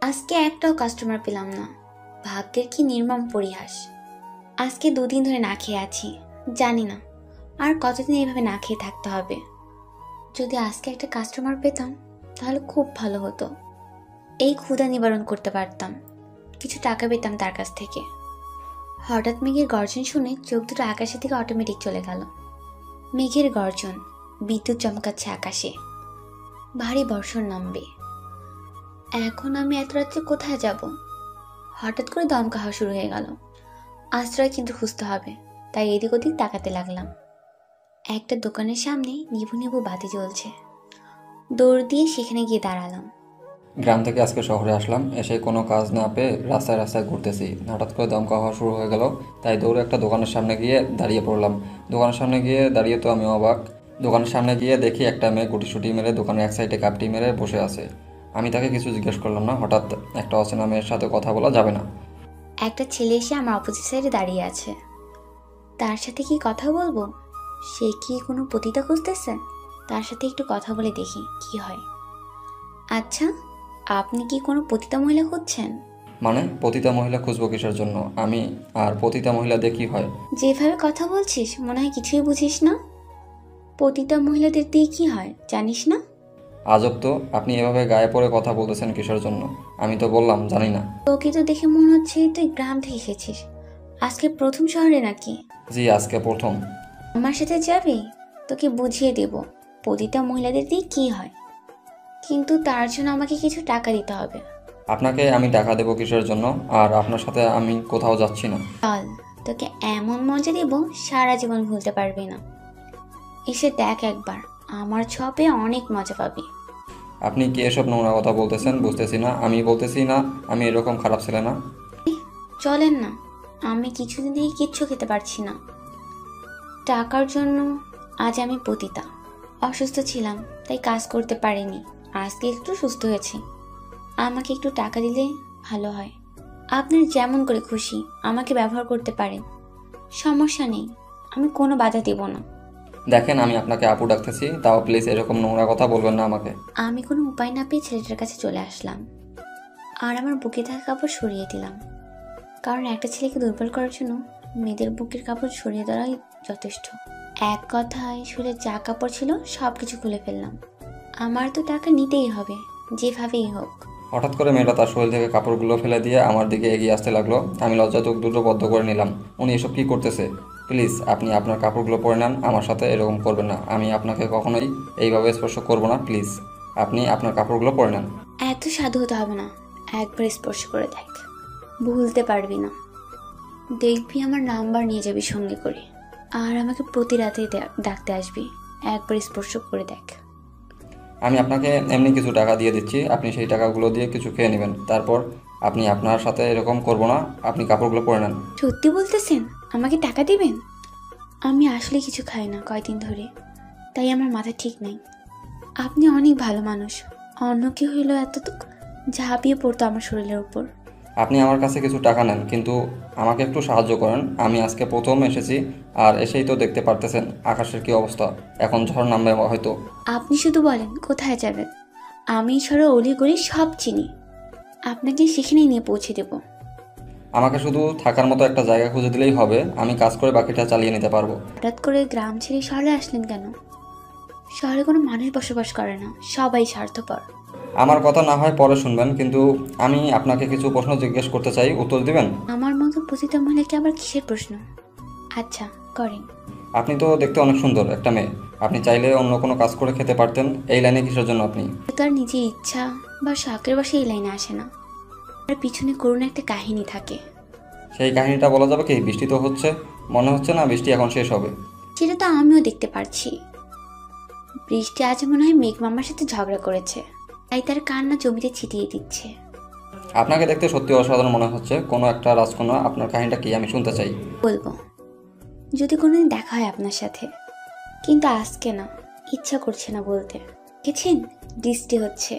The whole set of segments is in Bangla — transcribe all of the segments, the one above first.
আজকে একটাও কাস্টমার পেলাম না। ভাগ্যের কি নির্মম পরিহাস। আজকে 2 দিন ধরে না খেয়ে আছি। জানি না আর কতদিন এইভাবে না খেয়ে থাকতে হবে। যদি আজকে একটা কাস্টমার পেতাম তাহলে খুব ভালো হতো। এই ক্ষুধা নিবারণ করতে পারতাম, কিছু টাকা পেতাম তার কাছ থেকে। হঠাৎ মেঘের গর্জন শুনে চোখ দুটো আকাশের দিকে অটোমেটিক চলে গেল। মেঘের গর্জন, বিদ্যুৎ চমকাচ্ছে আকাশে, ভারী বর্ষণ নামবে। এখন আমি এত রাত্রে কোথায় যাব? হঠাৎ করে দমকা হওয়া শুরু হয়ে গেল। আশ্রয় কিন্তু খুঁজতে হবে, তাই এদিক ওদিক তাকাতে লাগলাম। একটা দোকানের সামনে নিভু নিভু বাতি জ্বলছে। দৌড় দিয়ে সেখানে গিয়ে দাঁড়ালাম। গ্রাম থেকে আজকে শহরে আসলাম, এসে কোনো কাজ না পেয়ে রাস্তায় রাস্তায় ঘুরতেছি। হঠাৎ করে দমকা হওয়া শুরু হয়ে গেল, তাই দৌড়ে একটা দোকানের সামনে গিয়ে দাঁড়িয়ে পড়লাম। দোকানের সামনে গিয়ে দাঁড়িয়ে তো আমি অবাক। দোকানের সামনে গিয়ে দেখি একটা মেয়ে গুটিসুটি মেরে দোকানের এক সাইডে কাপটি মেরে বসে আছে। আমি তাকে কিছু জিজ্ঞেস করলাম না, হঠাৎ একটা অচেনা মেয়ের সাথে কথা বলা যাবে না। একটা ছেলে এসে আমার অপোজিট সাইডে দাঁড়িয়ে আছে। তার সাথে কি কথা বলবো? সে কি কোনো পতিতা খুঁজতেছে? তার সাথে একটু কথা বলে দেখি কি হয়। আচ্ছা, আপনি কি কোনো পতিতা মহিলা খুঁজছেন? মানে পতিতা মহিলা খুঁজবো কিসের জন্য? আমি আর পতিতা মহিলা দিয়ে কী হয়? যেভাবে কথা বলছিস মনে হয় কিছুই বুঝিস না। পতিতা মহিলাদের দিয়ে কি হয় জানিস না? আজব তো, আপনি এভাবে গায়ে পড়ে কথা বলতেছেন কিসের জন্য? আমি তো বললাম জানি না। তোকে তো দেখে মনে হচ্ছে তুই গ্রাম থেকে এসেছিস। আজকে প্রথম শহরে নাকি? জি, আজকে প্রথম। আমার সাথে যাবি? তোকে বুঝিয়ে দেব পতিতা মহিলাদের দিয়ে কি হয়, কিন্তু তার জন্য আমাকে কিছু টাকা দিতে হবে। আপনাকে আমি টাকা দেবো কিসের জন্য? আর আপনার সাথে আমি কোথাও যাচ্ছি না। চল, তোকে এমন মজা দেব সারা জীবন ভুলতে পারবি না। এসে দেখ একবার, আমার ছোঁয়া অনেক মজা পাবি। আপনি কি এসব নোংরা কথা বলতেছেন বুঝতেছি না। আমি বলতেছি না আমি এরকম খারাপ ছেলে না। চলেন না, আমি কিছুদিন থেকে কিচ্ছু খেতে পারছি না। টাকার জন্য আজ আমি পতিতা। অসুস্থ ছিলাম তাই কাজ করতে পারিনি, আজকে একটু সুস্থ হয়েছি। আমাকে একটু টাকা দিলে ভালো হয়। আপনার যেমন করে খুশি আমাকে ব্যবহার করতে পারেন, সমস্যা নেই, আমি কোনো বাধা দেব না। দেখেন, আমি আপনাকে আপু ডাকতেছি, তাও প্লিজ এরকম নোংরা কথা বলবেন না আমাকে। আমি কোনো উপায় না পেয়ে ছেলেটার কাছে চলে আসলাম আর আমার বুকে থাকা কাপড় সরিয়ে দিলাম। কারণ একটা ছেলেকে দুর্বল করার জন্য মেয়েদের বুকের কাপড় সরিয়ে দেওয়াই যথেষ্ট। এক কথায় শুলে যা কাপড় ছিল সব কিছু খুলে ফেললাম। আমার তো টাকা নিতেই হবে, যেভাবেই হোক। হঠাৎ করে মেয়েটা তার শরীর থেকে কাপড়গুলো ফেলে দিয়ে আমার দিকে এগিয়ে আসতে লাগলো। আমি লজ্জা চোখ দুটো বদ্ধ করে নিলাম। উনি এসব কী করতেছে? প্লিজ আপনি আপনার কাপড়গুলো পরে নেন, আমার সাথে এরকম করবেন না। আমি আপনাকে কখনোই এইভাবে স্পর্শ করব না, প্লিজ আপনি আপনার কাপড়গুলো পরে নেন। এত সাধু হতে হবে না, একবার স্পর্শ করে দেখ, ভুলতে পারবি না। দেখবি আমার নাম্বার নিয়ে যাবি সঙ্গে করে, আর আমাকে প্রতি রাতে ডাকতে আসবি। একবার স্পর্শ করে দেখ। আমি আপনাকে এমনি কিছু টাকা দিয়ে দিচ্ছি, আপনি সেই টাকাগুলো দিয়ে কিছু খেয়ে নেবেন, তারপর আপনি আপনার সাথে এরকম করব না, আপনি কাপড়গুলো পরে নেন। সত্যি বলতেছেন আমাকে টাকা দিবেন? আমি আসলে কিছু খাই না কয়দিন ধরে, তাই আমার মাথা ঠিক নেই। আপনি অনেক ভালো মানুষ, অন্য কেউ হইলো এতটুক ঝাঁপিয়ে পড়তো আমার শরীরের উপর। আপনি আমার কাছে কিছু টাকা নেন, কিন্তু আমাকে একটু সাহায্য করেন। আমি আজকে প্রথম এসেছি, আর এসেই তো দেখতে পারতেছেন আকাশের কী অবস্থা। এখন ঝড় নামবে হয়তো। আপনি শুধু বলেন কোথায় যাবেন, আমি সরো অলি গলি সব চিনি, আপনাকে সেখানেই নিয়ে পৌঁছে দেব। আমাকে শুধু থাকার মতো একটা জায়গা খুঁজে দিলেই হবে, আমি কাজ করে বাকিটা চালিয়ে নিতে পারবো। হঠাৎ করে গ্রাম ছেড়ে শহরে আসলেন কেন? শহরে কোনো মানুষ বসবাস করে না, সবাই স্বার্থপর। আমার কথা না হয় পরে শুনবেন, কিন্তু আমি আপনাকে কিছু প্রশ্ন জিজ্ঞেস করতে চাই, উত্তর দিবেন? আমার মতো পতিতা মহিলাকে আবার কিসের প্রশ্ন? আচ্ছা, করেন। আপনি তো দেখতে অনেক সুন্দর একটা মেয়ে, আপনি চাইলে অন্য কোনো কাজ করে খেতে পারতেন, এই লাইনে কিসের জন্য আপনি? তার নিজের ইচ্ছা বা শখের বসে এই লাইনে আসে না, তার পিছনে করুণ একটা কাহিনী থাকে। সেই কাহিনীটা বলা যাবে কি? বৃষ্টি তো হচ্ছে, মনে হচ্ছে না বৃষ্টি এখন শেষ হবে? সেটা তো আমিও দেখতে পারছি। বৃষ্টি আজ মনে হয় মেঘ মামার সাথে ঝগড়া করেছে, তাই তার কান্না জমিতে ছিটিয়ে দিচ্ছে। আপনাকে দেখতে সত্যি অসাধারণ মনে হচ্ছে, কোনো একটা রাজকন্যা। আপনার কাহিনীটা কি আমি শুনতে চাই। বলবো যদি কোনোদিন দেখা হয় আপনার সাথে, কিন্তু আজকে না, ইচ্ছা করছে না বলতে। দেখেছেন বৃষ্টি হচ্ছে,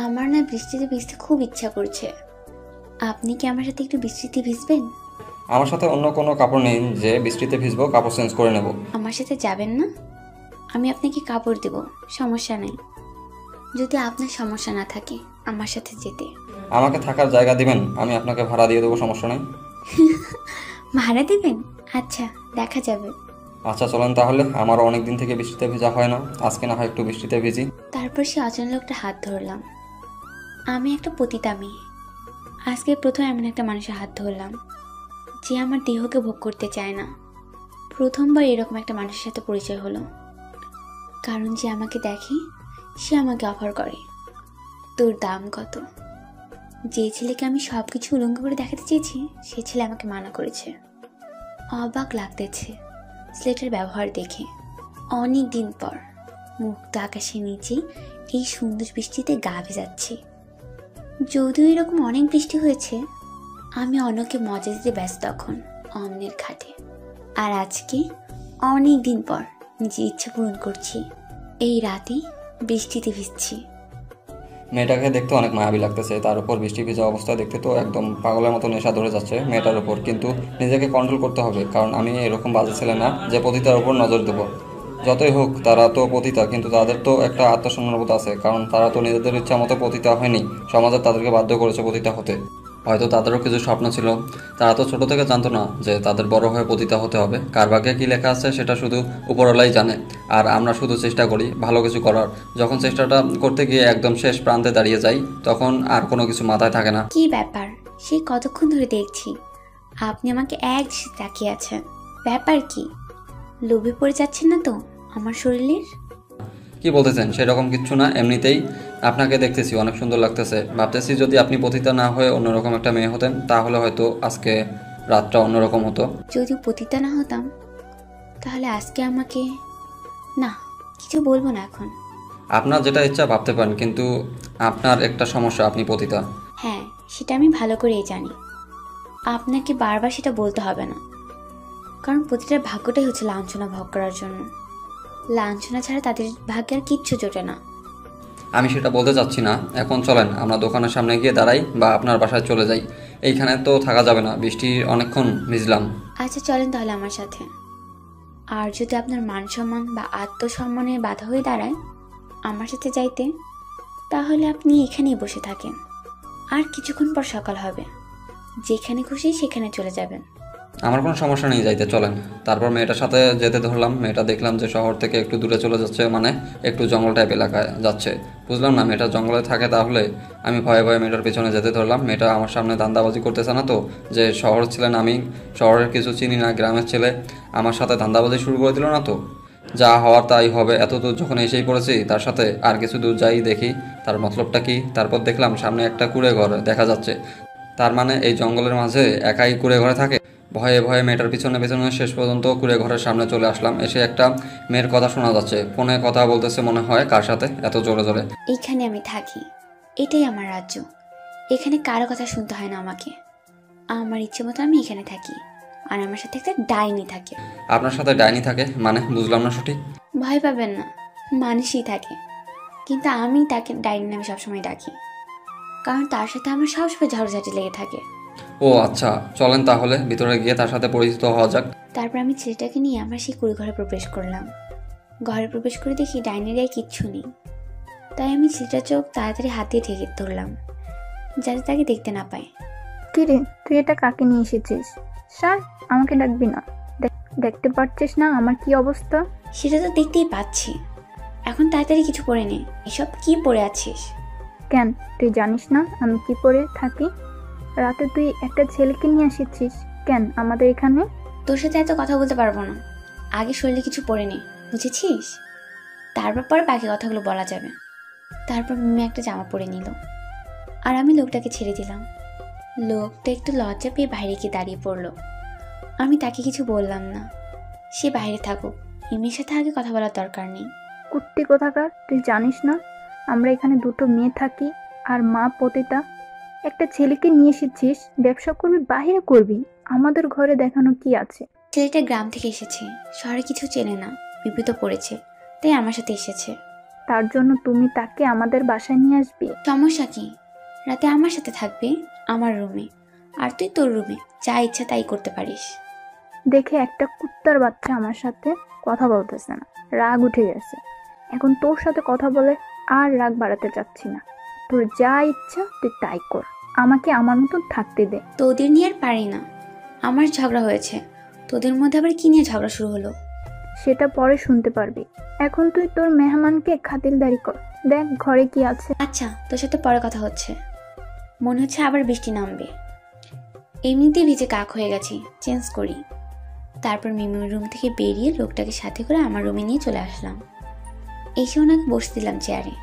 আমার না বৃষ্টিতে ভিজতে খুব ইচ্ছা করছে। আপনি কি আমার সাথে একটু বৃষ্টিতে ভিজবেন? আমার সাথে অন্য কোনো কাপড় নেই যে বৃষ্টিতে ভিজবো, কাপড় চেঞ্জ করে নেব। আমার সাথে যাবেন না? আমি আপনাকে কাপড় দেব, সমস্যা নেই। যদি আপনার সমস্যা না থাকে আমার সাথে যেতে। আমাকে থাকার জায়গা দিবেন, আমি আপনাকে ভাড়া দিয়ে দেবো, সমস্যা নেই। ভাড়া দেবেন? আচ্ছা, দেখা যাবে। আচ্ছা চলেন তাহলে, আমারও অনেক দিন থেকে বৃষ্টিতে ভেজা হয় না, আজকে না হয় একটু বৃষ্টিতে ভিজি। তারপর সে অচেনা লোকটা হাত ধরলাম। আমি একটা পতিতা মেয়ে, আজকে প্রথম এমন একটা মানুষের হাত ধরলাম যে আমার দেহকে ভোগ করতে চায় না। প্রথমবার এরকম একটা মানুষের সাথে পরিচয় হলো। কারণ যে আমাকে দেখে সে আমাকে অফার করে, তোর দাম কত? যে ছেলেকে আমি সব কিছু উলঙ্গ করে দেখাতে চেয়েছি সে ছেলে আমাকে মানা করেছে। অবাক লাগতেছে ছেলেটার ব্যবহার দেখে। অনেক দিন পর মুক্ত আকাশের নিচে এই সুন্দর বৃষ্টিতে গা ভেজাচ্ছি। যদিও এরকম অনেক বৃষ্টি হয়েছে, আমি অন্যকে মজা দিতে ব্যস্ত তখন অন্যের খাটে। আর আজকে অনেক দিন পর নিজের ইচ্ছা পূরণ করছি, এই রাতে বৃষ্টিতে ভিজছি। মেয়েটাকে দেখতে অনেক মায়াবী লাগতেছে, তার উপর বৃষ্টি ভেজা অবস্থায় দেখতে তো একদম পাগলের মতো নেশা ধরে যাচ্ছে মেয়েটার উপর। কিন্তু নিজেকে কন্ট্রোল করতে হবে, কারণ আমি এরকম বাজে ছেলে না যে পতিতার উপর নজর দেবো। যতই হোক তারা তো পতিতা, কিন্তু তাদের তো একটা আত্মসম্মানবোধ আছে, কারণ তারা তো নিজেদের ইচ্ছা মতো পতিতা হয়নি, সমাজে তাদেরকে বাধ্য করেছে পতিতা হতে। হয়তো তাদেরও কিছু স্বপ্ন ছিল, তারা তো ছোট থেকে জানতো না যে তাদের বড় হয়ে পতিতা হতে হবে। কার ভাগ্যে কী লেখা আছে সেটা শুধু উপরওয়ালাই জানে, আর আমরা শুধু চেষ্টা করি ভালো কিছু করার। যখন চেষ্টাটা করতে গিয়ে একদম শেষ প্রান্তে দাঁড়িয়ে যাই তখন আর কোনো কিছু মাথায় থাকে না। কি ব্যাপার? সেই কতক্ষণ ধরে দেখছি আপনি আমাকে এক দৃষ্টিতে তাকিয়ে আছেন। ব্যাপার কি? লোভে পড়ে যাচ্ছেন না তো আমার শরীরের? কি বলতেছেন? সেরকম কিচ্ছু না, এমনিতেই আপনাকে দেখতেছি অনেক সুন্দর লাগতেছে। ভাবতেছি যদি আপনি পতিতা না হয়ে অন্যরকম একটা মেয়ে হতেন তাহলে হয়তো আজকে রাতটা অন্যরকম হতো। যদি পতিতা না হতাম তাহলে আজকে আমাকে... না, কিছু বলবো না এখন। আপনার যেটা ইচ্ছা ভাবতে পারেন, কিন্তু আপনার একটা সমস্যা, আপনি পতিতা। হ্যাঁ, সেটা আমি ভালো করেই জানি। আপনাকে বারবার সেটা বলতে হবে না, কারণ প্রতিটার ভাগ্যটাই হচ্ছে লাঞ্ছনা ভোগ করার জন্য। লাঞ্ছনা ছাড়া তাদের ভাগ্যে আর কিচ্ছু জোটে না। আমি সেটা বলতে চাচ্ছি না। এখন চলেন আমরা দোকানের সামনে গিয়ে দাঁড়াই বা আপনার বাসায় চলে যাই, এইখানে তো থাকা যাবে না, বৃষ্টি অনেকক্ষণ ভিজলাম। আচ্ছা চলেন তাহলে আমার সাথে। আর যদি আপনার মান সম্মান বা আত্মসম্মানের বাধা হয়ে দাঁড়ায় আমার সাথে যাইতে, তাহলে আপনি এখানেই বসে থাকেন। আর কিছুক্ষণ পর সকাল হবে, যেখানে খুশি সেখানে চলে যাবেন। আমার কোনো সমস্যা নেই, যাইতে চলেন। তারপর মেয়েটার সাথে যেতে ধরলাম, মেয়েটা দেখলাম যে শহর থেকে একটু দূরে চলে যাচ্ছে, মানে একটু জঙ্গল টাইপ এলাকায় যাচ্ছে। বুঝলাম না মেয়েটা জঙ্গলে থাকে, তাহলে আমি ভয়ে ভয়ে মেয়েটার পেছনে যেতে ধরলাম। মেয়েটা আমার সামনে ধান্দাবাজি করতেছে না তো, যে শহর ছিলেন, আমি শহরের কিছু চিনি না, গ্রামের ছেলে, আমার সাথে ধান্দাবাজি শুরু করে দিল না তো? যা হওয়ার তাই হবে, এত দূর যখন এসেই পড়েছি তার সাথে আর কিছু দূর যাই দেখি তার মতলবটা কি। তারপর দেখলাম সামনে একটা কুঁড়ে ঘর দেখা যাচ্ছে, তার মানে এই জঙ্গলের মাঝে একাই কুঁড়ে ঘরে থাকে। ভয়ে ভয়ে মেয়েটার পিছনে পিছনে শেষ পর্যন্ত কুঁড়ে ঘরের সামনে চলে আসলাম। এসে একটা মেয়ের কথা শোনা যাচ্ছে, ফোনে কথা বলতেছে মনে হয়, কার সাথে এত জোরে জোরে। এইখানে আমি থাকি, এটাই আমার রাজ্য। এখানে কারো কথা শুনতে হয় না আমাকে। আমার ইচ্ছে মতো আমি এখানে থাকি, আর আমার সাথে একটা ডাইনি থাকে। আপনার সাথে ডাইনি থাকে মানে? বুঝলাম না সঠিক। ভয় পাবেন না, মানুষই থাকে, কিন্তু আমি তাকে ডাইনি নামে সবসময় ডাকি, কারণ তার সাথে আমার সবসময় ঝগড়াঝাটি লেগে থাকে। ও আচ্ছা, চলেন তাহলে ভিতরে গিয়ে তার সাথে পরিচিত হওয়া যাক। তারপর আমি ছেলেটাকে নিয়ে আমার সেই কুড়ি ঘরে প্রবেশ করলাম। ঘরে প্রবেশ করে দেখি ডাইনির গায়ে কিচ্ছু নেই, তাই আমি ছেলেটার চোখ তাড়াতাড়ি হাত দিয়ে ঢেকে ধরলাম যাতে তাকে দেখতে না পায়। কিরে, তুই এটা কাকে নিয়ে এসেছিস? স্যার, আমাকে ডাকবি না? দেখতে পারছিস না আমার কি অবস্থা? সেটা তো দেখতেই পাচ্ছি। এখন তাড়াতাড়ি কিছু পরে নে। এসব কি পরে আছিস? কেন, তুই জানিস না আমি কি পরে থাকি? রাতে তুই একটা ছেলেকে নিয়ে এসেছিস কেন আমাদের এখানে? তোর সাথে এত কথা বলতে পারবো না, আগে শরীরে কিছু পরে নে, বুঝেছিস? তারপর পরে বাকি কথাগুলো বলা যাবে। তারপর মিমি একটা জামা পরে নিল, আর আমি লোকটাকে ছেড়ে দিলাম। লোকটা একটু লজ্জা পেয়ে বাইরে গিয়ে দাঁড়িয়ে পড়লো। আমি তাকে কিছু বললাম না, সে বাইরে থাকুক, মিমির সাথে আগে কথা বলার দরকার নেই। কুত্তি কোথাকার, তুই জানিস না আমরা এখানে দুটো মেয়ে থাকি আর মা পতিতা? একটা ছেলেকে নিয়ে এসেছিস, ব্যবসা করবি বাহিরে করবি, আমাদের ঘরে দেখানো কি আছে? ছেলেটা গ্রাম থেকে এসেছে, শহরে কিছু চেনে না, বিপদে পড়েছে, তাই আমার সাথে এসেছে। তার জন্য তুমি তাকে আমাদের বাসায় নিয়ে আসবি? সমস্যা কি? রাতে আমার সাথে থাকবে, আমার রুমে, আর তুই তোর রুমে যা ইচ্ছা তাই করতে পারিস। দেখে একটা কুত্তার বাচ্চা আমার সাথে কথা বলতেছে না, রাগ উঠে গেছে। এখন তোর সাথে কথা বলে আর রাগ বাড়াতে চাচ্ছি না। তোর যা ইচ্ছা তুই তাই কর, আমাকে আমার মতন থাকতে দে। তোদের নিয়ে আর পারি না, আমার ঝগড়া হয়েছে, তোদের মধ্যে আবার কি নিয়ে ঝগড়া শুরু হলো? সেটা পরে শুনতে পারবি। এখন তুই তোর মেহমানকে খাতিরদারি কর, দেখ ঘরে কি আছে। আচ্ছা, তোর সাথে পরে কথা হচ্ছে। মনে হচ্ছে আবার বৃষ্টি নামবে, এমনিতেই ভিজে কাক হয়ে গেছি, চেঞ্জ করি। তারপর মিমির রুম থেকে বেরিয়ে লোকটাকে সাথে করে আমার রুমে নিয়ে চলে আসলাম। এসে ওনাকে বসে দিলাম চেয়ারে।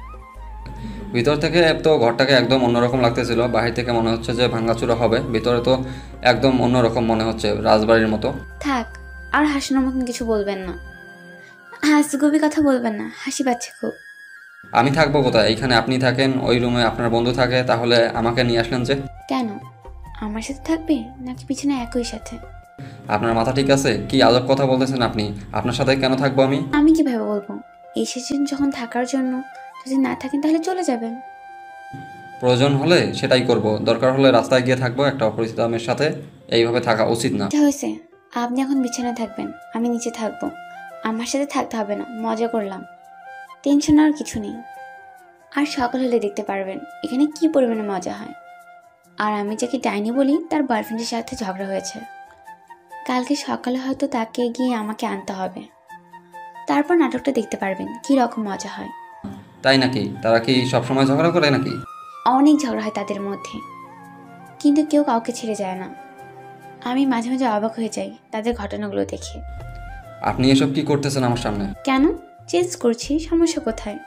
ভিতর থেকে তো ঘরটাকে একদম অন্যরকম লাগতেছিল, বাহির থেকে মনে হচ্ছে যে ভাঙাচুরা হবে, ভিতরে তো একদম অন্যরকম মনে হচ্ছে, রাজবাড়ির মতো। থাক, আর হাসানোর মতন কিছু বলবেন না, হাসিগুবি কথা বলবেন না, হাসি পাচ্ছে খুব। আমি থাকবো কোথায়? এইখানে আপনি থাকেন, ওই রুমে আপনার বন্ধু থাকে, তাহলে আমাকে নিয়ে আসলেন যে? কেন, আমার সাথে থাকবে নাকি পিছনে একই সাথে? আপনার মাথা ঠিক আছে? কি আজব কথা বলতেছেন আপনি? আপনার সাথে কেন থাকবো আমি? আমি কিভাবে বলবো? এসেছেন যখন থাকার জন্য, যদি না থাকেন তাহলে চলে যাবেন। প্রয়োজন হলে সেটাই করব, দরকার হলে রাস্তায় গিয়ে থাকবো একটা অপরিচিত মেয়ের সাথে। এইভাবে থাকা উচিত না। যা হয়েছে, আপনি এখন বিছানায় থাকবেন, আমি নিচে থাকবো। আমার সাথে থাকতে হবে না, মজা করলাম, টেনশন আর কিছু নেই। আর সকাল হলে দেখতে পারবেন এখানে কি পরিমাণে মজা হয়। আর আমি যাকে ডাইনি বলি তার বয়ফ্রেন্ডের সাথে ঝগড়া হয়েছে, কালকে সকালে হয়তো তাকে গিয়ে আমাকে আনতে হবে। তারপর নাটকটা দেখতে পারবেন কি রকম মজা হয়। তাই নাকি? তারা কি সবসময় ঝগড়া করে নাকি? অনেক ঝগড়া হয় তাদের মধ্যে, কিন্তু কেউ কাউকে ছেড়ে যায় না। আমি মাঝে মাঝে অবাক হয়ে যাই তাদের ঘটনাগুলো দেখে। আপনি এসব কি করতেছেন আমার সামনে? কেন চেঞ্জ করছি, সমস্যা কোথায়?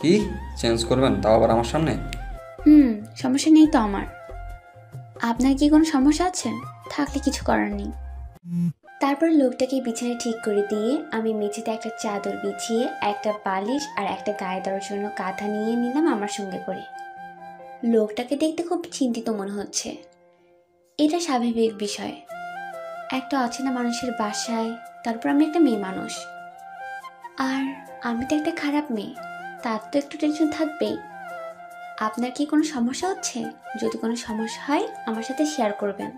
কি চেঞ্জ করবেন, তাও আবার আমার সামনে? সমস্যা নেই তো আমার। আপনার কি কোনো সমস্যা আছে? থাকলে কিছু করার নেই। তারপর লোকটাকে বিছানায় ঠিক করে দিয়ে আমি মেঝেতে একটা চাদর বিছিয়ে একটা বালিশ আর একটা গায়ে দেওয়ার জন্য কাঁথা নিয়ে নিলাম আমার সঙ্গে করে। লোকটাকে দেখতে খুব চিন্তিত মনে হচ্ছে। এটা স্বাভাবিক বিষয়, একটা অচেনা মানুষের বাসায়, তারপর আমি একটা মেয়ে মানুষ, আর আমি তো একটা খারাপ মেয়ে, তার তো একটু টেনশন থাকবেই। আপনার কি কোনো সমস্যা হচ্ছে? যদি কোনো সমস্যা হয় আমার সাথে শেয়ার করবেন,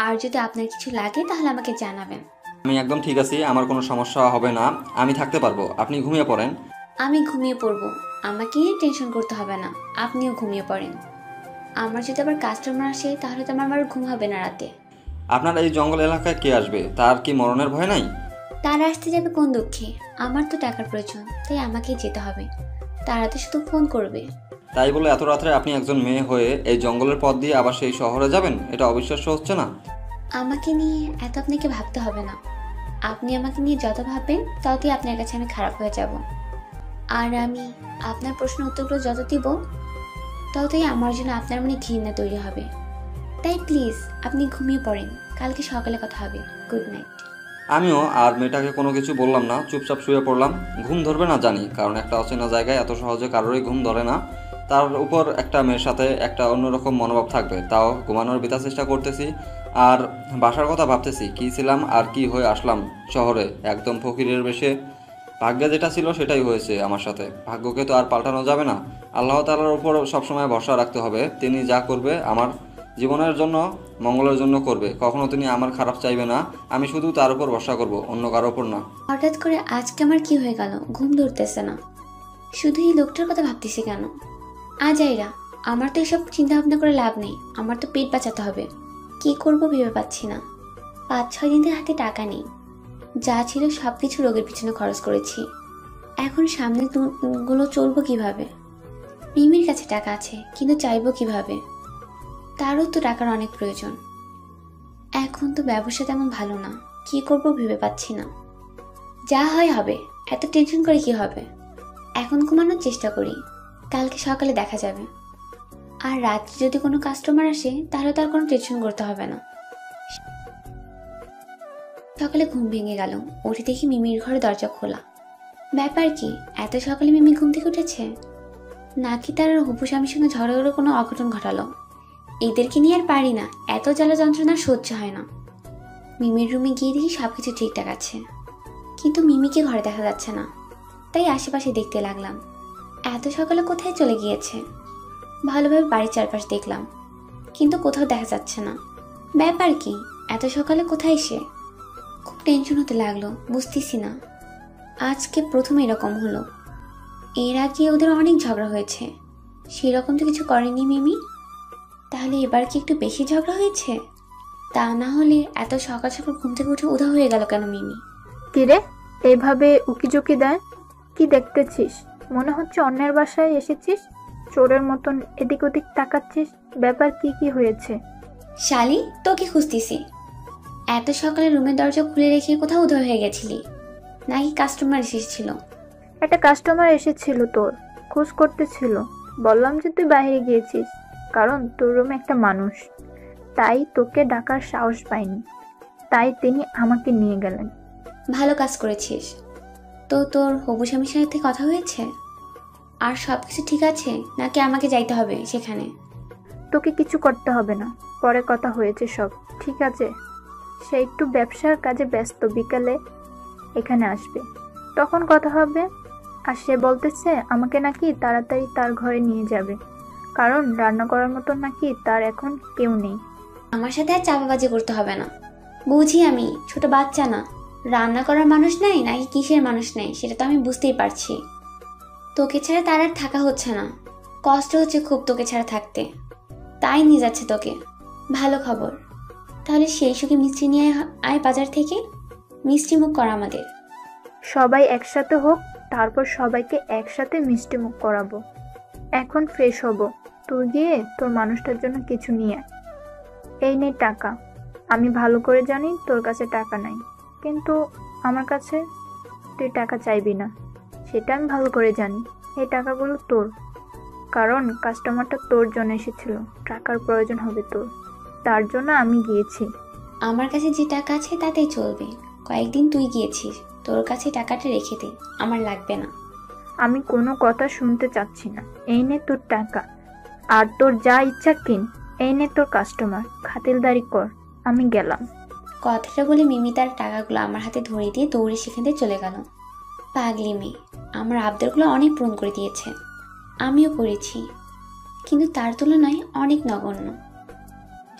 আর যদি আপনার কিছু লাগে তাহলে আমাকে জানাবেন। আমি একদম ঠিক আছি, আমার কোনো সমস্যা হবে না, আমি থাকতে পারবো, আপনি ঘুমিয়ে পড়েন। আমি ঘুমিয়ে পড়বো, আমাকে নিয়ে টেনশন করতে হবে না, আপনিও ঘুমিয়ে পড়েন। আমার যদি আবার কাস্টমার আসে তাহলে তো আমার ঘুম হবে না রাতে। আপনার এই জঙ্গল এলাকায় কে আসবে? তার কি মরণের ভয় নাই? তারা আসতে যাবে কোন দুঃখে? আমার তো টাকার প্রয়োজন, তাই আমাকেই যেতে হবে। তারা তো শুধু ফোন করবে। তাই বলে এত রাত্রে আপনি একজন মেয়ে হয়ে এই জঙ্গলের পথ দিয়ে আবার সেই শহরে যাবেন? এটা অবিশ্বাস্য হচ্ছে না? আমাকে নিয়ে এত আপনাকে ভাবতে হবে না। আপনি আমাকে নিয়ে যত ভাববেন ততই আপনার কাছে আমি খারাপ হয়ে যাব। আর আমি আপনার প্রশ্ন উত্তরগুলো যত দিব ততই আমার জন্য আপনার মনে ঘৃণা তৈরি হবে। তাই প্লিজ আপনি ঘুমিয়ে পড়েন, কালকে সকালে কথা হবে। Good night. আমিও আর মেয়েটাকে কোনো কিছু বললাম না, চুপচাপ শুয়ে পড়লাম। ঘুম ধরবে না জানি, কারণ একটা অচেনা জায়গায় এত সহজে কারোরই ঘুম ধরে না। তার উপর একটা মেয়ের সাথে একটা অন্যরকম মনোভাব থাকবে, তাও ঘুমানোর বিতা চেষ্টা করতেছি। আর বাসার কথা ভাবতেছি, কী ছিলাম আর কি হয়ে আসলাম শহরে, একদম ফকিরের বেশে। ভাগ্যে যেটা ছিল সেটাই হয়েছে আমার সাথে, ভাগ্যকে তো আর পাল্টানো যাবে না। আল্লাহ তাআলার উপর সবসময় ভরসা রাখতে হবে, তিনি যা করবে আমার জীবনের জন্য মঙ্গলের জন্য করবে, কখনো তিনি আমার খারাপ চাইবে না। আমি শুধু তার উপর ভরসা করব, অন্য কারোর উপর না। হঠাৎ করে আজকে আমার কি হয়ে গেল, ঘুম ধরতেছে না, শুধু এই লোকটার কথা ভাবতেছি কেন? আজাইরা, আমার তো এসব চিন্তা ভাবনা করে লাভ নেই, আমার তো পেট বাঁচাতে হবে। কি করব ভেবে পাচ্ছি না। 5-6 দিন থেকে হাতে টাকা নেই, যা ছিল সব কিছু রোগের পিছনে খরচ করেছি। এখন সামনে গুলো চলবো কিভাবে? মিমির কাছে টাকা আছে, কিন্তু চাইবো কিভাবে? তারও তো টাকার অনেক প্রয়োজন। এখন তো ব্যবসা তেমন ভালো না, কি করব ভেবে পাচ্ছি না। যা হয় হবে, এত টেনশন করে কি হবে? এখন ঘুমানোর চেষ্টা করি, কালকে সকালে দেখা যাবে। আর রাত্রে যদি কোনো কাস্টমার আসে তাহলে তার কোনো টেনশন করতে হবে না। সকালে ঘুম ভেঙে গেল, উঠে দেখি মিমির ঘরে দরজা খোলা। ব্যাপার কি, এত সকালে মিমি ঘুম থেকে উঠেছে? নাকি তার হবু স্বামীর সঙ্গে ঝগড়া কোনো অঘটন ঘটালো? এদেরকে নিয়ে আর পারি না, এত জ্বালা যন্ত্রণা সহ্য হয় না। মিমির রুমে গিয়ে দেখি সবকিছু ঠিকঠাক আছে, কিন্তু মিমিকে ঘরে দেখা যাচ্ছে না। তাই আশেপাশে দেখতে লাগলাম, এত সকালে কোথায় চলে গিয়েছে। ভালোভাবে বাড়ির চারপাশ দেখলাম, কিন্তু কোথাও দেখা যাচ্ছে না। ব্যাপার কি, এত সকালে কোথায় সে? খুব টেনশন হতে লাগলো, বুঝতেছি না। আজকে প্রথম এরকম হলো। এর আগে ওদের অনেক ঝগড়া হয়েছে, সেরকম তো কিছু করেনি মিমি। তাহলে এবার কি একটু বেশি ঝগড়া হয়েছে? তা না হলে এত সকাল সকাল ঘুম থেকে উঠে উধাও হয়ে গেল কেন মিমি? কিরে, এইভাবে উকিঝুঁকি দেয়? কি দেখতেছিস? মনে হচ্ছে অন্যের বাসায় এসেছিস, চোরের মতন এদিক ওদিক তাকাচ্ছিস। ব্যাপার কি কি হয়েছে? শালি, তোকে খুঁজতেছি। এত সকালে রুমের দরজা খুলে রেখে কোথাও উধাও হয়ে গেছিলি? নাকি কাস্টমার এসেছিল? একটা কাস্টমার এসেছিল, তোর খোঁজ করতেছিল। বললাম যে তুই বাইরে গিয়েছিস, কারণ তোর রুমে একটা মানুষ, তাই তোকে ডাকার সাহস পাইনি, তাই তিনি আমাকে নিয়ে গেলেন। ভালো কাজ করেছিস। তো তোর হবু স্বামীর সাথে কথা হয়েছে? আর সব কিছু ঠিক আছে নাকি আমাকে যাইতে হবে সেখানে? তোকে কিছু করতে হবে না, পরে কথা হয়েছে, সব ঠিক আছে। সে একটু ব্যবসার কাজে ব্যস্ত, বিকালে এখানে আসবে, তখন কথা হবে। আর সে বলতেছে আমাকে নাকি তাড়াতাড়ি তার ঘরে নিয়ে যাবে, কারণ রান্না করার মতো নাকি তার এখন কেউ নেই। আমার সাথে আর চাপাবাজি করতে হবে না। বুঝি আমি ছোট বাচ্চা না। রান্না করার মানুষ নাই নাকি কিসের মানুষ নাই সেটা তো আমি বুঝতেই পারছি। তোকে ছাড়া তার আর থাকা হচ্ছে না। কষ্ট হচ্ছে খুব তোকে ছাড়া থাকতে, তাই নিয়ে যাচ্ছে তোকে। ভালো খবর। তাহলে সেই সুখে মিষ্টি নিয়ে আয় বাজার থেকে। মিষ্টি মুখ কর আমাদের। সবাই একসাথে হোক, তারপর সবাইকে একসাথে মিষ্টি মুখ করাবো। এখন ফ্রেশ হব, তুই গিয়ে তোর মানুষটার জন্য কিছু নিয়ে আয়। এই নে টাকা। আমি ভালো করে জানি তোর কাছে টাকা নাই, কিন্তু আমার কাছে তুই টাকা চাইবি না, সেটা আমি ভালো করে জানি। এই টাকাগুলো তোর, কারণ কাস্টমারটা তোর জন্য এসেছিল, টাকার প্রয়োজন হবে তোর, তার জন্য আমি গিয়েছি। আমার কাছে যে টাকা আছে তাতেই চলবে। কয়েকদিন তুই গিয়েছিস, তোর কাছে টাকাটা রেখে দে, আমার লাগবে না। আমি কোনো কথা শুনতে চাচ্ছি না। এই নে তোর টাকা, আর তোর যা ইচ্ছা কিন। এই নে তোর কাস্টমার, খাতিরদারি কর। আমি গেলাম। কথাটা বলে মিমি তার টাকাগুলো আমার হাতে ধরিয়ে দিয়ে দৌড়ে সেখান থেকে চলে গেল। পাগলি মেয়ে, আমার আবদারগুলো অনেক পূরণ করে দিয়েছে, আমিও করেছি, কিন্তু তার তুলনায় অনেক নগণ্য।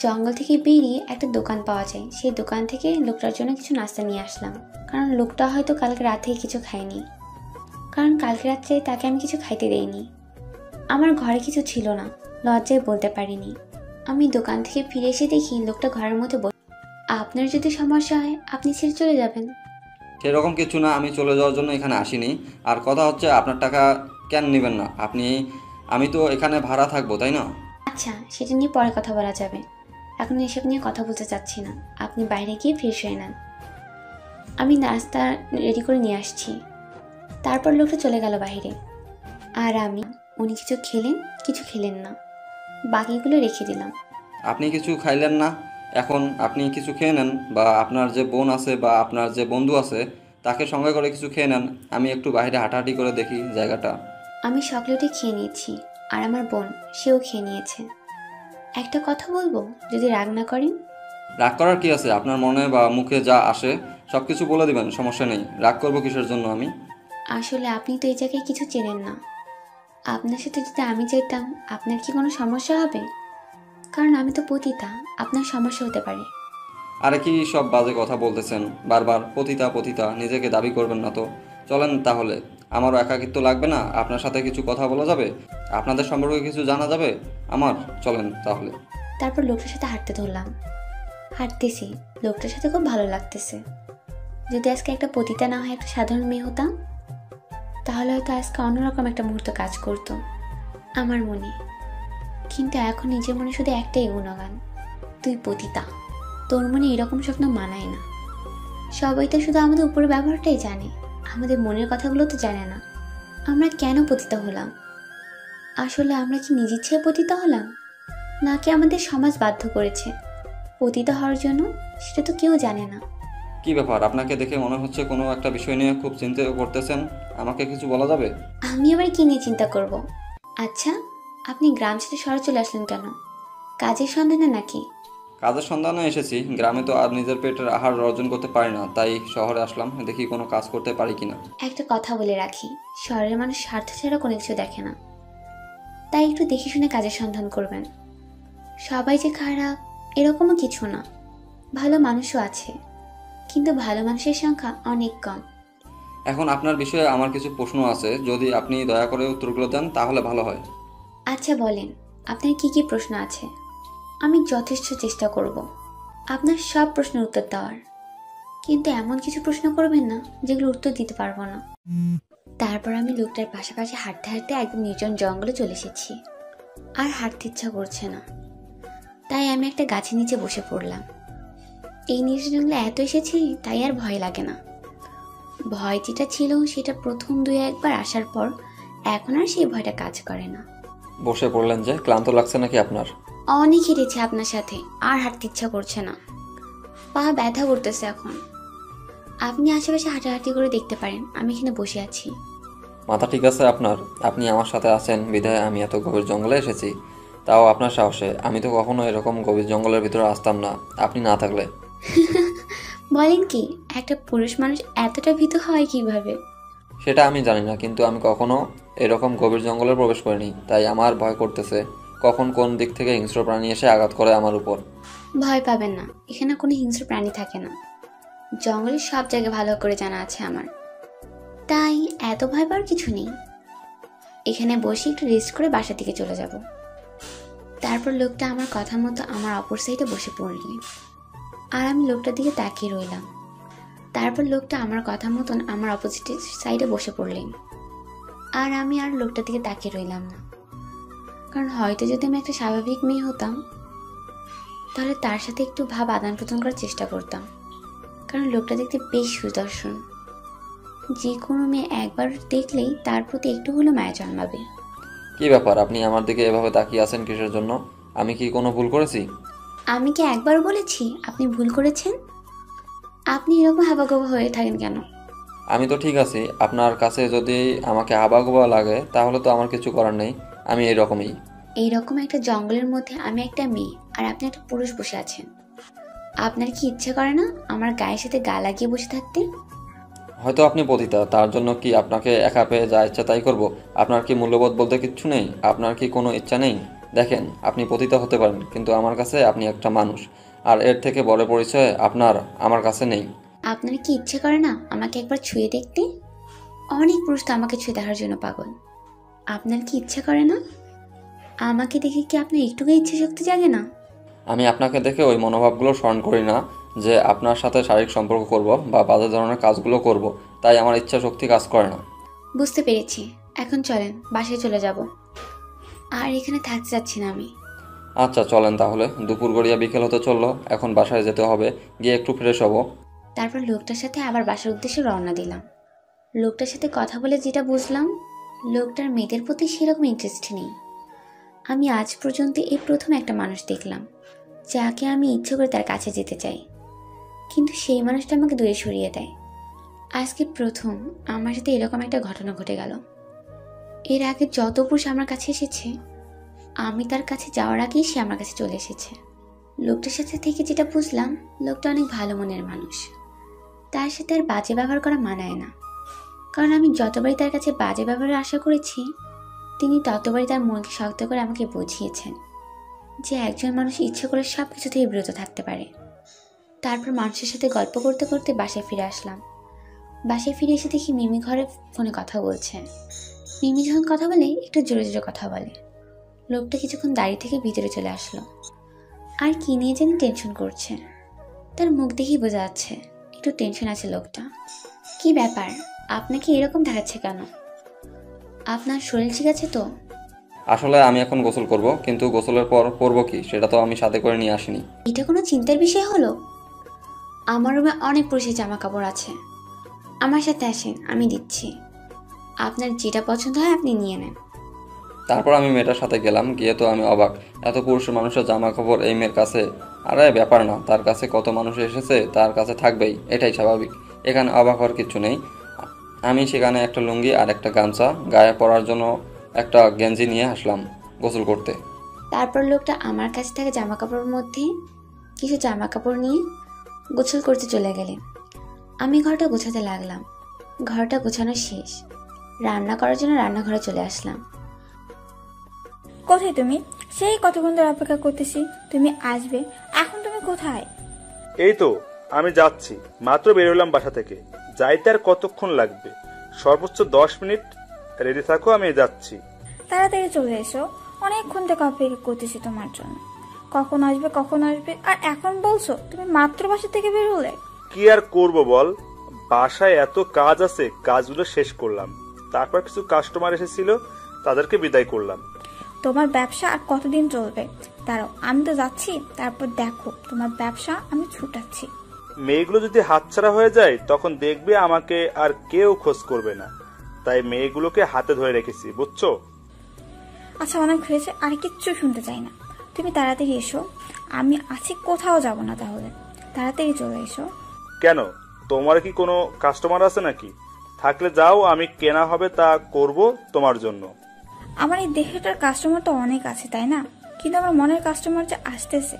জঙ্গল থেকে বেরিয়ে একটা দোকান পাওয়া যায়, সেই দোকান থেকে লোকটার জন্য কিছু নাস্তা নিয়ে আসলাম, কারণ লোকটা হয়তো কালকে রাতে কিছু খায়নি, কারণ কালকে রাত্রে তাকে আমি কিছু খাইতে দেইনি। আমার ঘরে কিছু ছিল না, লজ্জায় বলতে পারিনি। আমি দোকান থেকে ফিরে এসে দেখি লোকটা ঘরের মধ্যে বসে। আপনার যদি সমস্যা হয় আপনি ছেড়ে চলে যাবেন। সেরকম কিছু না, আমি চলে যাওয়ার জন্য এখানে আসিনি। আর কথা হচ্ছে আপনার টাকা কেন নেবেন না আমি তো এখানে ভাড়া থাকবো, তাই না? আচ্ছা, সেটা নিয়ে পরে কথা বলা যাবে, এখন এসব নিয়ে কথা বলতে চাচ্ছি না। আপনি বাইরে গিয়ে ফ্রেশ হয়ে নেন, আমি নাস্তা রেডি করে নিয়ে আসছি। তারপর লোকটা চলে গেল বাইরে। আর উনি কিছু খেলেন, কিছু খেলেন না, বাকিগুলো রেখে দিলাম। আপনি কিছু খাইলেন না, এখন আপনি কিছু খেয়ে নেন, বা আপনার যে বোন আছে বা আপনার যে বন্ধু আছে তাকে সঙ্গে করে কিছু খেয়ে নেন। আমি একটু বাইরে হাঁটাহাঁটি করে দেখি জায়গাটা। আমি চকলেটে খেয়ে নিয়েছি, আর আমার বোন সেও খেয়ে নিয়েছে। একটা কথা বলবো, যদি রাগ না করেন? রাগ করার কি আছে? আপনার মনে বা মুখে যা আসে সব কিছু বলে দিবেন, সমস্যা নেই। রাগ করবো কিসের জন্য আমি? আসলে আপনি তো এই জায়গায় কিছু চেনেন না। আপনার সাথে যদি আমি চাইতাম, আপনার কি কোনো সমস্যা হবে? কারণ আমি তো পতিতা, আপনার সমস্যা হতে পারে। আরে কি সব বাজে কথা বলতেছেন বারবার? পতিতা পতিতা নিজেকে দাবি করবেন না তো। চলেন তাহলে, আমারও একাকিত্ব লাগবে না, আপনার সাথে কিছু কথা বলা যাবে, আপনাদের সম্পর্কে কিছু জানা যাবে আমার। চলেন তাহলে। তারপর লোকটার সাথে হাঁটতে ধরলাম। হাঁটতেছি, লোকটার সাথে খুব ভালো লাগতেছে। যদি আজকে একটা পতিতা না হয় একটা সাধারণ মেয়ে হতাম, তাহলে হয়তো আজকে অন্যরকম একটা মুহূর্ত কাজ করতো আমার মনে। কিন্তু এখন নিজের মনে শুধু একটাই গুণগান, তুই পতিতা, তোর মনে এরকম স্বপ্ন মানায় না। সবাই তো শুধু আমাদের উপরের ব্যবহারটাই জানে, আমাদের মনের কথাগুলো তো জানে না। আমরা কেন পতিতা হলাম? আসলে আমরা কি নিজের ছেলে পতিতা হলাম, নাকি আমাদের সমাজ বাধ্য করেছে পতিতা হওয়ার জন্য? সেটা তো কেউ জানে না। কি ব্যাপার, আপনাকে দেখে মনে হচ্ছে কোনো একটা বিষয় নিয়ে খুব চিন্তা করতেছেন। আমাকে কিছু বলা যাবে? আমি আবার কি নিয়ে চিন্তা করব? আচ্ছা, আপনি গ্রাম ছেড়ে শহরে চলে আসলেন কেন? কাজের সন্ধানে নাকি? কাজের সন্ধানে এসেছি। গ্রামে তো আর নিজের পেটের আহার অর্জন করতে পারি না, তাই শহরে আসলাম, দেখি কোনো কাজ করতে পারি কিনা। একটা কথা বলে রাখি, শহরের মানুষ স্বার্থ ছাড়া কোনো কিছু দেখে না, তাই একটু দেখে শুনে কাজের সন্ধান করবেন। সবাই যে খারাপ এরকমও কিছু না, ভালো মানুষও আছে, কিন্তু ভালো মানুষের সংখ্যা অনেক কম। এখন আপনার বিষয়ে আমার কিছু প্রশ্ন আছে, যদি আপনি দয়া করে উত্তরগুলো দেন তাহলে ভালো হয়। আচ্ছা বলেন, আপনার কি কি প্রশ্ন আছে? আমি যথেষ্ট চেষ্টা করব আপনার সব প্রশ্নের উত্তর দেওয়ার, কিন্তু এমন কিছু প্রশ্ন করবেন না যেগুলো উত্তর দিতে পারবো না। তারপর আমি লোকটার পাশাপাশি হাঁটতে হাঁটতে একদম নির্জন জঙ্গলে চলে এসেছি। আর হাঁটতে ইচ্ছা করছে না, তাই আমি একটা গাছের নিচে বসে পড়লাম। এই নির্জন জঙ্গলে এত এসেছি তাই আর ভয় লাগে না। ভয় যেটা ছিল সেটা প্রথম 2-1 বার আসার পর এখন আর সেই ভয়টা কাজ করে না। বসে পড়লেন যে, ক্লান্ত লাগছে নাকি আপনার? অনেক হেঁটেছি আপনার সাথে, আর হাঁটতে ইচ্ছা করছে না, পা ব্যথা করতেছে এখন। আপনি আশেপাশে হাঁটাহাঁটি করে দেখতে পারেন আমি এখানে বসে আছি। মাথা ঠিক আছে আপনার? আপনি আমার সাথে আছেন বিধায় আমি এত গভীর জঙ্গলে এসেছি, তাও আপনার সাহসে। আমি তো কখনো এরকম গভীর জঙ্গলের ভিতরে আসতাম না আপনি না থাকলে। বলেন কি, একটা পুরুষ মানুষ এতটা ভীত হয় কিভাবে? সেটা আমি জানি না, কিন্তু আমি কখনো এরকম গভীর জঙ্গলে প্রবেশ করিনি, তাই আমার ভয় করতেছে কখন কোন দিক থেকে হিংস্র প্রাণী এসে আঘাত করে আমার উপর। ভয় পাবেন না, এখানে কোনো হিংস্র প্রাণী থাকে না। জঙ্গলের সব জায়গা ভালো করে জানা আছে আমার, তাই এত ভয় পাওয়ার কিছু নেই। এখানে বসে একটু রেস্ট করে বাসার দিকে চলে যাব। তারপর লোকটা আমার কথা মতো আমার অপর সাইডে বসে পড়লেন, আর আমি লোকটার দিকে তাকিয়ে রইলাম। তারপর লোকটা আমার কথা মতন আমার অপোজিট সাইডে বসে পড়লেন, আর আমি আর লোকটার দিকে তাকিয়ে রইলাম না। কারণ হয়তো যদি আমি একটা স্বাভাবিক মেয়ে হতাম তাহলে তার সাথে একটু ভাব আদান প্রদান করার চেষ্টা করতাম, কারণ লোকটা দেখতে বেশ সুদর্শন। যে কোনো মেয়ে একবার দেখলেই তার প্রতি একটু হলেও মায়া জন্মাবে। কি ব্যাপার, আপনি আমার দিকে এভাবে তাকিয়ে আছেন কিসের জন্য? আমি কি কোনো ভুল করেছি? আমি কি একবার বলেছি আপনি ভুল করেছেন? আপনি এরকম হাবাগোবা হয়ে থাকেন কেন? আমি তো ঠিক আছি, আপনার কাছে যদি আমাকে হাবাগোবা লাগে তাহলে তো আমার কিছু করার নেই, আমি এরকমই। এইরকম একটা জঙ্গলের মধ্যে আমি একটা মেয়ে আর আপনি একটা পুরুষ বসে আছেন, আপনার কি ইচ্ছে করে না আমার গায়ের সাথে গা লাগিয়ে বসে থাকতে? হয়তো আপনি পতিতা, তার জন্য কি আপনাকে একা পেয়ে যা ইচ্ছা তাই করব? আপনার কি মূল্যবোধ বলতে কিচ্ছু নেই? আপনার কি কোনো ইচ্ছা নেই? দেখেন, আপনি পতিতা হতে পারেন, কিন্তু আমার কাছে আপনি একটা মানুষ, আর এর থেকে বড় পরিচয় আপনার আমার কাছে নেই। আপনার কি ইচ্ছে করে না আমাকে একবার ছুঁয়ে দেখতে? অনেক পুরুষ তো আমাকে ছুঁয়ে দেখার জন্য পাগল, আপনার কি ইচ্ছে করে না? আমাকে দেখে কি আপনার একটুকু ইচ্ছে শক্তি জাগে না? আমি আপনাকে দেখে ওই মনোভাবগুলো স্মরণ করি না যে আপনার সাথে শারীরিক সম্পর্ক করব বা বাজে ধরনের কাজগুলো করব, তাই আমার ইচ্ছা শক্তি কাজ করে না। বুঝতে পেরেছি, এখন চলেন বাসায় চলে যাব, আর এখানে থাকতে চাচ্ছি না আমি। আচ্ছা চলেন তাহলে, দুপুর গড়িয়া বিকেল হতে চললো, এখন বাসায় যেতে হবে, গিয়ে একটু ফ্রেশ হব। তারপর লোকটার সাথে আবার বাসার উদ্দেশ্যে রওনা দিলাম। লোকটার সাথে কথা বলে যেটা বুঝলাম, লোকটার মেয়েদের প্রতি সেরকম ইন্টারেস্ট নেই। আমি আজ পর্যন্ত এই প্রথম একটা মানুষ দেখলাম যাকে আমি ইচ্ছে করে তার কাছে যেতে চাই, কিন্তু সেই মানুষটা আমাকে দূরে সরিয়ে দেয়। আজকে প্রথম আমার সাথে এরকম একটা ঘটনা ঘটে গেল। এর আগে যত পুরুষ আমার কাছে এসেছে, আমি তার কাছে যাওয়ার আগেই সে আমার কাছে চলে এসেছে। লোকটার সাথে থেকে যেটা বুঝলাম, লোকটা অনেক ভালো মনের মানুষ। তার সাথে আর বাজে ব্যবহার করা মানায় না, কারণ আমি যতবারই তার কাছে বাজে ব্যবহারের আশা করেছি, তিনি ততবারই তার মনকে শক্ত করে আমাকে বুঝিয়েছেন যে একজন মানুষ ইচ্ছে করে সব কিছু থেকে বিরত থাকতে পারে। তারপর মানুষের সাথে গল্প করতে করতে বাসায় ফিরে আসলাম। বাসায় ফিরে এসে দেখি মিমি ঘরে ফোনে কথা বলছে। মিমি যখন কথা বলে একটু জোরে জোরে কথা বলে। লোকটা কিছুক্ষণ দাঁড়িয়ে থেকে ভিতরে চলে আসলো, আর কি নিয়ে যেন টেনশন করছে। তার মুখ দেখেই বোঝা যাচ্ছে একটু টেনশন আছে লোকটা। কি ব্যাপার, আপনাকে এরকম দেখাচ্ছে কেন? আপনার শরীর ঠিক আছে তো? আসলে আমি এখন গোসল করব, কিন্তু গোসলের পর করবো কি সেটা তো আমি সাথে করে নিয়ে আসিনি। এটা কোনো চিন্তার বিষয় হলো? আমার রুমে অনেক পুরুষের জামা কাপড় আছে, আমার সাথে আসেন, আমি দিচ্ছি। আপনার যেটা পছন্দ হয় আপনি নিয়ে নেন। তারপর আমি মেয়েটার সাথে গেলাম, গিয়ে তো আমি অবাক, এত পুরুষের মানুষের জামা কাপড় এই মেয়ের কাছে। আরে ব্যাপার না, তার কাছে কত মানুষ এসেছে, তার কাছে থাকবেই, এটাই স্বাভাবিক, এখানে অবাক হওয়ার কিছু নেই। আমি সেখানে একটা লুঙ্গি আর একটা গামছা, গায়ে পরার জন্য একটা গেঞ্জি নিয়ে আসলাম গোসল করতে। তারপর লোকটা আমার কাছে থাকা জামা কাপড়ের মধ্যে কিছু জামা কাপড় নিয়ে গোসল করতে চলে গেলেন। আমি ঘরটা গোছাতে লাগলাম। ঘরটা গোছানো শেষ, রান্না করার জন্য রান্নাঘরে চলে আসলাম। কোথায় তুমি? সেই কতক্ষণ ধরে অপেক্ষা করতেছি, তুমি আসবে, এখন তুমি কোথায়? এই তো আমি যাচ্ছি, মাত্র বেরোলাম বাসা থেকে, যাইতে আর কতক্ষণ লাগবে? সর্বোচ্চ 10 মিনিট। রেডি থাকো, আমি যাচ্ছি। তাড়াতাড়ি চলে এসো, অনেকক্ষণ থেকে অপেক্ষা করতেছি তোমার জন্য। কখন আসবে কখন আসবে, আর এখন বলছো তুমি মাত্র বাসা থেকে বের হলে। কি আর করব বল, বাসায় এত কাজ আছে, কাজগুলো শেষ করলাম। তারপর কিছু কাস্টমার এসেছিল, তাদেরকে বিদায় করলাম। তোমার ব্যবসা আর কতদিন চলবে? দাঁড়াও, আমি তো যাচ্ছি, তারপর দেখো তোমার ব্যবসা আমি ছুটাচ্ছি। মেয়েগুলো যদি হাতছাড়া হয়ে যায় তখন দেখবে আমাকে আর কেউ খোঁজ করবে না। তাই মেয়েগুলোকে হাতে ধরে রেখেছি, বুঝছো? আচ্ছা অনেক হয়েছে, আর কিচ্ছু শুনতে চাই না। তুমি তাড়াতাড়ি এসো, আমি আছি, কোথাও যাব না। তাহলে তাড়াতাড়ি চলে এসো। কেন, তোমার কি কোনো কাস্টমার আছে নাকি? থাকলে যাও, আমি কেনা হবে তা করব তোমার জন্য। আমার এই দেহটার কাস্টমার তো অনেক আছে, তাই না? কিন্তু আমার মনের কাস্টমার যে আসতেছে,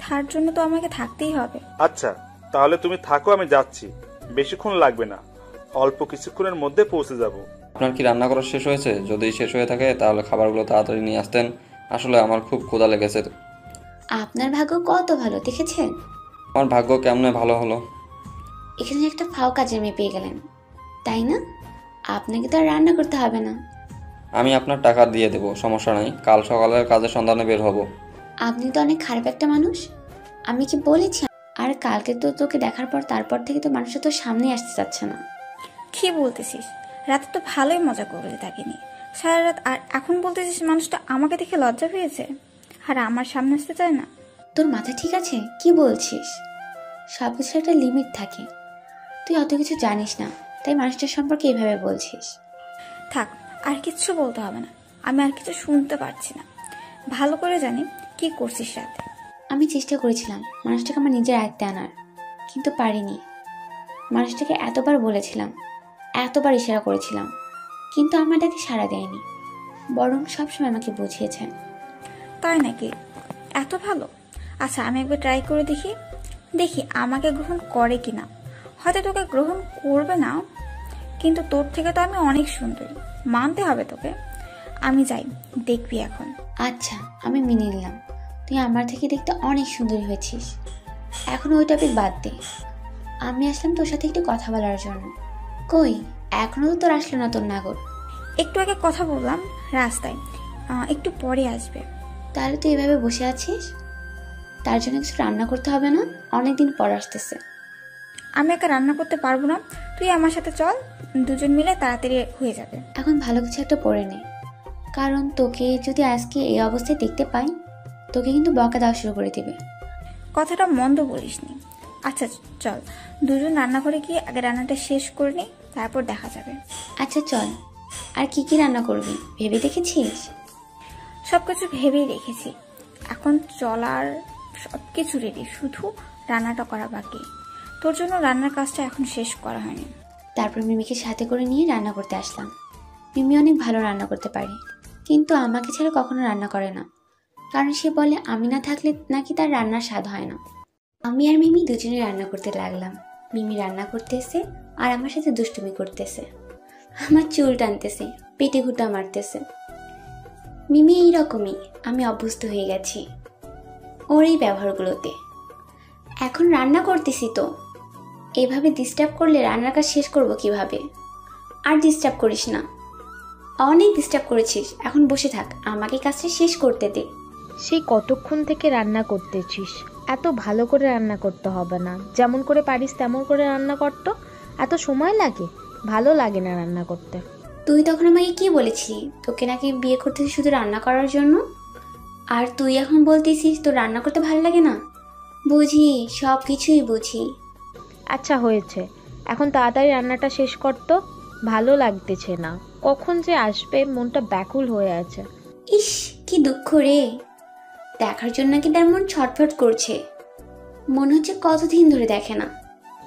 তার জন্য তো আমাকে থাকতেই হবে। আচ্ছা তাহলে তুমি থাকো, আমি যাচ্ছি। বেশিক্ষণ লাগবে না, অল্প কিছুক্ষণের মধ্যে পৌঁছে যাব। আপনার কি রান্না করা শেষ হয়েছে? যদি শেষ হয়ে থাকে তাহলে খাবারগুলো তাড়াতাড়ি নিয়ে আসতেন। আসলে আমার খুব ক্ষুধা লেগেছে। আপনার ভাগ্য কত ভালো দেখেছেন? আমার ভাগ্য কেমনে ভালো হলো? এখানে একটা ফাও কাজের মেয়ে পেয়ে গেলেন, তাই না? আপনাকে তো আর রান্না করতে হবে না। আমি আপনার টাকা দিয়ে দেবো, সমস্যা নাই। কাল সকালের কাজের সন্ধানে বের হব। আপনি তো অনেক খারাপ একটা মানুষ, আমি কি বলেছি? আর কালকে তো তোকে দেখার পর তারপর থেকে তো মানুষটা তো সামনে আসতে চাচ্ছে না। কি বলতেছিস? রাতে তো ভালোই মজা করলে তাকে নিয়ে সারা রাত, আর এখন বলতেছিস মানুষটা আমাকে দেখে লজ্জা পেয়েছে আর আমার সামনে আসতে চায় না? তোর মাথা ঠিক আছে? কি বলছিস? সব কিছুর একটা লিমিট থাকে, তুই অত কিছু জানিস না, তাই মানুষটার সম্পর্কে এইভাবে বলছিস। থাক, আর কিচ্ছু বলতে হবে না, আমি আর কিছু শুনতে পারছি না। ভালো করে জানি কি করছিস রাতে। আমি চেষ্টা করেছিলাম মানুষটাকে আমার নিজের আয়ত্তে আনার, কিন্তু পারিনি। মানুষটাকে এতবার বলেছিলাম, এতবার ইশারা করেছিলাম, কিন্তু আমার ডাকে সাড়া দেয়নি, বরং সবসময় আমাকে বুঝিয়েছেন। তাই নাকি? এত ভালো? আচ্ছা আমি একবার ট্রাই করে দেখি, দেখি আমাকে গ্রহণ করে কিনা। হয়তো তোকে গ্রহণ করবে না, কিন্তু তোর থেকে তো আমি অনেক সুন্দরী, মানতে হবে তোকে। আমি যাই, দেখবি এখন। আচ্ছা আমি মেনে নিলাম, তুই আমার থেকে দেখতে অনেক সুন্দরী হয়েছিস। এখন ওই টপিক বাদ দে, আমি আসলাম তোর সাথে একটু কথা বলার জন্য। কই, এখনো তো তোর আসলো না তোর নাগর? একটু আগে কথা বললাম রাস্তায়, একটু পরে আসবে। তাহলে তুই এভাবে বসে আছিস? তার জন্য কিছু রান্না করতে হবে না? অনেকদিন পর আসতেছে। আমি একা রান্না করতে পারবো না, তুই আমার সাথে চল, দুজন মিলে তাড়াতাড়ি হয়ে যাবে। এখন ভালো কিছু একটা পরে নে, কারণ তোকে যদি আজকে এই অবস্থায় দেখতে পাই, তোকে কিন্তু বকা দেওয়া শুরু করে দিবে। কথাটা মন্দ বলিসনি। আচ্ছা চল, দুজন রান্না করে গিয়ে আগে রান্নাটা শেষ করে নিই, তারপর দেখা যাবে। আচ্ছা চল। আর কি কি রান্না করবি ভেবে দেখেছিস? সবকিছু ভেবেই রেখেছি, এখন চলার সবকিছু রেডি, শুধু রান্নাটা করা বাকি। তোর জন্য রান্নার কাজটা এখন শেষ করা হয়নি। তারপর মিমিকে সাথে করে নিয়ে রান্না করতে আসলাম। মিমি অনেক ভালো রান্না করতে পারে, কিন্তু আমাকে ছাড়া কখনো রান্না করে না, কারণ সে বলে আমি না থাকলে নাকি তার রান্নার স্বাদ হয় না। আমি আর মিমি দুজনে রান্না করতে লাগলাম। মিমি রান্না করতেছে আর আমার সাথে দুষ্টুমি করতেছে, আমার চুল টানতেছে, পেটে ঘুটা মারতেছে। মিমি এইরকমই, আমি অভ্যস্ত হয়ে গেছি ওর এই ব্যবহারগুলোতে। এখন রান্না করতেছি তো, এভাবে ডিস্টার্ব করলে রান্নার কাজ শেষ করবো কিভাবে? আর ডিস্টার্ব করিস না, অনেক ডিস্টার্ব করেছিস, এখন বসে থাক, আমাকে কাজটা শেষ করতে দে। সেই কতক্ষণ থেকে রান্না করতেছিস? এত ভালো করে রান্না করতে হবে না, যেমন করে পারিস তেমন করে রান্না করতো। এত সময় লাগে? ভালো লাগে না রান্না করতে। তুই তখন আমাকে কি বলেছিলি তোকে নাকি বিয়ে করতেছিস শুধু রান্না করার জন্য, আর তুই এখন বলতেছিস তোর রান্না করতে ভালো লাগে না? বুঝি, সব কিছুই বুঝি। আচ্ছা হয়েছে, এখন তাড়াতাড়ি রান্নাটা শেষ করতো, ভালো লাগতেছে না। কখন যে আসবে মনটা ব্যাকুল হয়ে আছে। ইস কি দুঃখ রে, দেখার জন্য নাকি তার মন ছটফট করছে, মনে হচ্ছে কতদিন ধরে দেখে না।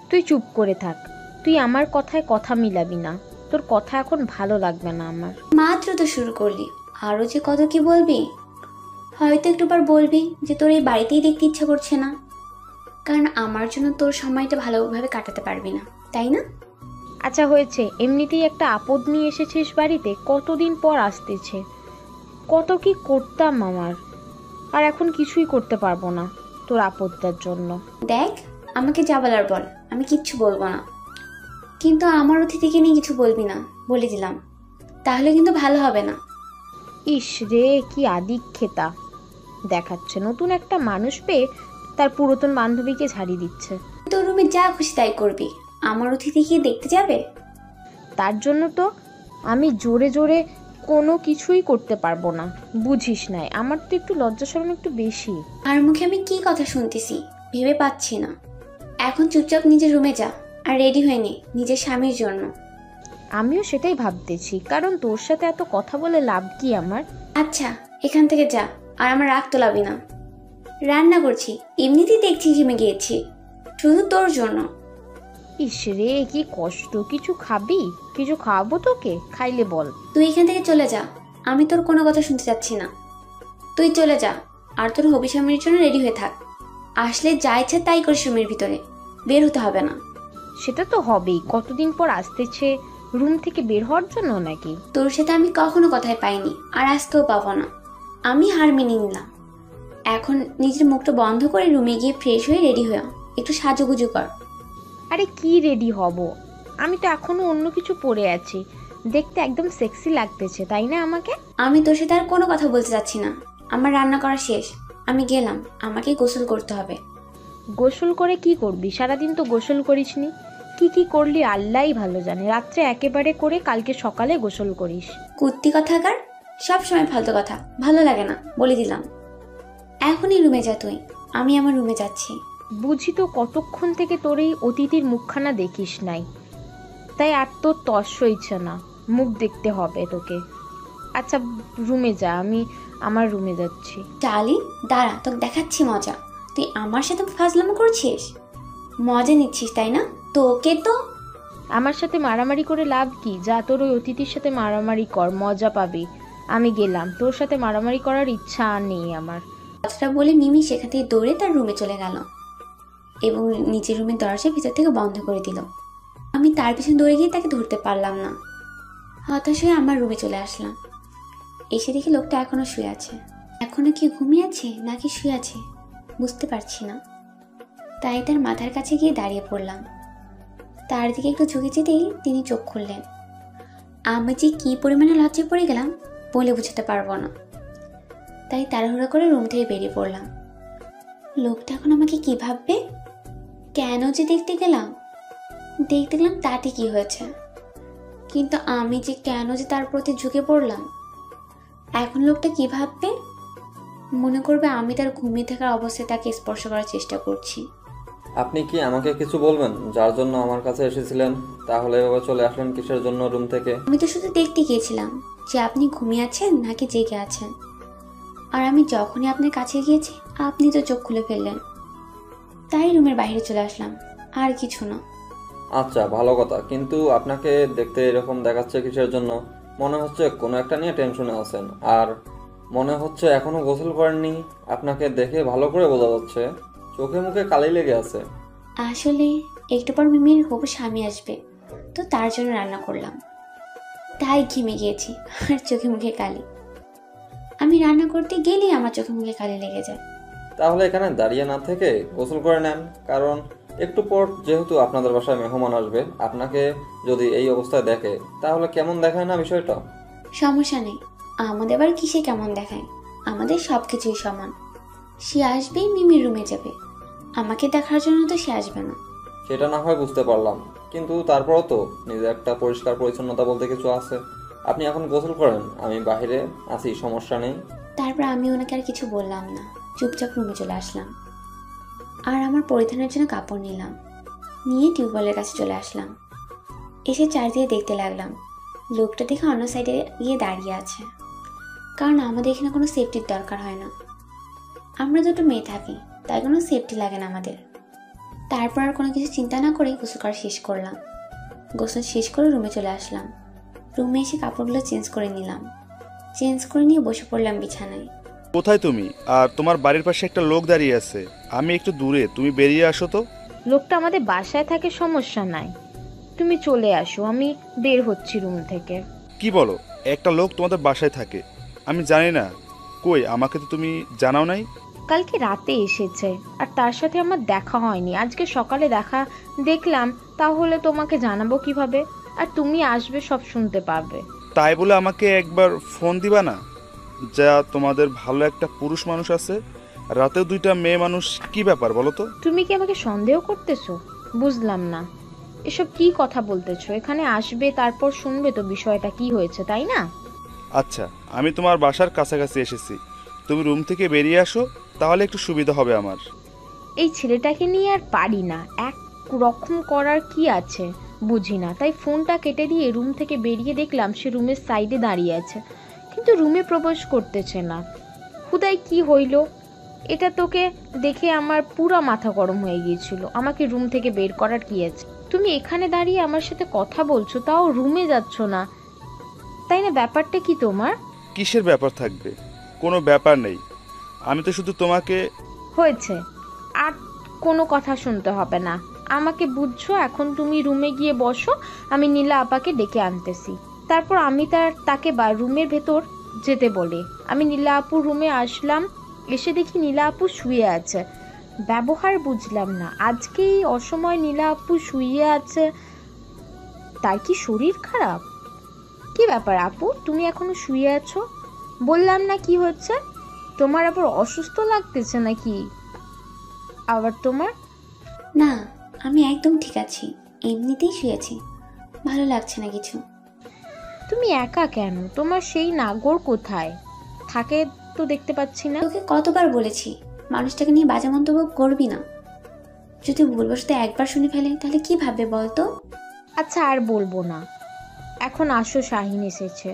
তুই চুপ করে থাক, তুই আমার কথায় কথা মিলাবি না, তোর কথা এখন ভালো লাগবে না আমার। মাত্র তো শুরু করলি, আরো যে কত কি বলবি। হয়তো একটুবার বলবি যে তোর এই বাড়িতেই দেখতে ইচ্ছা করছে না, কারণ আমার জন্য তোর সময়টা ভালোভাবে কাটাতে পারবি না, তাই না? আচ্ছা হয়েছে, এমনিতেই একটা আপদ নিয়ে এসেছিস বাড়িতে, কতদিন পর আসতেছে। কত কি করতাম আমার, আর এখন কিছুই করতে পারবো না তোর আপদটার জন্য। দেখ, আমাকে যা বলার বল, আমি কিচ্ছু বলবো না, কিন্তু আমার অতিথিকে নিয়ে কিছু বলবি না, বলে দিলাম, তাহলে কিন্তু ভালো হবে না। ইস রে, কি আদিক্ষেতা দেখাচ্ছে, নতুন একটা মানুষ পেয়ে তার পুরাতন বান্ধবীকে ঝাড়ি দিচ্ছে। তোর রুমে যা খুশি তাই করবি, আমার অতিথিকে দেখতে যাবে? তার জন্য তো আমি জোরে জোরে কোনো কিছুই করতে পারবো না, বুঝিস নাই? আমার তো একটু লজ্জা শরম একটু বেশি। আর মুখে আমি কি কথা শুনতেছি ভেবে পাচ্ছি না। এখন চুপচাপ নিজের রুমে যা আর রেডি হয়ে নে নিজের স্বামীর জন্য। আমিও সেটাই ভাবতেছি, কারণ তোর সাথে এত কথা বলে লাভ কি আমার? আচ্ছা এখান থেকে যা, আর আমার রাগ তোলাবি না। রান্না করছি, এমনিতেই দেখছি ঘেমে গিয়েছি, শুধু তোর জন্য। ইস রে, কি কষ্ট। কিছু খাবি? কিছু খাওয়াবো তোকে, খাইলে বল। তুই এখান থেকে চলে যা, আমি তোর কোনো কথা শুনতে চাচ্ছি না। তুই চলে যা, আর তোর হবি স্বামীর জন্য রেডি হয়ে থাক। আসলে যা ইচ্ছা তাই করিস, রুমের ভিতরে বের হতে হবে না। সেটা তো হবেই, কতদিন পর আসতেছে, রুম থেকে বের হওয়ার জন্য নাকি? তোর সাথে আমি কখনো কথাই পাইনি, আর আজকেও পাবো না। আমি হার মেনে নিলাম। এখন নিজের মুখটা বন্ধ করে রুমে গিয়ে ফ্রেশ হয়ে রেডি হয়ে একটু সাজুগুজু কর। আরে কি রেডি হব? আমি তো এখনো অন্য কিছু পরে আছি, দেখতে একদম সেক্সি লাগতেছে, তাই না আমাকে? আমি তোর সাথে আর কোনো কথা বলতে চাচ্ছি না। আমার রান্না করা শেষ, আমি গেলাম, আমাকে গোসল করতে হবে। গোসল করে কি করবি? সারাদিন তো গোসল করিসনি। কি কি করলি আল্লাহই ভালো জানে। রাত্রে একেবারে করে কালকে সকালে গোসল করিস। কুত্তি কথাকার, সব সময় ফালতু কথা ভালো লাগে না, বলে দিলাম। এখনই রুমে যা তুই, আমি আমার রুমে যাচ্ছি। বুঝি তো কতক্ষণ থেকে তোর এই অতিথির মুখখানা দেখিস নাই, তাই আর তোর তস সইছে না, মুখ দেখতে হবে তোকে। আচ্ছা রুমে যা, আমি আমার রুমে যাচ্ছি। চালি দাঁড়া, তোকে দেখাচ্ছি মজা। তুই আমার সাথে ফাজলামো করছিস, মজা নিচ্ছিস তাই না? তোকে তো আমার সাথে মারামারি করে লাভ কি? যা তোর ওই অতিথির সাথে মারামারি কর, মজা পাবি। আমি গেলাম, তোর সাথে মারামারি করার ইচ্ছা আর নেই আমার। কথাটা বলে মিমি সেখান থেকে দৌড়ে তার রুমে চলে গেল এবং নিচের রুমের দরজা ভিতর থেকে বন্ধ করে দিল। আমি তার পিছনে দৌড়ে গিয়ে তাকে ধরতে পারলাম না। হতাশ হয়ে আমার রুমে চলে আসলাম। এসে দেখি লোকটা এখনো শুয়ে আছে। এখনো কি ঘুমিয়ে আছে নাকি শুয়ে আছে বুঝতে পারছি না, তাই তার মাথার কাছে গিয়ে দাঁড়িয়ে পড়লাম। তার দিকে একটু ঝুঁকে যেতেই তিনি চোখ খুললেন। আমি যে কি পরিমাণে লজ্জায় পড়ে গেলাম বলে বুঝাতে পারবো না। তাই তাড়াহুড়ো করে রুম থেকে বেরিয়ে পড়লাম। লোকটা এখন আমাকে কি ভাববে? কেন যে দেখতে গেলাম তাতে কি হয়েছে, কিন্তু আমি যে কেন যে তার প্রতি ঝুঁকে পড়লাম, এখন লোকটা কি ভাববে? মনে করবে আমি তার ঘুমিয়ে থাকার অবস্থায় তাকে স্পর্শ করার চেষ্টা করছি। আপনি কি আমাকে কিছু বলবেন, যার জন্য আমার কাছে এসেছিলেন? তাহলে এভাবে চলে আসলেন কিসের জন্য রুম থেকে? আমি তো শুধু দেখতে গিয়েছিলাম যে আপনি ঘুমিয়ে আছেন নাকি জেগে আছেন, আর আমি যখনই আপনার কাছে গিয়েছি আপনি তো চোখ খুলে ফেললেন, তাই রুমের বাইরে চলে আসলাম, আর কিছু না। আচ্ছা ভালো কথা, কিন্তু আপনাকে দেখতে এরকম দেখাচ্ছে কিসের জন্য? মনে হচ্ছে কোনো একটা নিয়ে টেনশনে আছেন, আর মনে হচ্ছে এখনো গোসল করেননি। আপনাকে দেখে ভালো করে বোঝা যাচ্ছে চোখে মুখে কালি লেগে আছে। আসলে একটু পর মিমির হবু স্বামী আসবে, তো তার জন্য রান্না করলাম, তাই ঘেমে গিয়েছি আর চোখে মুখে কালি। আমি রান্না করতে গেলেই আমার চোখে মুখে কালি লেগে যায়। তাহলে এখানে দাঁড়িয়ে না থেকে গোসল করে নেন, কারণ একটু পর যেহেতু আপনাদের বাসায় মেহমান আসবে, আপনাকে যদি এই অবস্থায় দেখে তাহলে কেমন দেখায় না বিষয়টা? সমস্যা নেই, আমাদের আবার কিসে কেমন দেখায়, আমাদের সব কিছুই সমান। সে আসবেই মিমির রুমে যাবে, আমাকে দেখার জন্য তো সে আসবে না। সেটা না হয় বুঝতে পারলাম, কিন্তু তারপরও তো নিজে একটা পরিষ্কার পরিচ্ছন্নতা বলতে কিছু আছে। আপনি এখন গোসল করেন, আমি বাইরে আছি, সমস্যা নেই। তারপর আমি ওনাকে আর কিছু বললাম না, চুপচাপ রুমে চলে আসলাম আর আমার পরিধানের জন্য কাপড় নিলাম, নিয়ে টিউবওয়েলের কাছে চলে আসলাম। এসে চারদিকে দেখতে লাগলাম, লোকটা দেখে অন্য সাইডে গিয়ে দাঁড়িয়ে আছে, কারণ আমাদের এখানে কোনো সেফটির দরকার হয় না। আমরা দুটো মেয়ে থাকি, তাই কোনো সেফটি লাগে না আমাদের। তারপর আর কোনো কিছু চিন্তা না করে গোসল করা শেষ করলাম। গোসল শেষ করে রুমে চলে আসলাম। রুমে এসে কাপড়গুলো চেঞ্জ করে নিলাম, চেঞ্জ করে নিয়ে বসে পড়লাম বিছানায়। কোথায় তুমি? আর তোমার বাড়ির পাশে একটা লোক দাঁড়িয়ে আছে, আমি একটু দূরে, তুমি বেরিয়ে আসো তো। লোকটা আমাদের বাসায় থাকে, সমস্যা নাই, তুমি চলে আসো, আমি বের হচ্ছি রুম থেকে। কি বলো? একটা লোক তোমাদের বাসায় থাকে? আমি জানি না। কই, আমাকে তো তুমি জানাও নাই। কালকে রাতে এসেছে, আর তার সাথে আমার দেখা হয়নি। আজকে সকালে দেখলাম, তাহলে তোমাকে জানাবো কিভাবে? আর তুমি আসবে, সব শুনতে পারবে। তাই বলে আমাকে একবার ফোন দিবা না? যা তোমাদের ভালো একটা পুরুষ মানুষ আছে, রাতে দুইটা মেয়ে মানুষ, কি ব্যাপার বলো তো? তুমি কি আমাকে সন্দেহ করতেছো? বুঝলাম না, এসব কি কথা বলতেছো? এখানে আসবে, তারপর শুনবে তো বিষয়টা কি হয়েছে, তাই না? আচ্ছা, আমি তোমার বাসার কাছাকাছি এসেছি, তুমি রুম থেকে বেরিয়ে আসো, তাহলে একটু সুবিধা হবে আমার। এই ছেলেটাকে নিয়ে আর পারি না, এক রকম করার কি আছে বুঝি না। তাই ফোনটা কেটে দিয়ে রুম থেকে বেরিয়ে দেখলাম সে রুমের সাইডে দাঁড়িয়ে আছে, কিন্তু রুমে প্রবেশ করতেছে না। হুদাই কি হইল? এটা তোকে দেখে আমার পুরা মাথা গরম হয়ে গিয়েছিল। আমাকে রুম থেকে বের করার কি আছে? তুমি এখানে দাঁড়িয়ে আমার সাথে কথা বলছো, তাও রুমে যাচ্ছ না, তাই না? ব্যাপারটা কি তোমার? কিসের ব্যাপার থাকবে? কোনো ব্যাপার নেই, আমি তো শুধু তোমাকে... হয়েছে, আর কোনো কথা শুনতে হবে না। আমাকে বুঝছো? এখন তুমি রুমে গিয়ে বসো, আমি নীলা আপাকে ডেকে আনতেছি। তারপর আমি তাকে রুমের ভেতর যেতে বলি। আমি নীলা আপুর রুমে আসলাম, এসে দেখি নীলা আপু শুয়ে আছে। ব্যবহার বুঝলাম না, আজকে এই অসময় নীলা আপু শুয়ে আছে, তার কি শরীর খারাপ? কি ব্যাপার আপু, তুমি এখনো শুয়ে আছো? বললাম না কি হচ্ছে? তোমার আবার অসুস্থ লাগতেছে নাকি আবার তোমার? না, আমি একদম ঠিক আছি, এমনিতেই শুয়েছি, ভালো লাগছে না কিছু। তুমি একা কেন? তোমার সেই নাগর কোথায় থাকে তো দেখতে পাচ্ছি না। তোকে কতবার বলেছি মানুষটাকে নিয়ে বাজে মন্তব্য করবি না। যদি ভুলবশত একবার শুনে ফেলে তাহলে কি ভাববে বলতো? আচ্ছা, আর বলবো না। এখন আসো, শাহিন এসেছে,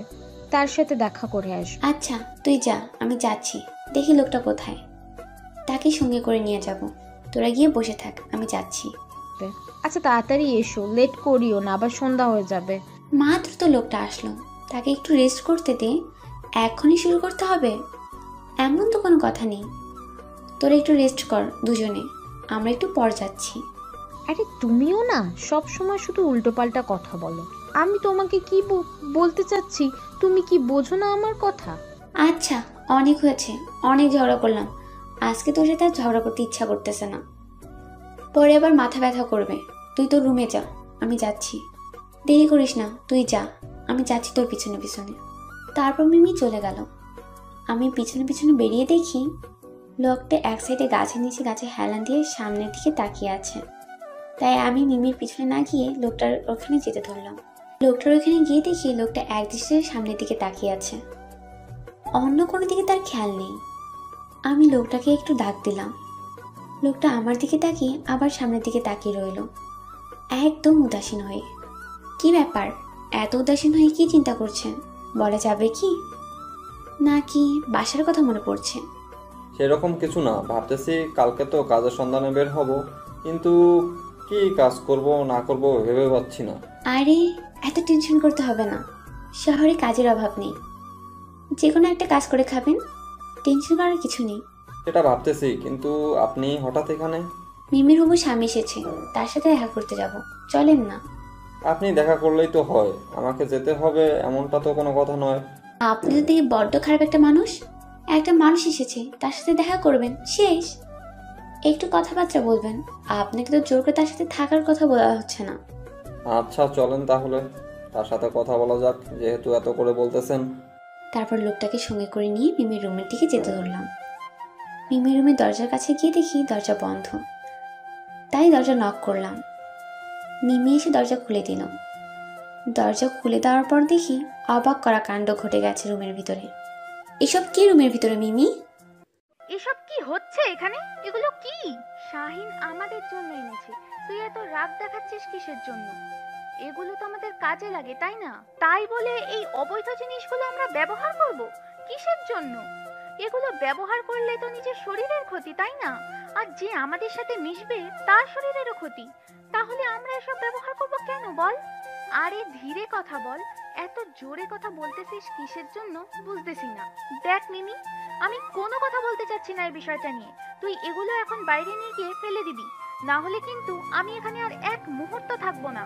তার সাথে দেখা করে আসো। আচ্ছা তুই যা, আমি যাচ্ছি, দেখি লোকটা কোথায়, তাকে সঙ্গে করে নিয়ে যাব। তোরা গিয়ে বসে থাক, আমি যাচ্ছি। আচ্ছা তাড়াতাড়ি এসো, লেট করিও না, আবার সন্ধ্যা হয়ে যাবে। মাত্র তো লোকটা আসলো, তাকে একটু রেস্ট করতে দে, এখনই শুরু করতে হবে এমন তো কোনো কথা নেই। তোরা একটু রেস্ট কর দুজনে, আমরা একটু পর যাচ্ছি। আরে তুমিও না সব সময় শুধু উল্টোপাল্টা কথা বলো। আমি তোমাকে কি বলতে চাচ্ছি, তুমি কি বোঝো না আমার কথা? আচ্ছা অনেক হয়েছে, অনেক ঝগড়া করলাম, আজকে তোর সাথে আর ঝগড়া করতে ইচ্ছা করতেছে না, পরে আবার মাথা ব্যথা করবে। তুই তোর রুমে যা, আমি যাচ্ছি। দেরি করিস না, তুই যা, আমি যাচ্ছি তোর পিছনে পিছনে। তারপর মিমি চলে গেল। আমি পিছনে পিছনে বেরিয়ে দেখি লোকটা এক সাইডে গাছের নিচে গাছে হেলান দিয়ে সামনের দিকে তাকিয়ে আছে। তাই আমি মিমির পিছনে না গিয়ে লোকটার ওখানে যেতে ধরলাম। লোকটার ওখানে গিয়ে দেখি লোকটা এক দৃষ্টিতে সামনের দিকে তাকিয়ে আছে, অন্য কোনো দিকে তার খেয়াল নেই। আমি লোকটাকে একটু ডাক দিলাম। লোকটা আমার দিকে তাকিয়ে আবার সামনের দিকে তাকিয়ে রইল, একদম উদাসীন হয়ে। কি ব্যাপার, এত উদাসীন হয়ে কি চিন্তা করছেন বলা যাবে কি? নাকি বাসার কথা মনে পড়ছে? সেরকম কিছু না, ভাবতেছি কালকে তো কাজের সন্ধানে বের হব, কিন্তু কি কাজ করব না করব ভেবে পাচ্ছি না। আরে এত টেনশন করতে হবে না, শহরে কাজের অভাব নেই, যে কোনো একটা কাজ করে খাবেন, টেনশন করার কিছু নেই। সেটা ভাবতেছি, কিন্তু আপনি হঠাৎ এখানে? মিমির হবু স্বামী এসেছে, তার সাথে দেখা করতে যাব, চলেন না। আপনি দেখা করলেই তো হয়, আমাকে যেতে হবে এমনটা তো কোনো কথা নয়। আপনি তো দেখি বড্ড খারাপ একটা মানুষ। একটা মানুষ এসেছে, তার সাথে দেখা করবেন, শেষ। একটু কথাবার্তা বলবেন, আপনাকে তো জোর করে তার সাথে থাকার কথা বলা হচ্ছে না। আচ্ছা চলেন তাহলে, তার সাথে কথা বলা যাক, যেহেতু এত করে বলতেছেন। তারপর লোকটাকে সঙ্গে করে নিয়ে মিমির রুমের দিকে যেতে ধরলাম। মিমির রুমের দরজার কাছে গিয়ে দেখি দরজা বন্ধ, তাই দরজা নক করলাম। মিমি এসে দরজা খুলে দিল। দরজা খুলে দেওয়ার পর দেখি অবাক করা কাণ্ড ঘটে গেছে রুমের ভিতরে। এসব কি রুমের ভিতরে মিমি? এসব কি হচ্ছে এখানে? এগুলো কি? শাহিন আমাদের জন্য এনেছে, তুই এত রাগ দেখাচ্ছিস কিসের জন্য? এগুলো তো আমাদের কাজে লাগে, তাই না? তাই বলে এই অবৈধ জিনিসগুলো আমরা ব্যবহার করব কিসের জন্য? এগুলো ব্যবহার করলে তো নিজের শরীরের ক্ষতি, তাই না? আর যে আমাদের সাথে মিশবে তার শরীরেরও ক্ষতি, তাহলে আমরা এসব ব্যবহার করব কেন বল? আরে ধীরে কথা বল, এত জোরে কথা বলতেছিস কিসের জন্য বুঝতেছি না। দেখ মিমি, আমি কোনো কথা বলতে চাচ্ছি না এই বিষয়টা নিয়ে, তুই এগুলো এখন বাইরে নিয়ে গিয়ে ফেলে দিবি, না হলে কিন্তু আমি এখানে আর এক মুহূর্ত থাকবো না।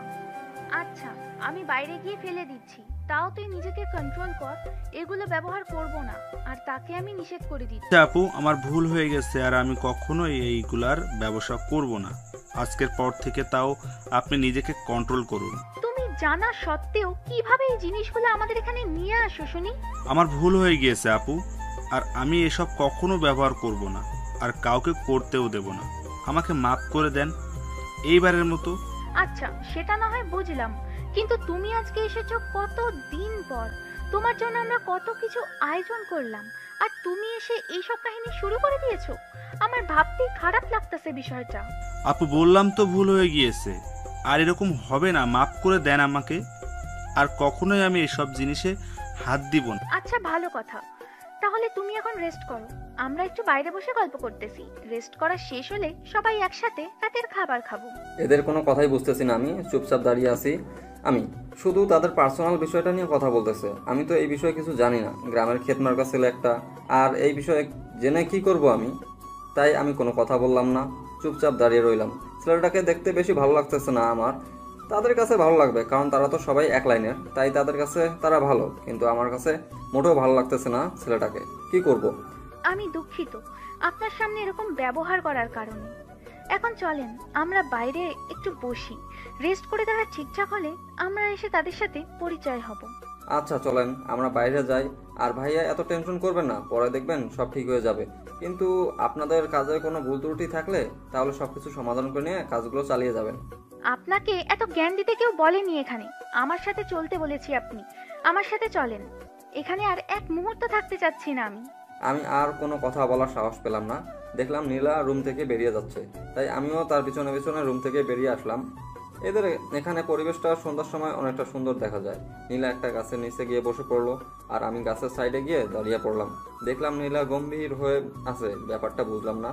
আচ্ছা আমি বাইরে গিয়ে ফেলে দিচ্ছি, তাও তুই নিজেকে কন্ট্রোল কর। এগুলো ব্যবহার করব না, আর তাকে আমি নিষেধ করে দিচ্ছি। আচ্ছা আপু, আমার ভুল হয়ে গেছে, আর আমি কখনোই এইগুলার ব্যবসা করব না। আজকের পর থেকে তাও আপনি নিজেকে কন্ট্রোল করুন। তুমি জানা সত্ত্বেও কিভাবে এই জিনিসগুলো আমাদের এখানে নিয়ে আসো শুনি? আমার ভুল হয়ে গিয়েছে আপু, আর আমি এসব কখনো ব্যবহার করব না, আর কাউকে করতেও দেব না। আমাকে মাফ করে দেন এইবারের মতো। আচ্ছা, সেটা না হয় বুঝলাম, কিন্তু তুমি আজকে এসেছো কত দিন পর। তোমার জন্য আমরা কত কিছু আয়োজন করলাম, আর তুমি এসে এইসব কাহিনী শুরু করে দিয়েছো। আমার ভাবতেই খারাপ লাগতেছে বিষয়টা। আপু বললাম তো ভুল হয়ে গিয়েছে, আর এরকম হবে না। মাফ করে দেন আমাকে, আর কখনোই আমি এসব জিনিসে হাত দিব না। আচ্ছা, ভালো কথা। তাহলে তুমি এখন রেস্ট করো, আমরা একটু বাইরে বসে গল্প করতেছি। রেস্ট করা শেষ হলে সবাই একসাথে রাতের খাবার খাবো। এদের কোনো কথাই বুঝতেছি না, আমি চুপচাপ দাঁড়িয়ে আছি। আমি শুধু তাদের পার্সোনাল বিষয়টা নিয়ে কথা বলতেছে। আমি তো এই বিষয়ে কিছু জানি না, গ্রামের ক্ষেতমার্কা ছেলে একটা, আর এই বিষয়ে জেনে কি করব আমি? তাই আমি কোনো কথা বললাম না, চুপচাপ দাঁড়িয়ে রইলাম। ছেলেটাকে দেখতে বেশি ভালো লাগতেছে না আমার। তাদের কাছে ভালো লাগবে, কারণ তারা তো সবাই এক লাইনের, তাই তাদের কাছে তারা ভালো, কিন্তু আমার কাছে মোটেও ভালো লাগতেছে না ছেলেটাকে। কি করব? আমি দুঃখিত আপনার সামনে এরকম ব্যবহার করার কারণে। এখন চলেন আমরা বাইরে একটু বসি, রেস্ট করে তারা ঠিকঠাক হলে আমরা এসে তাদের সাথে পরিচয় হব। আচ্ছা চলেন আমরা বাইরে যাই। আর ভাইয়া এত টেনশন করবেন না, পরে দেখবেন সব ঠিক হয়ে যাবে। কিন্তু আপনাদের কাজে কোনো ভুল ত্রুটি থাকলে তাহলে সবকিছু সমাধান করে নিয়ে কাজগুলো চালিয়ে যাবেন। আপনাকে এত জ্ঞান দিতে কেউ বলেনি এখানে। আমার সাথে চলতে বলেছি, আপনি আমার সাথে চলেন। এখানে আর এক মুহূর্ত থাকতে চাচ্ছি না আমি। আমি আর কোনো কথা বলার সাহস পেলাম না। দেখলাম নীলা রুম থেকে বেরিয়ে যাচ্ছে, তাই আমিও তার পিছনে পিছনে রুম থেকে বেরিয়ে আসলাম। এদের এখানে পরিবেশটা সন্ধ্যার সময় অনেকটা সুন্দর দেখা যায়। নীলা একটা গাছের নিচে গিয়ে বসে পড়লো, আর আমি গাছের সাইডে গিয়ে দাঁড়িয়ে পড়লাম। দেখলাম নীলা গম্ভীর হয়ে আছে। ব্যাপারটা বুঝলাম না,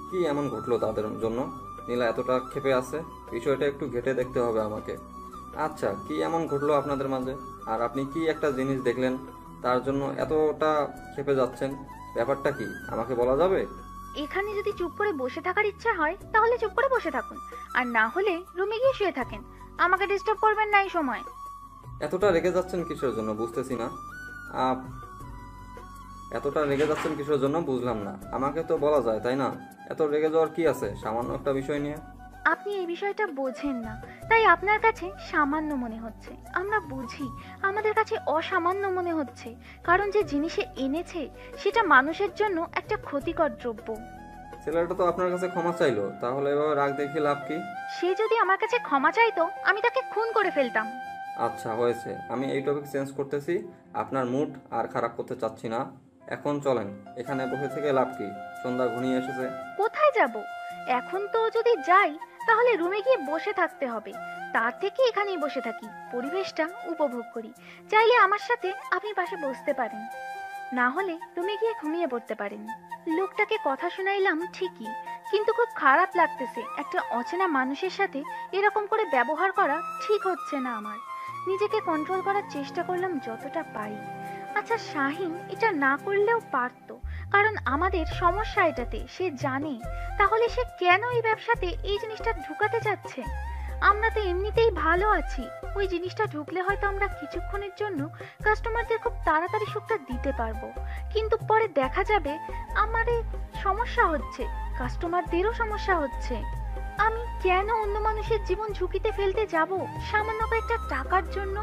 কি এমন ঘটলো তাদের জন্য নীলা এতটা ক্ষেপে আছে। বিষয়টা একটু ঘেঁটে দেখতে হবে আমাকে। আচ্ছা, কি এমন ঘটলো আপনাদের মাঝে, আর আপনি কি একটা জিনিস দেখলেন তার জন্য এতটা ক্ষেপে যাচ্ছেন? ব্যাপারটা কি আমাকে বলা যাবে? এখানে যদি চুপ করে বসে থাকার ইচ্ছা হয় তাহলে চুপ করে বসে থাকুন, আর না হলে রুমে গিয়ে শুয়ে থাকেন। আমাকে ডিস্টার্ব করবেন না এই সময়। এতটা রেগে যাচ্ছেন কিসের জন্য বুঝতেছি না। এতটা রেগে যাচ্ছেন কিসের জন্য বুঝলাম না। আমাকে তো বলা যায় তাই না? এত রেগে যাওয়ার কি আছে সামান্য একটা বিষয় নিয়ে? আপনি এই বিষয়টা বোঝেন না, তাই আপনার কাছে সামান্য মনে হচ্ছে। আমরা বুঝি, আমাদের কাছে অসামান্য মনে হচ্ছে, কারণ যে জিনিসে এনেছে সেটা মানুষের জন্য একটা ক্ষতিকর দ্রব্য। ছেলেটা তো আপনার কাছে ক্ষমা চাইলো, তাহলে এভাবে রাগ দেখিয়ে লাভ কি? সে যদি আমার কাছে ক্ষমা চাইতো আমি তাকে খুন করে ফেলতাম। আচ্ছা হয়েছে, আমি এই টপিক চেঞ্জ করতেছি। আপনার মুড আর খারাপ করতে চাচ্ছি না। এখন চলেন, এখানে বসে থেকে লাভ কি? সন্ধ্যা ঘনিয়ে এসেছে। কোথায় যাব? এখন তো যদি যাই তাহলে রুমে গিয়ে বসে থাকতে হবে। তার থেকে এখানেই বসে থাকি, পরিবেশটা উপভোগ করি। চাইলে আমার সাথে আপনি পাশে বসতে পারেন, না হলে রুমে গিয়ে ঘুমিয়ে পড়তে পারেন। লোকটাকে কথা শোনাইলাম ঠিকই, কিন্তু খুব খারাপ লাগতেছে। একটা অচেনা মানুষের সাথে এরকম করে ব্যবহার করা ঠিক হচ্ছে না আমার। নিজেকে কন্ট্রোল করার চেষ্টা করলাম যতটা পারি। আচ্ছা, শাহিন এটা না করলেও পারতো, কারণ আমাদের সমস্যা এটাতে সে জানে। তাহলে সে কেন এই ব্যবসাতে এই জিনিসটা ঢুকাতে চাচ্ছে? আমরা তো এমনিতেই ভালো আছি। ওই জিনিসটা ঢুকলে হয়তো আমরা কিছুক্ষণের জন্য কাস্টমারদের খুব তাড়াতাড়ি সুখটা দিতে পারবো, কিন্তু পরে দেখা যাবে আমারই সমস্যা হচ্ছে, কাস্টমারদেরও সমস্যা হচ্ছে। আমি কেন অন্য মানুষের জীবন ঝুঁকিতে ফেলতে যাব সামান্য কয়েকটা টাকার জন্য?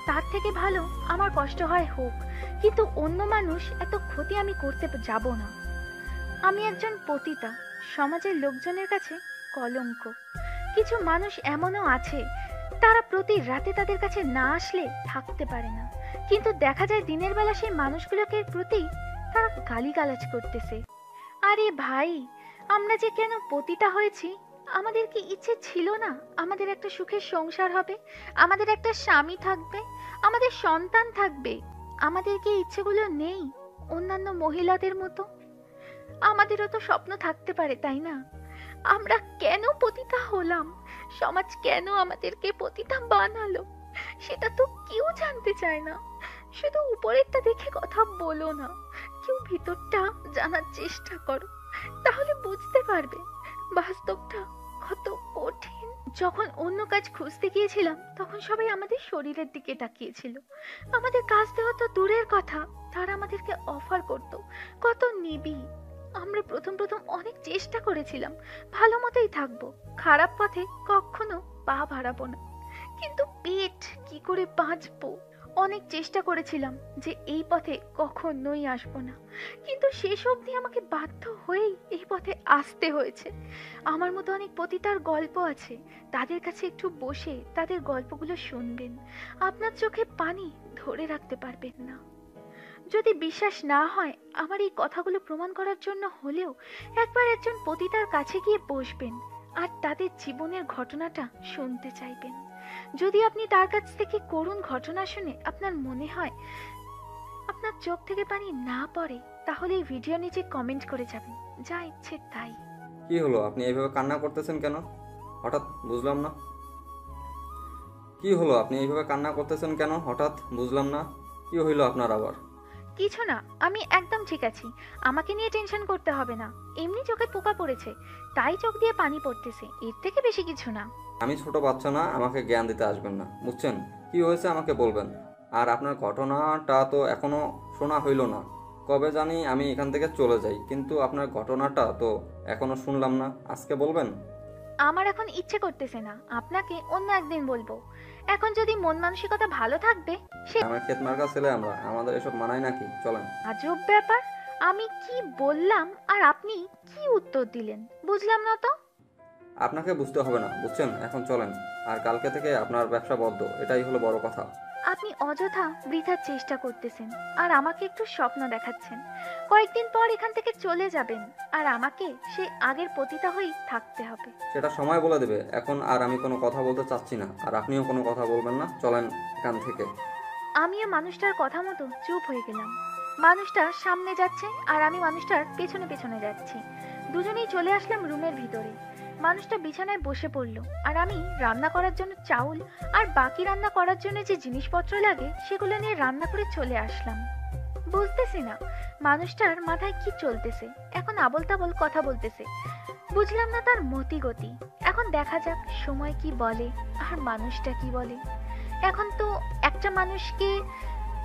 তার থেকে ভালো আমার কষ্ট হয় হোক, কিন্তু অন্য মানুষ এত ক্ষতি আমি করতে যাব না। আমি একজন পতিতা, সমাজের লোকজনের কাছে কলঙ্ক। কিছু মানুষ এমনও আছে, তারা প্রতি রাতে তাদের কাছে না আসলে থাকতে পারে না, কিন্তু দেখা যায় দিনের বেলা সেই মানুষগুলোকে প্রতি তারা গালিগালাজ করতেছে। আরে ভাই, আমরা যে কেন পতিতা হয়েছি? আমাদের কি ইচ্ছে ছিল না আমাদের একটা সুখের সংসার হবে, আমাদের একটা স্বামী থাকবে, আমাদের সন্তান থাকবে? আমাদের কি ইচ্ছেগুলো নেই অন্যান্য মহিলাদের মতো? আমাদেরও তো স্বপ্ন থাকতে পারে, তাই না? আমরা কেন পতিতা হলাম? সমাজ কেন আমাদেরকে পতিতা বানালো? সেটা তো কেউ জানতে চায় না। শুধু উপরেরটা দেখে কথা বলো না, কেউ ভিতরটা জানার চেষ্টা করো, তাহলে বুঝতে পারবে বাস্তবটা কত কঠিন। যখন অন্য কাজ খুঁজতে গিয়েছিলাম তখন সবাই আমাদের শরীরের দিকে তাকিয়েছিল। আমাদের কাজ দেওয়া তো দূরের কথা, তারা আমাদেরকে অফার করত কত নিবি। আমরা প্রথম অনেক চেষ্টা করেছিলাম ভালো মতোই থাকবো, খারাপ পথে কখনো পা বাড়াবো না, কিন্তু পেট কি করে বাঁচবো। অনেক চেষ্টা করেছিলাম যে এই পথে কখনোই আসবো না, কিন্তু শেষ অবধি আমাকে বাধ্য হয়েই এই পথে আসতে হয়েছে। আমার মতো অনেক পতিতার গল্প আছে, তাদের কাছে একটু বসে তাদের গল্পগুলো শুনবেন, আপনার চোখে পানি ধরে রাখতে পারবেন না। যদি বিশ্বাস না হয় আমার এই কথাগুলো প্রমাণ করার জন্য হলেও একবার একজন পতিতার কাছে গিয়ে বসবেন আর তাদের জীবনের ঘটনাটা শুনতে চাইবেন। যদি আপনি তার কাছ থেকে করুণ ঘটনা শুনে আপনার মনে হয় আপনার চোখ থেকে পানি না পড়ে, তাহলে এই ভিডিও নিচে কমেন্ট করে যাবেন, যা ইচ্ছে তাই। কি হলো, আপনি এইভাবে কান্না করতেছেন কেন? হঠাৎ বুঝলাম না। কি হলো, আপনি এইভাবে কান্না করতেছেন কেন? হঠাৎ বুঝলাম না। কি হইলো আপনার আবার? কিছু না, আমি একদম ঠিক আছি, আমাকে নিয়ে টেনশন করতে হবে না। এমনি চোখে পোকা পড়েছে, তাই চোখ দিয়ে পানি পড়তেছে, এর থেকে বেশি কিছু না। আমি ছোট বাচ্চা না, আমাকে জ্ঞান দিতে আসবেন না, বুঝছেন? কি হয়েছে আমাকে বলবেন। আর আপনার ঘটনাটা তো এখনো শোনা হইল না। কবে জানি আমি এখান থেকে চলে যাই, কিন্তু আপনার ঘটনাটা তো এখনো শুনলাম না। আজকে বলবেন? আমার এখন ইচ্ছে করতেছে না, আপনাকে অন্য একদিন বলবো। এখন যদি মন মানসিকতা ভালো থাকবে সে আমার ক্ষেত মার্কা ছেলে আমরা, আমাদের এসব মানায় নাকি? চলেন। আজব ব্যাপার, আমি কি বললাম আর আপনি কি উত্তর দিলেন বুঝলাম না তো। আপনাকে বুঝতে হবে না, বুঝছেন? এখন চলেন। আর কালকে থেকে আপনার ব্যবসা বদ্ধ, এটাই হলো বড় কথা। আপনি অযথা বৃথার চেষ্টা করতেছেন আর আমাকে একটু স্বপ্ন দেখাচ্ছেন। কয়েকদিন পর এখান থেকে চলে যাবেন আর আমাকে সেই আগের পতিতা হয়েই থাকতে হবে। সেটা সময় বলে দেবে। এখন আর আমি কোনো কথা বলতে চাচ্ছি না, আর আপনিও কোনো কথা বলবেন না। চলেন এখান থেকে। আমিও মানুষটার কথা মতো চুপ হয়ে গেলাম। মানুষটা সামনে যাচ্ছে আর আমি মানুষটার পেছনে পেছনে যাচ্ছি। দুজনেই চলে আসলাম রুমের ভিতরে। মানুষটা বিছানায় বসে পড়লো আর আমি রান্না করার জন্য চাউল আর বাকি রান্না করার জন্য যে জিনিসপত্র লাগে সেগুলো নিয়ে রান্না করে চলে আসলাম। বুঝতেছি না মানুষটার মাথায় কি চলতেছে, এখন আবল তাবল কথা বলতেছে, বুঝলাম না তার মতি গতি। এখন দেখা যাক সময় কি বলে আর মানুষটা কি বলে। এখন তো একটা মানুষকে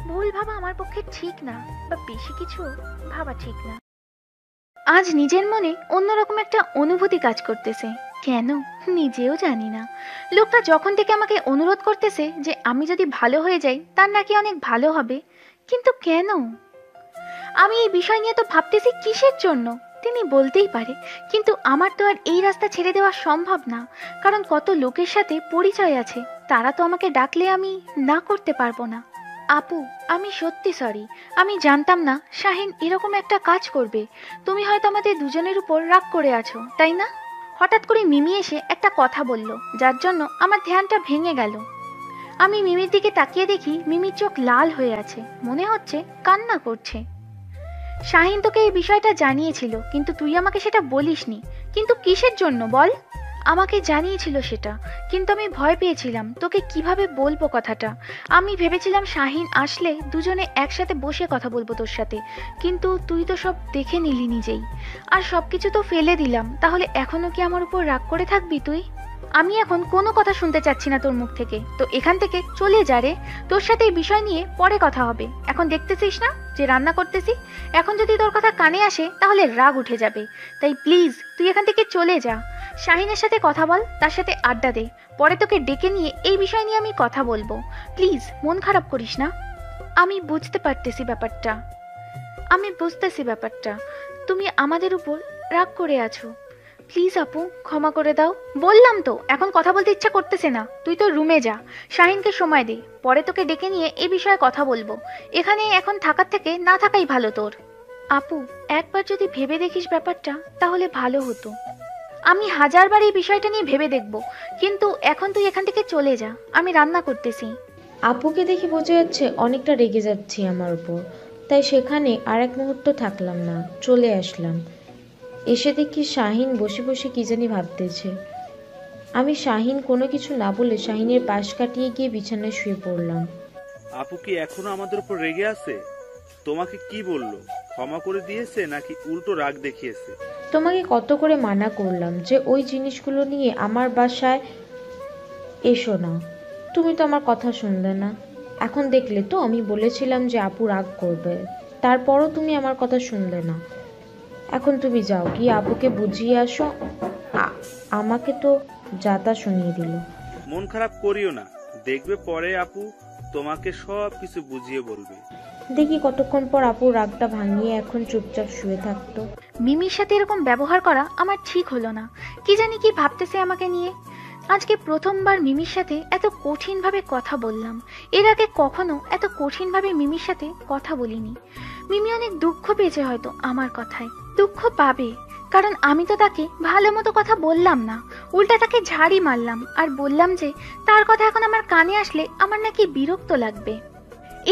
ভুল ভাবা আমার পক্ষে ঠিক না, বা বেশি কিছু ভাবা ঠিক না। আজ নিজের মনে অন্যরকম একটা অনুভূতি কাজ করতেছে, কেন নিজেও জানি না। লোকটা যখন থেকে আমাকে অনুরোধ করতেছে যে আমি যদি ভালো হয়ে যাই তার নাকি অনেক ভালো হবে, কিন্তু কেন? আমি এই বিষয় নিয়ে তো ভাবতেছি কিসের জন্য। তিনি বলতেই পারে, কিন্তু আমার তো আর এই রাস্তা ছেড়ে দেওয়া সম্ভব না, কারণ কত লোকের সাথে পরিচয় আছে, তারা তো আমাকে ডাকলে আমি না করতে পারবো না। আপু, আমি সত্যি সরি, আমি জানতাম না শাহিন এরকম একটা কাজ করবে। তুমি হয়তো আমাদের দুজনের উপর রাগ করে আছো, তাই না? হঠাৎ করে মিমি এসে একটা কথা বলল, যার জন্য আমার ধ্যানটা ভেঙে গেল। আমি মিমির দিকে তাকিয়ে দেখি মিমির চোখ লাল হয়ে আছে, মনে হচ্ছে কান্না করছে। শাহিন তোকে এই বিষয়টা জানিয়েছিল, কিন্তু তুই আমাকে সেটা বলিসনি। কিন্তু কিসের জন্য বল? আমাকে জানিয়েছিল সেটা, কিন্তু আমি ভয় পেয়েছিলাম তোকে কিভাবে বলবো কথাটা। আমি ভেবেছিলাম শাহিন আসলে দুজনে একসাথে বসে কথা বলবো তোর সাথে, কিন্তু তুই তো সব দেখে নিলি নিজেই, আর সবকিছু তো ফেলে দিলাম। তাহলে এখনো কি আমার উপর রাগ করে থাকবি তুই? আমি এখন কোনো কথা শুনতে চাচ্ছি না তোর মুখ থেকে, তো এখান থেকে চলে যা রে। তোর সাথে এই বিষয় নিয়ে পরে কথা হবে, এখন দেখতেছিস না যে রান্না করতেছি। এখন যদি তোর কথা কানে আসে তাহলে রাগ উঠে যাবে, তাই প্লিজ তুই এখান থেকে চলে যা। শাহিনের সাথে কথা বল, তার সাথে আড্ডা দে, পরে তোকে ডেকে নিয়ে এই বিষয় নিয়ে আমি কথা বলবো। প্লিজ মন খারাপ করিস না। আমি বুঝতে পারতেছি ব্যাপারটা, তুমি আমাদের উপর রাগ করে আছো। প্লিজ আপু, ক্ষমা করে দাও। বললাম তো এখন কথা বলতে ইচ্ছা করতেছে না, তুই তো রুমে যা, শাহিনকে সময় দে, পরে তোকে ডেকে নিয়ে এ বিষয়ে কথা বলবো। এখানে এখন থাকার থেকে না থাকাই ভালো তোর। আপু, একবার যদি ভেবে দেখিস ব্যাপারটা তাহলে ভালো হতো। আমি হাজারবার এই বিষয়টা নিয়ে ভেবে দেখব, কিন্তু এখন তুই এখান থেকে চলে যা, আমি রান্না করতেছি। আপুকে দেখে বোঝা যাচ্ছে অনেকটা রেগে যাচ্ছি আমার উপর, তাই সেখানে আর এক মুহূর্ত থাকলাম না, চলে আসলাম। এসে দেখি শাহিন বসে বসে কি জানি ভাবতেছে। আমি শাহিন কোনো কিছু না বলে শাহিনের পাশ কাটিয়ে গিয়ে বিছানায় শুয়ে পড়লাম। আপু কি এখনো আমাদের উপর রেগে আছে? তোমাকে কি বললো? ক্ষমা করে দিয়েছে নাকি উল্টো রাগ দেখিয়েছে? তোমাকে কত করে মানা করলাম যে ওই জিনিসগুলো নিয়ে আমার বাসায় এসো না, তুমি তো আমার কথা শুনলে না। এখন দেখলে তো আমি বলেছিলাম যে আপু রাগ করবে, তারপরও তুমি আমার কথা শুনলে না। এখন তুমি যাও, গিয়ে আপুকে বুঝিয়ে আসো। আমাকে তো যাতা শুনিয়ে দিল। মন খারাপ করিও না, দেখবে পরে আপু তোমাকে সব কিছু বুঝিয়ে বলবে। দেখি কতক্ষণ পর আপুর রাগটা ভাঙিয়ে এখন চুপচাপ শুয়ে থাকতো। মিমির সাথে এরকম ব্যবহার করা আমার ঠিক হলো না। কি জানি কি ভাবতেছে আমাকে নিয়ে। আজকে প্রথমবার মিমির সাথে এত কঠিনভাবে কথা বললাম। এর আগে কখনো এত কঠিনভাবে মিমির সাথে কথা বলিনি। মিমি অনেক দুঃখ পেয়েছে হয়তো আমার কথায়। দুঃখ পাবে, কারণ আমি তো তাকে ভালো মতো কথা বললাম না, উল্টা তাকে ঝাড়ি মারলাম আর বললাম যে তার কথা এখন আমার কানে আসলে আমার নাকি বিরক্ত লাগবে।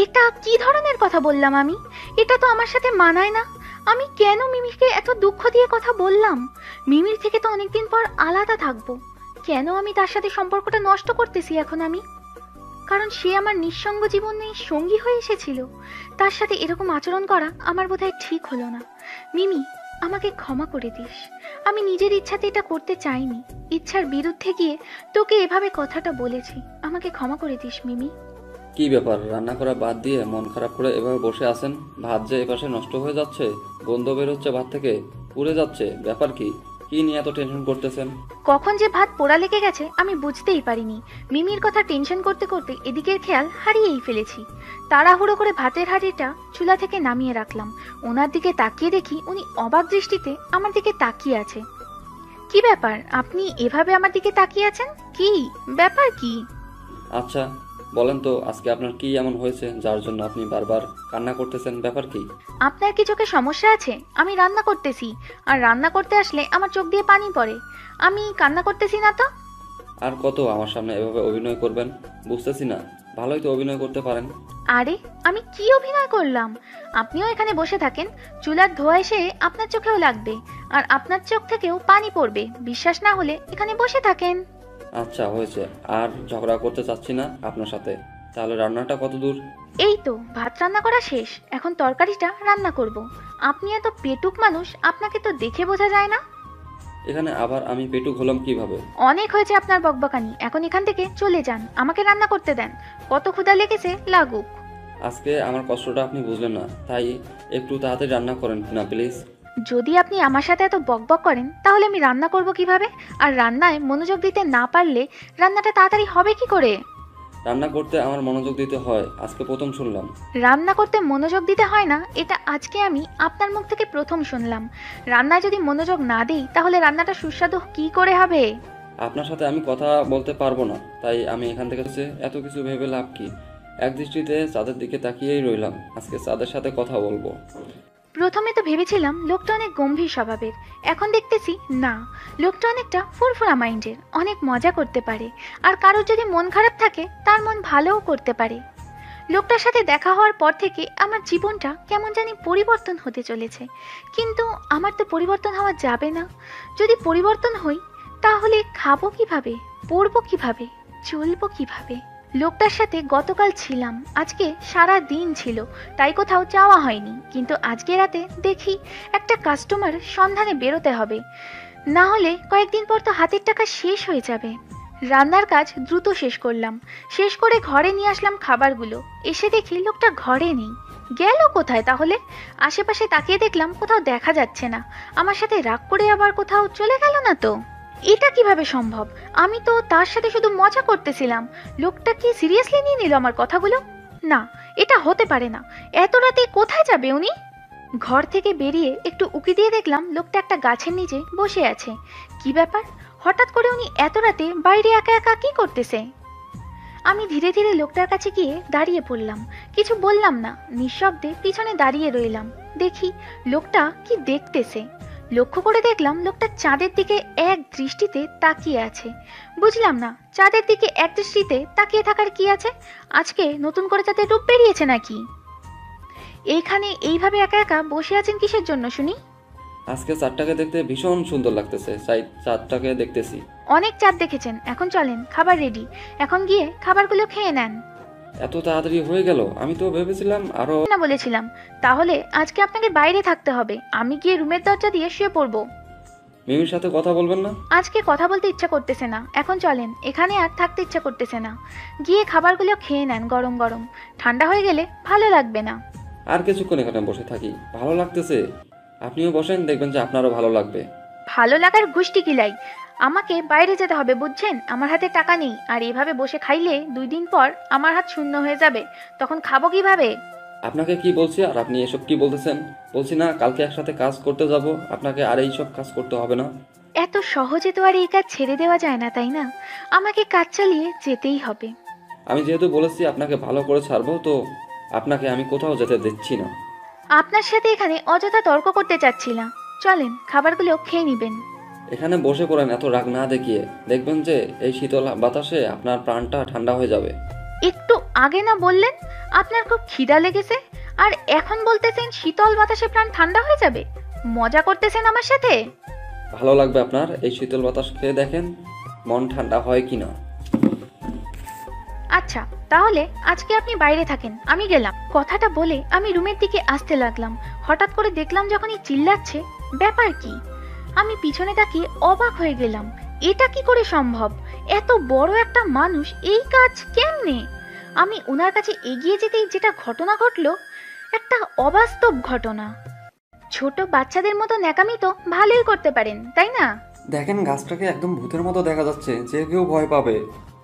এটা কি ধরনের কথা বললাম আমি? এটা তো আমার সাথে মানায় না। আমি কেন মিমিকে এত দুঃখ দিয়ে কথা বললাম? মিমির থেকে তো অনেকদিন পর আলাদা থাকবো, কেন আমি তার সাথে সম্পর্কটা নষ্ট করতেছি এখন আমি? কারণ সে আমার নিঃসঙ্গ জীবনে সঙ্গী হয়ে এসেছিল। তার সাথে এরকম আচরণ করা আমার বোধহয় ঠিক হলো না। মিমি, আমাকে ক্ষমা করে দিস। আমি নিজের ইচ্ছাতে এটা করতে চাইনি, ইচ্ছার বিরুদ্ধে গিয়ে তোকে এভাবে কথাটা বলেছি। আমাকে ক্ষমা করে দিস মিমি। কি ব্যাপার, রান্না করা বাদ দিয়ে মন খারাপ করে এভাবে বসে আছেন? ভাত যে এপাশে নষ্ট হয়ে যাচ্ছে, গন্ধ বের হচ্ছে ভাত থেকে, পুড়ে যাচ্ছে, ব্যাপার কি? কি নিয়ে এত টেনশন করতেছেন? কখন যে ভাত পোড়া লেগে গেছে আমি বুঝতেই পারিনি। মিমির কথা টেনশন করতে করতে এদিকের খেয়াল হারিয়েই ফেলেছি। তাড়াহুড়ো করে ভাতের হাঁড়িটা চুলা থেকে নামিয়ে রাখলাম। ওনার দিকে তাকিয়ে দেখি উনি অবাক দৃষ্টিতে আমার দিকে তাকিয়ে আছে। কি ব্যাপার, আপনি এভাবে আমার দিকে তাকিয়ে আছেন? কি ব্যাপার কি? আচ্ছা বলেন তো, আজকে আপনার কি এমন হয়েছে যার জন্য আপনি বারবার কান্না করতেছেন? ব্যাপার কি? আপনার কি চোখে সমস্যা আছে? আমি রান্না করতেছি, আর রান্না করতে আসলে আমার চোখ দিয়ে পানি পড়ে। আমি কান্না করতেছি না তো? আর কত আমার সামনে এভাবে অভিনয় করবেন? বুঝতেছি না, ভালোই তো অভিনয় করতে পারেন। আরে আমি কি অভিনয় করলাম? আপনিও এখানে বসে থাকেন, চুলার ধোঁয়া এসে আপনার চোখেও লাগবে, আর আপনার চোখ থেকেও পানি পড়বে। বিশ্বাস না হলে এখানে বসে থাকেন। আচ্ছা হয়েছে, আর ঝগড়া করতে চাচ্ছি না আপনার সাথে। তাহলে রান্নাটা কত দূর? এই তো ভাত রান্না করা শেষ, এখন তরকারিটা রান্না করব। আপনি এত পেটুক মানুষ, আপনাকে তো দেখে বোঝা যায় না। এখানে আবার আমি পেটুক হলাম কিভাবে? অনেক হয়েছে আপনার বকবকানি, এখন এখান থেকে চলে যান, আমাকে রান্না করতে দেন। কত ক্ষুধা লেগেছে লাগুক। আজকে আমার কষ্টটা আপনি বুঝলেন না, তাই একটু তাড়াতাড়ি রান্না করেন না প্লিজ। যদি আপনি আমার সাথে এত বকবক করেন তাহলে আমি রান্না করব কিভাবে? আর রান্নায় মনোযোগ দিতে না পারলে রান্নাটা তাড়াতাড়ি হবে কি করে? রান্না করতে আমার মনোযোগ দিতে হয়, আজকে প্রথম শুনলাম। রান্না করতে মনোযোগ দিতে হয় না, এটা আজকে আমি আপনার মুখ থেকে প্রথম শুনলাম। রান্নায় যদি মনোযোগ না দিই তাহলে রান্নাটা সুস্বাদু কি করে হবে? আপনার সাথে আমি কথা বলতে পারবো না, তাই আমি এখান থেকে এত কিছু ভেবে লাভ কি? এক দৃষ্টিতে চাঁদের দিকে তাকিয়েই রইলাম, আজকে চাঁদের সাথে কথা বলবো। প্রথমে তো ভেবেছিলাম লোকটা অনেক গম্ভীর স্বভাবের, এখন দেখতেছি না, লোকটা অনেকটা ফুরফুরা মাইন্ডের, অনেক মজা করতে পারে, আর কারোর যদি মন খারাপ থাকে তার মন ভালোও করতে পারে। লোকটার সাথে দেখা হওয়ার পর থেকে আমার জীবনটা কেমন জানি পরিবর্তন হতে চলেছে, কিন্তু আমার তো পরিবর্তন হওয়া যাবে না। যদি পরিবর্তন হই তাহলে খাবো কিভাবে, পড়বো কিভাবে, চলবো কিভাবে? লোকটার সাথে গতকাল ছিলাম, আজকে সারা দিন ছিল, তাই কোথাও যাওয়া হয়নি। কিন্তু আজকে রাতে দেখি একটা কাস্টমার সন্ধানে বেরোতে হবে, না হলে কয়েকদিন পর তো হাতের টাকা শেষ হয়ে যাবে। রান্নার কাজ দ্রুত শেষ করলাম, শেষ করে ঘরে নিয়ে আসলাম খাবারগুলো। এসে দেখি লোকটা ঘরে নেই। গেল কোথায় তাহলে? আশেপাশে তাকিয়ে দেখলাম কোথাও দেখা যাচ্ছে না। আমার সাথে রাগ করে আবার কোথাও চলে গেল না তো? এটা কিভাবে সম্ভব? আমি তো তার সাথে শুধু মজা করতেছিলাম, লোকটা কি সিরিয়াসলি নিয়ে নিল আমার কথাগুলো? না, এটা হতে পারে না। এত রাতে কোথায় যাবে উনি? ঘর থেকে বেরিয়ে একটু উকি দিয়ে দেখলাম লোকটা একটা গাছের নিচে বসে আছে। কি ব্যাপার, হঠাৎ করে উনি এত রাতে বাইরে একা একা কি করতেছে? আমি ধীরে ধীরে লোকটার কাছে গিয়ে দাঁড়িয়ে পড়লাম, কিছু বললাম না, নিঃশব্দে পিছনে দাঁড়িয়ে রইলাম। দেখি লোকটা কি দেখতেছে। লক্ষ্য করে দেখলাম লোকটা চাঁদের দিকে এক দৃষ্টিতে তাকিয়ে আছে। বুঝলাম না, চাঁদের দিকে এক দৃষ্টিতে তাকিয়ে থাকার কি আছে? আজকে নতুন করে চাঁদের রূপ বেরিয়েছে নাকি? এইখানে এইভাবে একা একা বসে আছেন কিসের জন্য শুনি? আজকে চাঁদটাকে দেখতে ভীষণ সুন্দর লাগতেছে, তাই চাঁদটাকে দেখতেছি। অনেক চাঁদ দেখেছেন, এখন চলেন, খাবার রেডি, এখন গিয়ে খাবারগুলো খেয়ে নেন। এত তাড়াতাড়ি হয়ে গেল? আমি তো ভেবেছিলাম আরো। না বলেছিলাম, তাহলে আজকে আপনাকে বাইরে থাকতে হবে, আমি গিয়ে রুমের দরজা দিয়ে শুয়ে পড়বো। মিমির সাথে কথা বলবেন না? আজকে কথা বলতে ইচ্ছা করতেছে না, এখন চলেন, এখানে আর থাকতে ইচ্ছা করতেছে না। গিয়ে খাবারগুলো খেয়ে নেন গরম গরম, ঠান্ডা হয়ে গেলে ভালো লাগবে না। আর কিছুক্ষণ এখানে বসে থাকি, ভালো লাগতেছে। আপনিও বসেন, দেখবেন যে আপনারও ভালো লাগবে। ভালো লাগার গুষ্টি কিলাই, আমাকে বাইরে যেতে হবে বুঝছেন, আমার হাতে টাকা নেই, আর এভাবে বসে খাইলে 2 দিন পর আমার হাত শূন্য হয়ে যাবে, তখন খাবো কিভাবে? আপনাকে কি বলছি আর আপনি এসব কি বলতেছেন? বলছি না কালকে একসাথে কাজ করতে যাব, আপনাকে আর এইসব কাজ করতে হবে না। এত সহজে তো আর এই কাজ ছেড়ে দেওয়া যায় না তাই না, আমাকে কাজ চালিয়ে যেতেই হবে। আমি যেহেতু বলেছি আপনাকে ভালো করে ছাড়বো, তো আপনাকে আমি কোথাও যেতে দিচ্ছি না। আপনার সাথে এখানে অযথা তর্ক করতে চাচ্ছি না, চলেন খাবারগুলো খেয়ে নিবেন। এখানে বসে পড়েন এত রাগ না দেখিয়ে, দেখবেন যে এই শীতল বাতাসে আপনার প্রাণটা ঠান্ডা হয়ে যাবে। একটু আগে না বললেন আপনার খুব খিদা লেগেছে, আর এখন বলতেছেন শীতল বাতাসে প্রাণ ঠান্ডা হয়ে যাবে? মজা করতেছেন আমার সাথে? ভালো লাগবে আপনার এই শীতল বাতাস খেয়ে, দেখেন মন ঠান্ডা হয় কিনা। আচ্ছা তাহলে আজকে আপনি বাইরে থাকেন, আমি গেলাম। কথাটা বলে আমি রুমের দিকে আসতে লাগলাম, হঠাৎ করে দেখলাম যখনই চিল্লাচ্ছে, ব্যাপার কি? আমি পিছনে তাকিয়ে অবাক হয়ে গেলাম, এটা কি করে সম্ভব? এত বড় একটা মানুষ এই কাজ কেমনে? আমি ওনার কাছে এগিয়ে যেতেই যেটা ঘটনা ঘটলো, একটা অবাস্তব ঘটনা। ছোট বাচ্চাদের মতো ন্যাকামি তো ভালোই করতে পারেন তাই না? দেখেন গাছটাকে একদম ভূতের মতো দেখা যাচ্ছে, যে কেউ ভয় পাবে।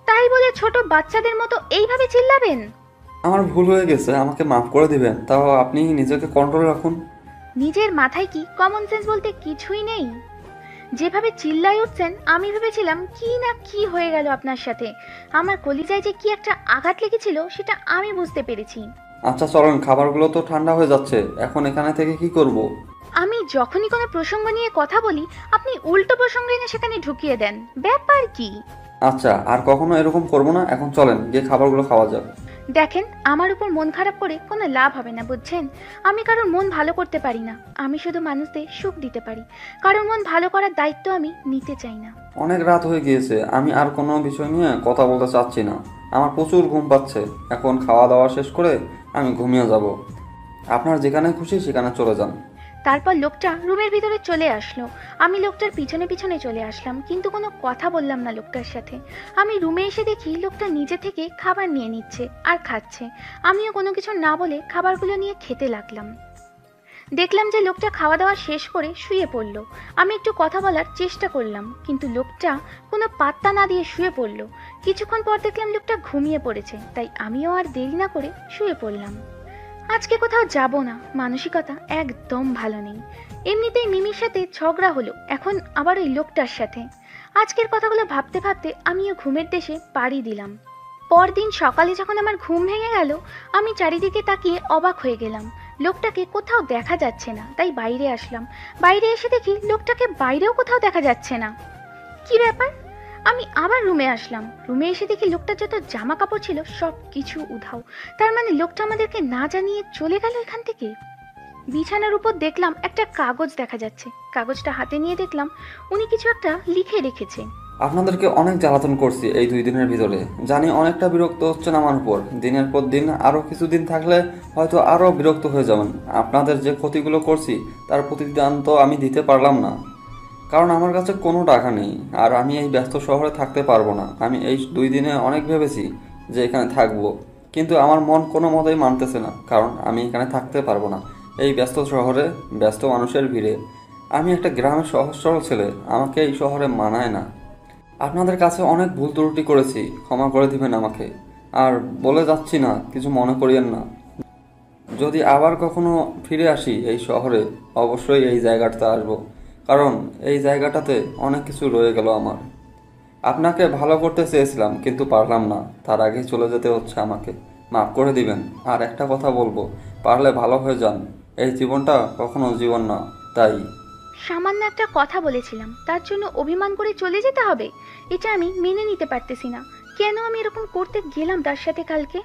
তাই বলে ছোট বাচ্চাদের মতো এইভাবে চিল্লাবেন? আমার ভুল হয়ে গেছে, আমাকে মাফ করে দিবেন। তাও আপনি নিজেকে কন্ট্রোল রাখুন। নিজের মাথায় কি কমন সেন্স বলতে কিছুই নেই? যেভাবে চিল্লাই উঠছেন আমি ভেবেছিলাম কি না কি হয়ে গেল আপনার সাথে, আমার কলিজায় যে কি একটা আঘাত লেগেছিল সেটা আমি বুঝতে পেরেছি। আচ্ছা চলেন, খাবারগুলো তো ঠান্ডা হয়ে যাচ্ছে, এখন এখানে থেকে কি করব? আমি যখনই কোনো প্রসঙ্গ নিয়ে কথা বলি আপনি উল্টো প্রসঙ্গ এনে সেখানে ঢুকিয়ে দেন, ব্যাপার কি? আচ্ছা আর কখনো এরকম করবো না, এখন চলেন গিয়ে খাবারগুলো খাওয়া যাক। দেখেন আমার উপর মন খারাপ করে কোনো লাভ হবে না বুঝছেন, আমি কারোর মন ভালো করতে পারি না, আমি শুধু মানুষদের সুখ দিতে পারি, কারোর মন ভালো করার দায়িত্ব আমি নিতে চাই না। অনেক রাত হয়ে গিয়েছে, আমি আর কোনো বিষয় নিয়ে কথা বলতে চাচ্ছি না। আমার প্রচুর ঘুম পাচ্ছে, এখন খাওয়া দাওয়া শেষ করে আমি ঘুমিয়ে যাব। আপনার যেখানে খুশি সেখানে চলে যান। তারপর লোকটা রুমের ভিতরে চলে আসলো, আমি লোকটার পিছনে পিছনে চলে আসলাম, কিন্তু কোনো কথা বললাম না লোকটার সাথে। আমি রুমে এসে দেখি লোকটা নিজে থেকে খাবার নিয়ে নিচ্ছে আর খাচ্ছে, আমিও কোনো কিছু না বলে খাবারগুলো নিয়ে খেতে লাগলাম। দেখলাম যে লোকটা খাওয়া দাওয়া শেষ করে শুয়ে পড়লো, আমি একটু কথা বলার চেষ্টা করলাম, কিন্তু লোকটা কোনো পাত্তা না দিয়ে শুয়ে পড়লো। কিছুক্ষণ পর দেখলাম লোকটা ঘুমিয়ে পড়েছে, তাই আমিও আর দেরি না করে শুয়ে পড়লাম। আজকে কোথাও যাব না, মানসিকতা একদম ভালো নেই। এমনিতেই মিমির সাথে ঝগড়া হলো, এখন আবার ওই লোকটার সাথে। আজকের কথাগুলো ভাবতে ভাবতে আমিও ঘুমের দেশে পাড়ি দিলাম। পরদিন সকালে যখন আমার ঘুম ভেঙে গেল, আমি চারিদিকে তাকিয়ে অবাক হয়ে গেলাম, লোকটাকে কোথাও দেখা যাচ্ছে না, তাই বাইরে আসলাম। বাইরে এসে দেখি লোকটাকে বাইরেও কোথাও দেখা যাচ্ছে না, কি ব্যাপার? আমি আবার রুমে আসলাম, রুমে এসে দেখি লোকটার যত জামা কাপড় ছিল সব কিছু উধাও, তার মানে লোকটা আমাদেরকে না জানিয়ে চলে গেল এখান থেকে। বিছানার উপর দেখলাম একটা কাগজ দেখা যাচ্ছে, কাগজটা হাতে নিয়ে দেখলাম উনি কিছু একটা লিখে রেখেছে। আপনাদেরকে অনেক জ্বালাতন করছি এই 2 দিনের ভিতরে, জানি অনেকটা বিরক্ত হচ্ছেন আমার উপর। দিনের পর দিন আরও কিছুদিন থাকলে হয়তো আরও বিরক্ত হয়ে যাবেন। আপনাদের যে ক্ষতিগুলো করছি তার প্রতিদান তো আমি দিতে পারলাম না, কারণ আমার কাছে কোনো টাকা নেই, আর আমি এই ব্যস্ত শহরে থাকতে পারবো না। আমি এই 2 দিনে অনেক ভেবেছি যে এখানে থাকবো, কিন্তু আমার মন কোনো মতেই মানতেছে না, কারণ আমি এখানে থাকতে পারবো না এই ব্যস্ত শহরে, ব্যস্ত মানুষের ভিড়ে। আমি একটা গ্রামের সহজ সরল ছেলে, আমাকে এই শহরে মানায় না। আপনাদের কাছে অনেক ভুল ত্রুটি করেছি, ক্ষমা করে দিবেন আমাকে। আর বলে যাচ্ছি না, কিছু মনে করিয়েন না। যদি আবার কখনো ফিরে আসি এই শহরে, অবশ্যই এই জায়গাটাতে আসবো, কারণ এই জায়গাটাতে অনেক কিছু রয়ে গেল আমার। আপনাকে ভালো করতে চেয়েছিলাম কিন্তু পারলাম না, তার আগেই চলে যেতে হচ্ছে আমাকে। মাফ করে দিবেন। আর একটা কথা বলবো, পারলে ভালো হয়ে যান, এই জীবনটা কখনো জীবন না। তাই সামান্য একটা কথা বলেছিলাম, তার জন্য অভিমান করে চলে যেতে হবে? এটা আমি মেনে নিতে পারতেছি না, কেন আমি এরকম করতে গেলাম তার সাথে কালকে?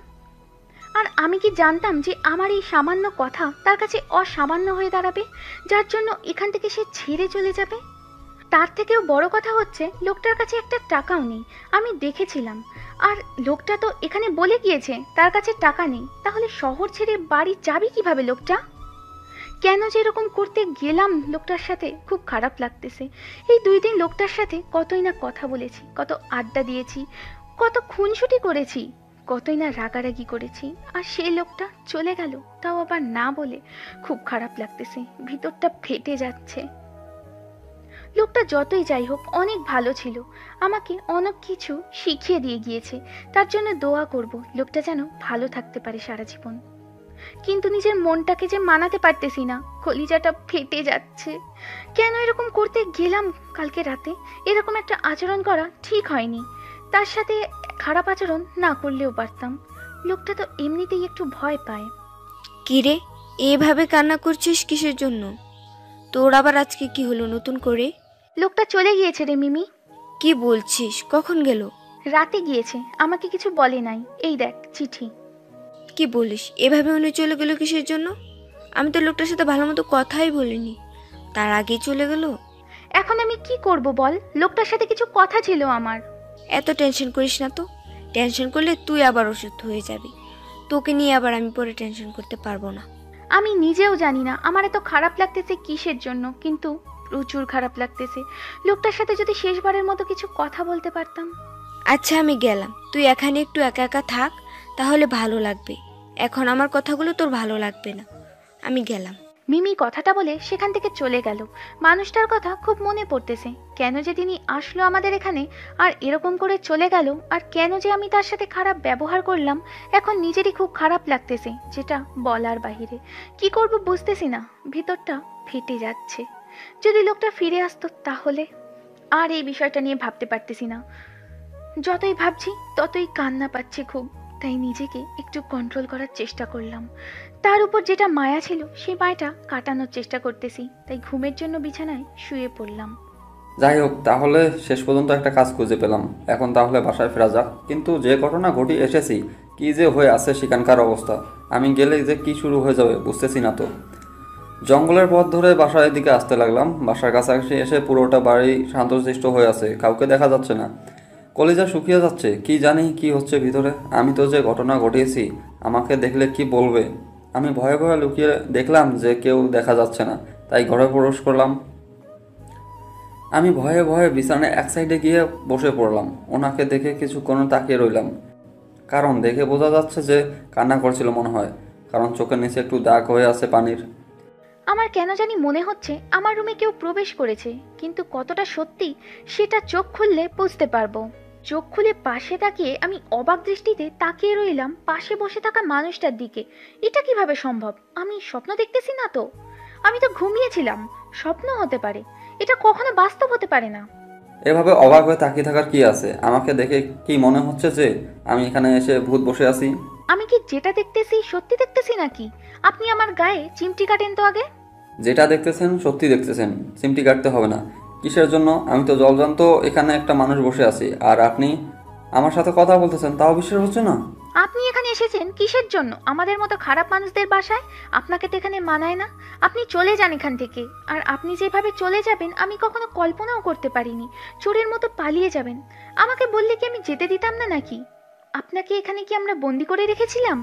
আর আমি কি জানতাম যে আমার এই সামান্য কথা তার কাছে অসামান্য হয়ে দাঁড়াবে, যার জন্য এখান থেকে সে ছেড়ে চলে যাবে? তার থেকেও বড় কথা হচ্ছে লোকটার কাছে একটা টাকাও নেই, আমি দেখেছিলাম। আর লোকটা তো এখানে বলে গিয়েছে তার কাছে টাকা নেই, তাহলে শহর ছেড়ে বাড়ি যাবে কিভাবে লোকটা? কেন যে এরকম করতে গেলাম লোকটার সাথে, খুব খারাপ লাগতেছে। এই 2 দিন লোকটার সাথে কতই না কথা বলেছি, কত আড্ডা দিয়েছি, কত খুনসুটি করেছি, কতই না রাগারাগি করেছি, আর সেই লোকটা চলে গেল, তাও আবার না বলে। খুব খারাপ লাগতেছে, ভিতরটা ফেটে যাচ্ছে। লোকটা যতই যাই হোক অনেক ভালো ছিল, আমাকে অনেক কিছু শিখিয়ে দিয়ে গিয়েছে। তার জন্য দোয়া করব লোকটা যেন ভালো থাকতে পারে সারা জীবন। কিন্তু নিজের মনটাকে যে মানাতে পারতেছি না, কলিজাটা ফেটে যাচ্ছে। কেন এরকম করতে গেলাম কালকে রাতে? এরকম একটা আচরণ করা ঠিক হয়নি। তার সাথে খারাপ আচরণ না করলেও পারতাম। লোকটা তো এমনিতেই একটু ভয় পায়। কিরে, এভাবে কান্না করছিস কিসের জন্য? তোর আবার আজকে কি হলো নতুন করে? লোকটা চলে গিয়েছে রে মিমি। কি বলছিস? কখন গেল? রাতে গিয়েছে, আমাকে কিছু বলে নাই। এই দেখ চিঠি। কি বলিস? এভাবে উনি চলে গেল কিসের জন্য? আমি তো লোকটার সাথে ভালো মতো কথাই বলিনি, তার আগেই চলে গেল। এখন আমি কি করব বল? লোকটার সাথে কিছু কথা ছিল আমার। এত টেনশন করিস না তো। টেনশন করলে তুই আবার অসুস্থ হয়ে যাবি। তোকে নিয়ে আবার আমি পরে টেনশন করতে পারবো না। আমি নিজেও জানি না আমার এত খারাপ লাগতেছে কিসের জন্য, কিন্তু প্রচুর খারাপ লাগতেছে। লোকটার সাথে যদি শেষবারের মতো কিছু কথা বলতে পারতাম। আচ্ছা, আমি গেলাম। তুই এখানে একটু একা একা থাক, তাহলে ভালো লাগবে। এখন আমার কথাগুলো তোর ভালো লাগবে না। আমি গেলাম। মিমি কথাটা বলে সেখান থেকে চলে গেল। মানুষটার কথা খুব মনে পড়তেছে। কেন যে তিনি আসলো আমাদের এখানে আর এরকম করে চলে গেল, আর কেন যে আমি তার সাথে খারাপ ব্যবহার করলাম, এখন নিজেরই খুব খারাপ লাগতেছে, যেটা বলার বাহিরে। কি করব বুঝতেছি না, ভিতরটা ফেটে যাচ্ছে। যদি লোকটা ফিরে আসতো তাহলে। আর এই বিষয়টা নিয়ে ভাবতে পারতেছি না। যতই ভাবছি ততই কান্না পাচ্ছে খুব। তাই নিজেকে একটু কন্ট্রোল করার চেষ্টা করলাম। তার উপর যেটা মায়া ছিল সেই মায়াটা কাটানোর চেষ্টা করতেছি। তাই ঘুমের জন্য বিছানায় শুয়ে পড়লাম। যাই হোক, তাহলে শেষ পর্যন্ত একটা কাজ খুঁজে পেলাম। এখন তাহলে বাসায় ফেরা যাক। কিন্তু যে ঘটনা ঘটিয়ে এসেছি, কি যে হয়ে আছে সেখানকার অবস্থা, আমি গেলে যে কি শুরু হয়ে যাবে বুঝতেছি না তো। জঙ্গলের পথ ধরে বাসার দিকে আসতে লাগলাম। বাসার কাছাকাছি এসে পুরোটা বাড়ি শান্তশিষ্ট হয়ে আছে, কাউকে দেখা যাচ্ছে না। কলিজা শুকিয়ে যাচ্ছে, কি জানি কি হচ্ছে ভিতরে। আমি তো যে ঘটনা ঘটিয়েছি, আমাকে দেখলে কি বলবে। আমি ভয়ে ভয়ে লুকিয়ে দেখলাম যে কেউ দেখা যাচ্ছে না, তাই ঘরে প্রবেশ করলাম। আমি ভয়ে ভয়ে বিছানায় এক সাইডে গিয়ে বসে পড়লাম। ওনাকে দেখে কিছুক্ষণ তাকিয়ে রইলাম, কারণ দেখে বোঝা যাচ্ছে যে কান্না করছিল মনে হয়, কারণ চোখের নিচে একটু দাগ হয়ে আছে পানির। আমার কেন জানি মনে হচ্ছে আমার রুমে কেউ প্রবেশ করেছে, কিন্তু কতটা সত্যি সেটা চোখ খুললে বুঝতে পারবো। চোখ খুলে পাশে তাকিয়ে আমি অবাক দৃষ্টিতে তাকিয়ে রইলাম পাশে বসে থাকা মানুষটার দিকে। এটা কিভাবে সম্ভব? আমি স্বপ্ন দেখতেছি না তো? আমি তো ঘুমিয়েছিলাম, স্বপ্ন হতে পারে, এটা কখনো বাস্তব হতে পারে না। এভাবে অবাক হয়ে তাকিয়ে থাকার কি আছে? আমাকে দেখে কি মনে হচ্ছে যে আমি এখানে এসে ভূত বসে আছি? আমি কি যেটা দেখতেছি সত্যি দেখতেছি নাকি? আপনি আমার গায়ে চিমটি কাটেন তো আগে। যেটা দেখতেছেন সত্যি দেখতেছেন, চিমটি কাটতে হবে না। কিসের জন্য? আমি তো জলজান্ত এখানে একটা মানুষ বসে আছি, আর আপনি আমার সাথে কথা বলতেছেন, তাও বিশ্বাস হচ্ছে না? আপনি এখানে এসেছেন কিসের জন্য? আমাদের মতো খারাপ মানুষদের বাসায়? আপনাকে তো এখানে মানায় না। আপনি চলে যান এখান থেকে। আর আপনি যেভাবে চলে যাবেন আমি কখনো কল্পনাও করতে পারিনি। চোরের মতো পালিয়ে যাবেন। আমাকে বললে কি আমি যেতে দিতাম না নাকি? আপনাকে এখানে কি আমরা বন্দি করে রেখেছিলাম?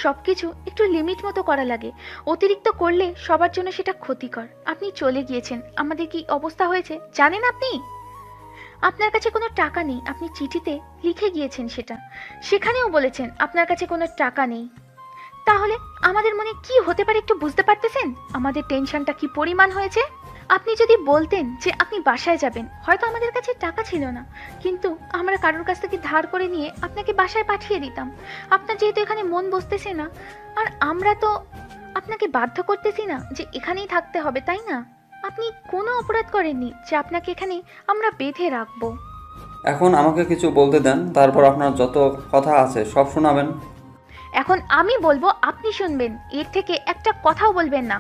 সবকিছু একটু লিমিট মতো করা লাগে, অতিরিক্ত করলে সবার জন্য সেটা ক্ষতিকর। আপনি চলে গিয়েছেন, আমাদের কি অবস্থা হয়েছে জানেন আপনি? আপনার কাছে কোনো টাকা নেই, আপনি চিঠিতে লিখে গিয়েছেন সেটা। সেখানেও বলেছেন আপনার কাছে কোনো টাকা নেই। তাহলে আমাদের মনে কি হতে পারে একটু বুঝতে পারতেছেন? আমাদের টেনশনটা কি পরিমাণ হয়েছে? আপনি যদি বলতেন যে আপনি বাসায় যাবেন, হয়তো আমাদের কাছে টাকা ছিল না, কিন্তু আমরা কারোর কাছ থেকে ধার করে নিয়ে আপনাকে বাসায় পাঠিয়ে দিতাম। আপনার যেহেতু এখানে মন বসতেছে না, আর আমরা তো আপনাকে বাধ্য করতেছি না যে এখানেই থাকতে হবে, তাই না? আপনি কোনো অপরাধ করেননি যে আপনাকে এখানে আমরা বেঁধে রাখবো। এখন আমাকে কিছু বলতে দেন, তারপর আপনার যত কথা আছে সব শোনাবেন। এখন আমি বলবো, আপনি শুনবেন, এর থেকে একটা কথাও বলবেন না।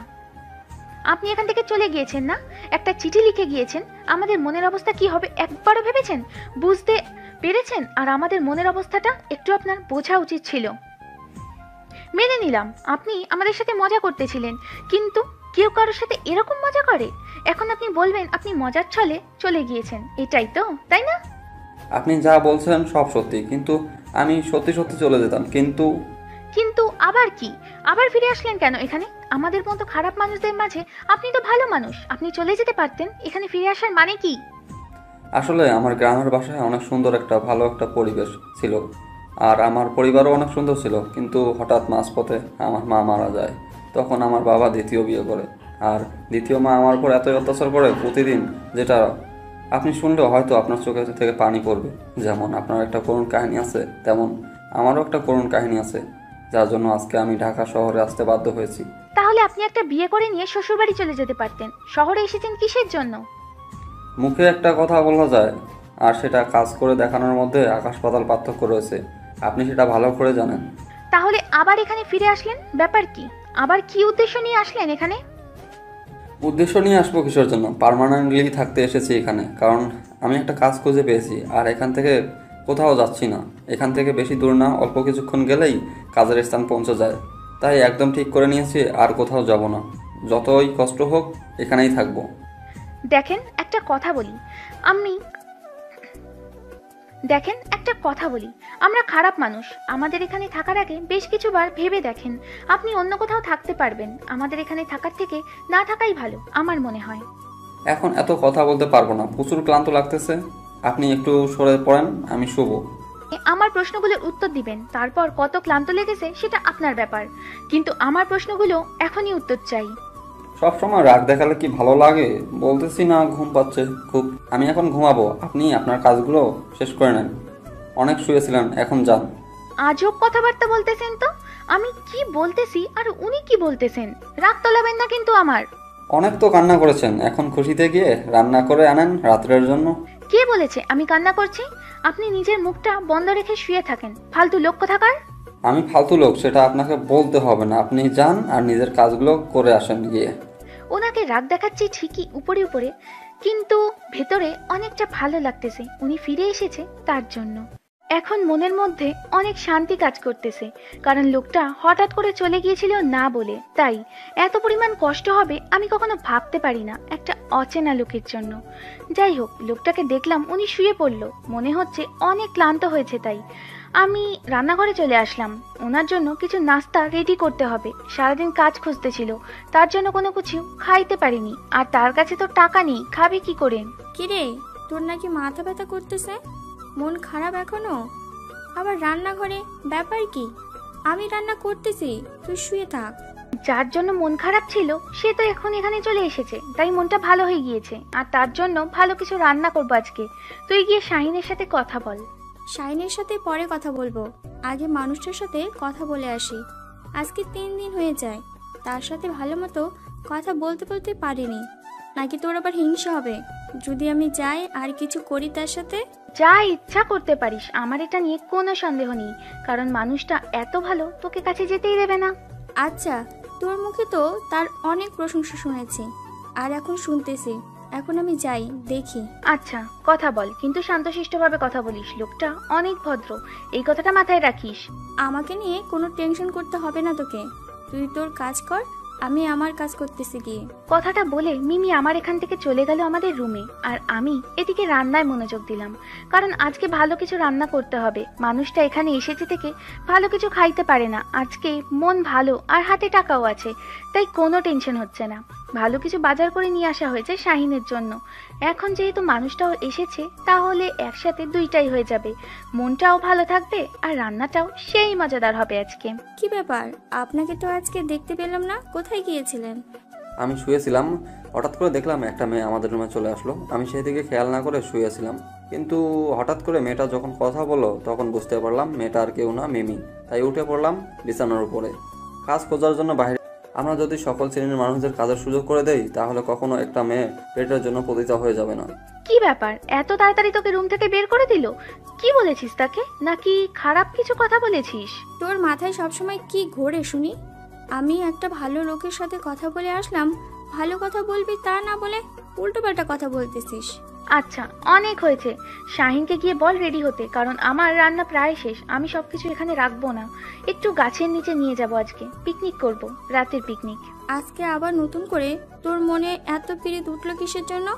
আপনি এখান থেকে চলে গিয়েছেন না, একটা চিঠি লিখে গিয়েছেন। আমাদের মনের অবস্থা কি হবে একবারও ভেবেছেন? বুঝতে পেরেছেন? আর আমাদের মনের অবস্থাটা একটু আপনার বোঝা উচিত ছিল। মেনে নিলাম আপনি আমাদের সাথে মজা করতেছিলেন, কিন্তু কেউ কারোর সাথে এরকম মজা করে? এখন আপনি বলবেন আপনি মজার ছলে চলে গিয়েছেন, এটাই তো, তাই না? আপনি যা বলছেন সব সত্যি, কিন্তু আমি সত্যি সত্যি চলে যেতাম। কিন্তু কিন্তু আবার কি? আবার ফিরে আসলেন কেন এখানে? আমাদের মতো খারাপ মানুষদের মাঝে আপনি তো ভালো মানুষ, আপনি চলে যেতে পারতেন। এখানে ফিরে আসার মানে কি? আসলে আমার গ্রামের বাসায় অনেক সুন্দর ভালো একটা পরিবেশ ছিল, আর আমার পরিবারও অনেক সুন্দর ছিল। কিন্তু হঠাৎ মাঝপথে আমার মা মারা যায়। তখন আমার বাবা দ্বিতীয় বিয়ে করে, আর দ্বিতীয় মা আমার উপর এতই অত্যাচার করে প্রতিদিন, যেটা আপনি শুনলেও হয়তো আপনার চোখে থেকে পানি পড়বে। যেমন আপনার একটা করুণ কাহিনী আছে, তেমন আমারও একটা করুণ কাহিনী আছে, যার জন্য আজকে আমি ঢাকা শহরে আসতে বাধ্য হয়েছি। তাহলে আপনি একটা বিয়ে করে নিয়ে শ্বশুরবাড়ি চলে যেতে পারতেন। শহরে এসেছেন কিসের জন্য? মুখে একটা কথা বলা যায়, আর সেটা কাজ করে দেখানোর মধ্যে আকাশ পাতাল পার্থক্য রয়েছে। আপনি সেটা ভালো করে জানেন। তাহলে আবার এখানে ফিরে আসলেন, ব্যাপার কি? আবার কি উদ্দেশ্য নিয়ে আসলেন এখানে? উদ্দেশ্য নিয়ে আসবো কিসের জন্য? পার্মানেন্টলি থাকতে এসেছি এখানে, কারণ আমি একটা কাজ খুঁজে পেয়েছি, আর এখান থেকে কোথাও যাচ্ছি না। এখান থেকে বেশি দূর না, অল্প কিছুক্ষণ গেলেই কাজের স্থান পৌঁছে যায়। তাই একদম ঠিক করে নিয়েছি আর কোথাও যাব না। যতই কষ্ট হোক এখানেই থাকবো। দেখেন একটা কথা বলি, আমরা খারাপ মানুষ। আমাদের এখানে থাকার আগে বেশ কিছুবার ভেবে দেখেন, আপনি অন্য কোথাও থাকতে পারবেন। আমাদের এখানে থাকার থেকে না থাকাই ভালো আমার মনে হয়। এখন এত কথা বলতে পারবো না, প্রচুর ক্লান্ত লাগতেছে। আপনি একটু সরে পড়েন, আমি শুভ। আমার প্রশ্নগুলোর উত্তর দিবেন, তারপর কত ক্লান্ত লেগেছে সেটা আপনার ব্যাপার, কিন্তু আমার প্রশ্নগুলো এখনই উত্তর চাই। সবসময় রাগ দেখালে কি ভালো লাগে? বলতেছি না, ঘুম পাচ্ছে খুব। আমি এখন ঘুমাবো, আপনি আপনার কাজগুলো শেষ করে নেন। অনেক শুয়েছিলেন, এখন যান। আজব কথাবার্তা বলতেছেন তো। আমি কি বলতেছি আর উনি কি বলতেছেন? রাগ তোলাবেন না কিন্তু আমার। অনেক তো কান্না করেছেন, এখন খুশিতে গিয়ে রান্না করে আনেন রাত্রের জন্য। কে বলেছে আমি কান্না করছি? আপনি নিজের মুখটা বন্ধ রেখে শুয়ে থাকেন, ফালতু লোক কোথাকার। আমি ফালতু লোক সেটা আপনাকে বলতে হবে না, আপনি যান আর নিজের কাজগুলো করে আসেন গিয়ে। ওনাকে রাগ দেখাচ্ছি ঠিকই উপরে উপরে, কিন্তু ভেতরে অনেকটা ভালো লাগতেছে উনি ফিরে এসেছে তার জন্য। এখন মনের মধ্যে অনেক শান্তি কাজ করতেছে, কারণ লোকটা হঠাৎ করে চলে গিয়েছিল না বলে। তাই এত পরিমাণ কষ্ট হবে আমি কখনো ভাবতে পারি না একটা অচেনা লোকের জন্য। যাই হোক, লোকটাকে দেখলাম উনি শুয়ে পড়লো, মনে হচ্ছে অনেক ক্লান্ত হয়েছে। তাই আমি রান্নাঘরে চলে আসলাম। ওনার জন্য কিছু নাস্তা রেডি করতে হবে, সারাদিন কাজ খুঁজতেছিল, তার জন্য কোনো কিছু খাইতে পারিনি, আর তার কাছে তো টাকা নেই, খাবে কি করে? কিরে, তোর নাকি মাথা ব্যথা করতেছে? মন খারাপ এখনো? আবার রান্নাঘরে, ব্যাপার কি? আমি রান্না করতেছি, তুই শুয়ে থাক। যার জন্য মন খারাপ ছিল সে তো এখন এখানে চলে এসেছে, তাই মনটা ভালো হয়ে গিয়েছে, আর তার জন্য ভালো কিছু রান্না করবো আজকে। তুই গিয়ে শাহিনের সাথে কথা বল। শাইনের সাথে পরে কথা বলবো, আগে মানুষটার সাথে কথা বলে আসি। আজকে 3 দিন হয়ে যায়, তার সাথে ভালো মতো কথা বলতে বলতে পারিনি। নাকি তোর আবার হিংসা হবে যদি আমি যাই আর কিছু করি তার সাথে? যা ইচ্ছা করতে পারিস, আমার এটা নিয়ে কোনো সন্দেহ নেই, কারণ মানুষটা এত ভালো তোকে কাছে যেতেই দেবে না। আচ্ছা, তোর মুখে তো তার অনেক প্রশংসা শুনেছি, আর এখন শুনতেছি। এখন আমি যাই, দেখি। আচ্ছা কথা বল, কিন্তু শান্তশিষ্টভাবে কথা বলিস, লোকটা অনেক ভদ্র, এই কথাটা মাথায় রাখিস। আমাকে নিয়ে কোনো টেনশন করতে হবে না তোকে, তুই তোর কাজ কর, আমি আমার কাজ করতেছি গিয়ে। কথাটা বলে মিমি আমার এখান থেকে চলে গেল আমাদের রুমে, আর আমি এদিকে রান্নায় মনোযোগ দিলাম, কারণ আজকে ভালো কিছু রান্না করতে হবে। মানুষটা এখানে এসেছে থেকে ভালো কিছু খাইতে পারে না, আজকে মন ভালো আর হাতে টাকাও আছে, তাই কোনো টেনশন হচ্ছে না। ভালো কিছু বাজার করে নিয়ে আসা হয়েছে শাহিনের জন্য। এখন যেহেতু মানুষটাও এসেছে, তাহলে একসাথে দুইটাই হয়ে যাবে, মনটাও ভালো থাকবে আর রান্নাটাও সেই মজাদার হবে আজকে। কি ব্যাপার, আপনাকে তো আজকে দেখতে পেলাম না, কোথায় গিয়েছিলেন? আমি শুয়েছিলাম, হঠাৎ করে দেখলাম একটা মেয়ে আমাদের রুমে চলে আসলো। আমি সেই দিকে খেয়াল না করে শুয়েছিলাম, কিন্তু হঠাৎ করে মেয়েটা যখন কথা বললো তখন বুঝতে পারলাম মেয়েটা আর কেউ না, মিমি। তাই উঠে পড়লাম বিছানার উপরে। কাজ খোঁজার জন্য বাইরে। আমরা যদি সকল শ্রেণীর মানুষদের কাজের সুযোগ করে দেই, তাহলে কখনো একটা মেয়ে পেটের জন্য পতিতা হয়ে যাবে না। কি ব্যাপার, এত তাড়াতাড়ি তোকে রুম থেকে বের করে দিল? কি বলেছিস তাকে, নাকি খারাপ কিছু কথা বলেছিস? তোর মাথায় সবসময় কি ঘোরে শুনি? আমি একটা ভালো লোকের সাথে কথা বলে আসলাম, ভালো কথা বলবি তা না বলে উল্টোপাল্টা কথা বলতেছিস। আচ্ছা অনেক হয়েছে, শাহিনকে গিয়ে বল রেডি হতে, কারণ আমার রান্না প্রায় শেষ। আমি সবকিছু এখানে রাখবো না, একটু গাছের নিচে নিয়ে যাব, আজকে পিকনিক করব, রাতের পিকনিক। আজকে আবার নতুন করে তোর মনে এত পিরিত উঠলো কিসের জন্য?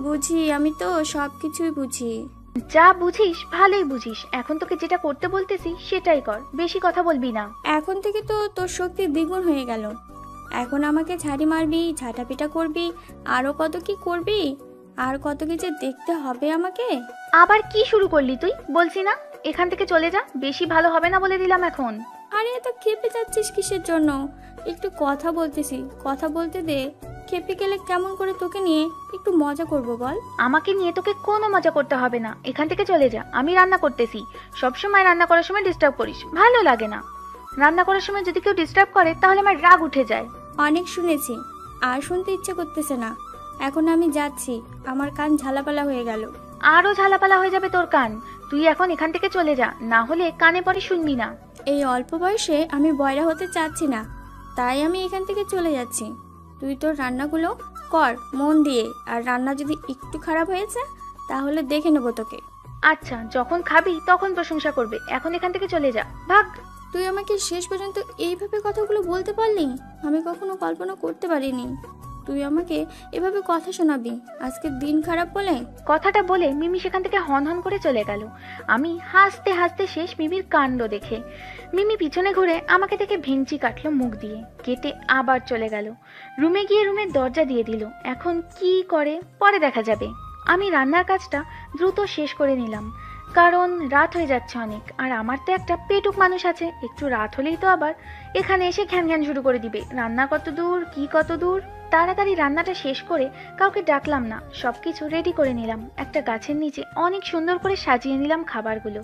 বুঝি, আমি তো সবকিছুই বুঝি। যা বুঝিস ভালোই বুঝিস, এখন তোকে যেটা করতে বলতেছি সেটাই কর, বেশি কথা বলবি না। এখন থেকে তো তোর শক্তি দ্বিগুণ হয়ে গেল। এখন আমাকে ঝাড়ি মারবি, ঝাঁটাপিটা করবি, আরো কত কি করবি, আর কত কি যে দেখতে হবে আমাকে। আবার কি শুরু করলি তুই? বলছি না এখান থেকে চলে যা, বেশি ভালো হবে না বলে দিলাম এখন। আরে এত খেপে যাচ্ছিস কিসের জন্য? একটু কথা বলতেছি, কথা বলতে দে। খেপে গেলে কেমন করে তোকে নিয়ে একটু মজা করব বল? আমাকে নিয়ে তোকে কোনো মজা করতে হবে না, এখান থেকে চলে যা, আমি রান্না করতেছি। সবসময় রান্না করার সময় ডিস্টার্ব করিস, ভালো লাগে না। রান্না করার সময় যদি কেউ ডিস্টার্ব করে তাহলে আমার রাগ উঠে যায়। অনেক শুনেছি, আর শুনতে ইচ্ছে করতেছে না। এখন আমি যাচ্ছি, আমার কান ঝালাপালা হয়ে গেল। আরো ঝালাপালা হয়ে যাবে তোর কান। তুই এখন এখান থেকে চলে যা, না হলে কানে পরে শুনবি না। এই অল্প বয়সে আমি বয়রা হতে চাচ্ছি না, তাই আমি এখান থেকে চলে যাচ্ছি। তুই তোর রান্নাগুলো কর মন দিয়ে, আর রান্না যদি একটু খারাপ হয়েছে তাহলে দেখে নেবো তোকে। আচ্ছা, যখন খাবি তখন প্রশংসা করবে, এখন এখান থেকে চলে যা, ভাগ। তুই আমাকে শেষ পর্যন্ত এইভাবে কথাগুলো বলতে পারলি? আমি কখনো কল্পনা করতে পারিনি তুই আমাকে এভাবে কথা শোনাবি আজকের দিন খারাপ বলে। কথাটা বলে মিমি সেখান থেকে হন হন করে চলে গেল। আমি হাসতে হাসতে শেষ মিমির কাণ্ড দেখে। মিমি পিছনে ঘুরে আমাকে দেখে ভেঙচি কাটলো মুখ দিয়ে, কেটে আবার চলে গেল। রুমে গিয়ে রুমের দরজা দিয়ে দিল। এখন কি করে পরে দেখা যাবে। আমি রান্নার কাজটা দ্রুত শেষ করে নিলাম, কারণ রাত হয়ে যাচ্ছে অনেক, আর আমার তো একটা পেটুক মানুষ আছে, একটু রাত হলেই তো আবার এখানে এসে ঘ্যান ঘ্যান শুরু করে দিবে। রান্না কত দূর, কি কত দূর। তাড়াতাড়ি রান্নাটা শেষ করে কাউকে ডাকলাম না, সবকিছু রেডি করে নিলাম। একটা গাছের নিচে অনেক সুন্দর করে সাজিয়ে নিলাম খাবারগুলো,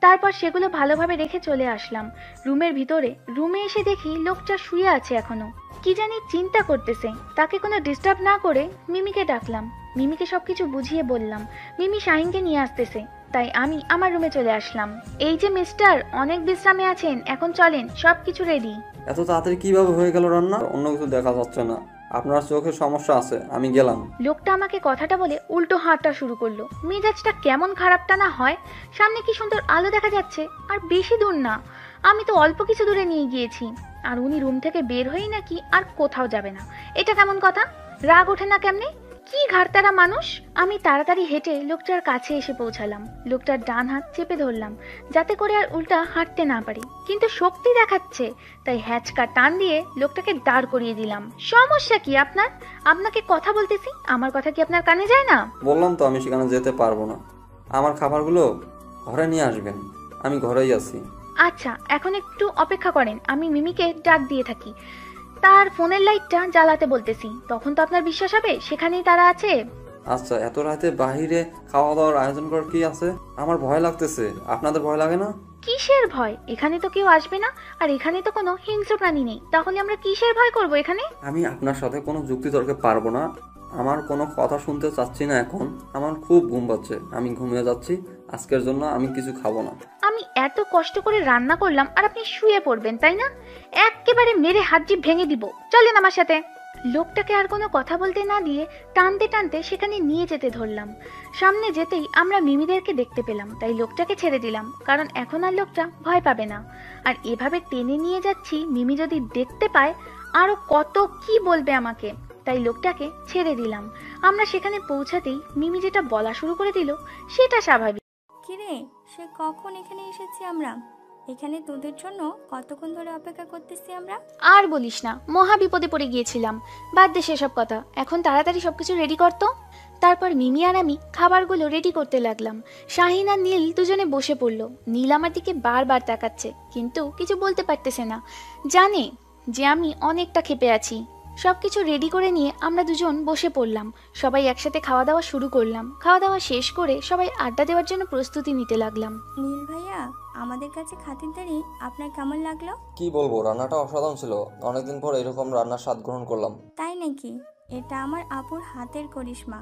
তারপর সেগুলো ভালোভাবে রেখে চলে আসলাম রুমের ভিতরে। রুমে এসে দেখি লোকটা শুয়ে আছে এখনো, কি জানি চিন্তা করতেছে। তাকে কোনো ডিস্টার্ব না করে মিমিকে ডাকলাম। মিমিকে সবকিছু বুঝিয়ে বললাম। মিমি শাহিনকে নিয়ে আসতেছে, তাই আমি আমার রুমে চলে আসলাম। এই যে মিস্টার, অনেক বিশ্রামে আছেন, এখন চলেন, সবকিছু রেডি। এত তাড়াতাড়ি কিভাবে হয়ে গেল রান্না? অন্য কিছু দেখা যাচ্ছে না, আপনার চোখে সমস্যা আছে, আমি গেলাম। লোকটা আমাকে কথাটা বলে উল্টো হাঁটা শুরু করলো। মেজাজটা কেমন খারাপটা না হয়। সামনে কি সুন্দর আলো দেখা যাচ্ছে, আর বেশি দূর না, আমি তো অল্প কিছু দূরে নিয়ে গিয়েছি। আর উনি রুম থেকে বের হয়েই নাকি আর কোথাও যাবে না। এটা কেমন কথা? রাগ ওঠে না কেমনে? কি ঘাড়তারা মানুষ। আমি তাড়াতাড়ি হেঁটে লোকটার কাছে এসে পৌঁছালাম। লোকটার ডান হাত চেপে ধরলাম, যাতে করে আর উল্টা হাঁটতে না পারে, কিন্তু শক্তি দেখাচ্ছে, তাই হ্যাচকা টান দিয়ে লোকটাকে দাঁড় করিয়ে দিলাম। সমস্যা কি আপনার? আপনাকে কথা বলতেছি, আমার কথা কি আপনার কানে যায় না? বললাম তো আমি সেখানে যেতে পারবো না। আমার খাবারগুলো ঘরে নিয়ে আসবেন, আমি ঘরেই আছি। আচ্ছা, এখন একটু অপেক্ষা করেন, আমি মিমিকে ডাক দিয়ে থাকি। তার ফোনের লাইটটা জ্বালাতে বলতেছি, তখন তো আপনার বিশ্বাস হবে সেখানেই তারা আছে। আচ্ছা, এত রাতে বাহিরে খাওয়া দাওয়ার আয়োজন করার কি আছে? আমার ভয় লাগতেছে, আপনাদের ভয় লাগে না? কিসের ভয়? এখানে তো কেউ আসবে না, আর এখানে তো কোনো হিংস্র প্রাণী নেই, তাহলে আমরা কিসের ভয় করব এখানে? আমি আপনার সাথে কোনো যুক্তি তর্কে পারবো না, আমার কোনো কথা শুনতে চাচ্ছি না এখন। আমার খুব ঘুম পাচ্ছে, আমি ঘুমিয়ে যাচ্ছি। আজকের জন্য আমি কিছু খাবো না। আমি এত কষ্ট করে রান্না করলাম আর আপনি শুয়ে পড়বেন, তাই না? একেবারে মেরে হাতজি ভেঙে দিব। চলেন আমার সাথে। লোকটাকে আর কোনো কথা বলতে না দিয়ে টানতে টানতে সেখানে নিয়ে যেতে ধরলাম। সামনে যেতেই আমরা মিমিদেরকে দেখতে পেলাম, তাই লোকটাকে ছেড়ে দিলাম, কারণ এখন আর লোকটা ভয় পাবে না। আর এভাবে টেনে নিয়ে যাচ্ছি, মিমি যদি দেখতে পায় আরো কত কি বলবে আমাকে, তাই লোকটাকে ছেড়ে দিলাম। আমরা সেখানে পৌঁছাতেই মিমি যেটা বলা শুরু করে দিল সেটা স্বাভাবিক। কিরে, সে কখন এখানে এসেছি আমরা? এখানে তোদের জন্য কতক্ষণ ধরে অপেক্ষা করতেছি আমরা। আর বলিস না, মহা বিপদে পড়ে গিয়েছিলাম। বাদ দে সেসব কথা, এখন তাড়াতাড়ি সবকিছু রেডি করতো। তারপর মিমি আর আমি খাবারগুলো রেডি করতে লাগলাম। শাহিন আর নীল দুজনে বসে পড়লো। নীল আমার দিকে বারবার তাকাচ্ছে, কিন্তু কিছু বলতে পারতেছে না, জানে যে আমি অনেকটা ক্ষেপে আছি। সবকিছু রেডি করে নিয়ে আমরা দুজন বসে পড়লাম। সবাই একসাথে খাওয়া দাওয়া শুরু করলাম। খাওয়া দাওয়া শেষ করে সবাই আড্ডা দেওয়ার জন্য প্রস্তুতি নিতে লাগলাম। নীল ভাইয়া, আমাদের কাছে খাতিরদারি আপনার কেমন লাগলো? কি বলবো, রান্নাটা অসাধারণ ছিল। অনেকদিন পর এরকম রান্নার স্বাদ গ্রহণ করলাম। তাই নাকি? এটা আমার আপুর হাতের করিশ্মা।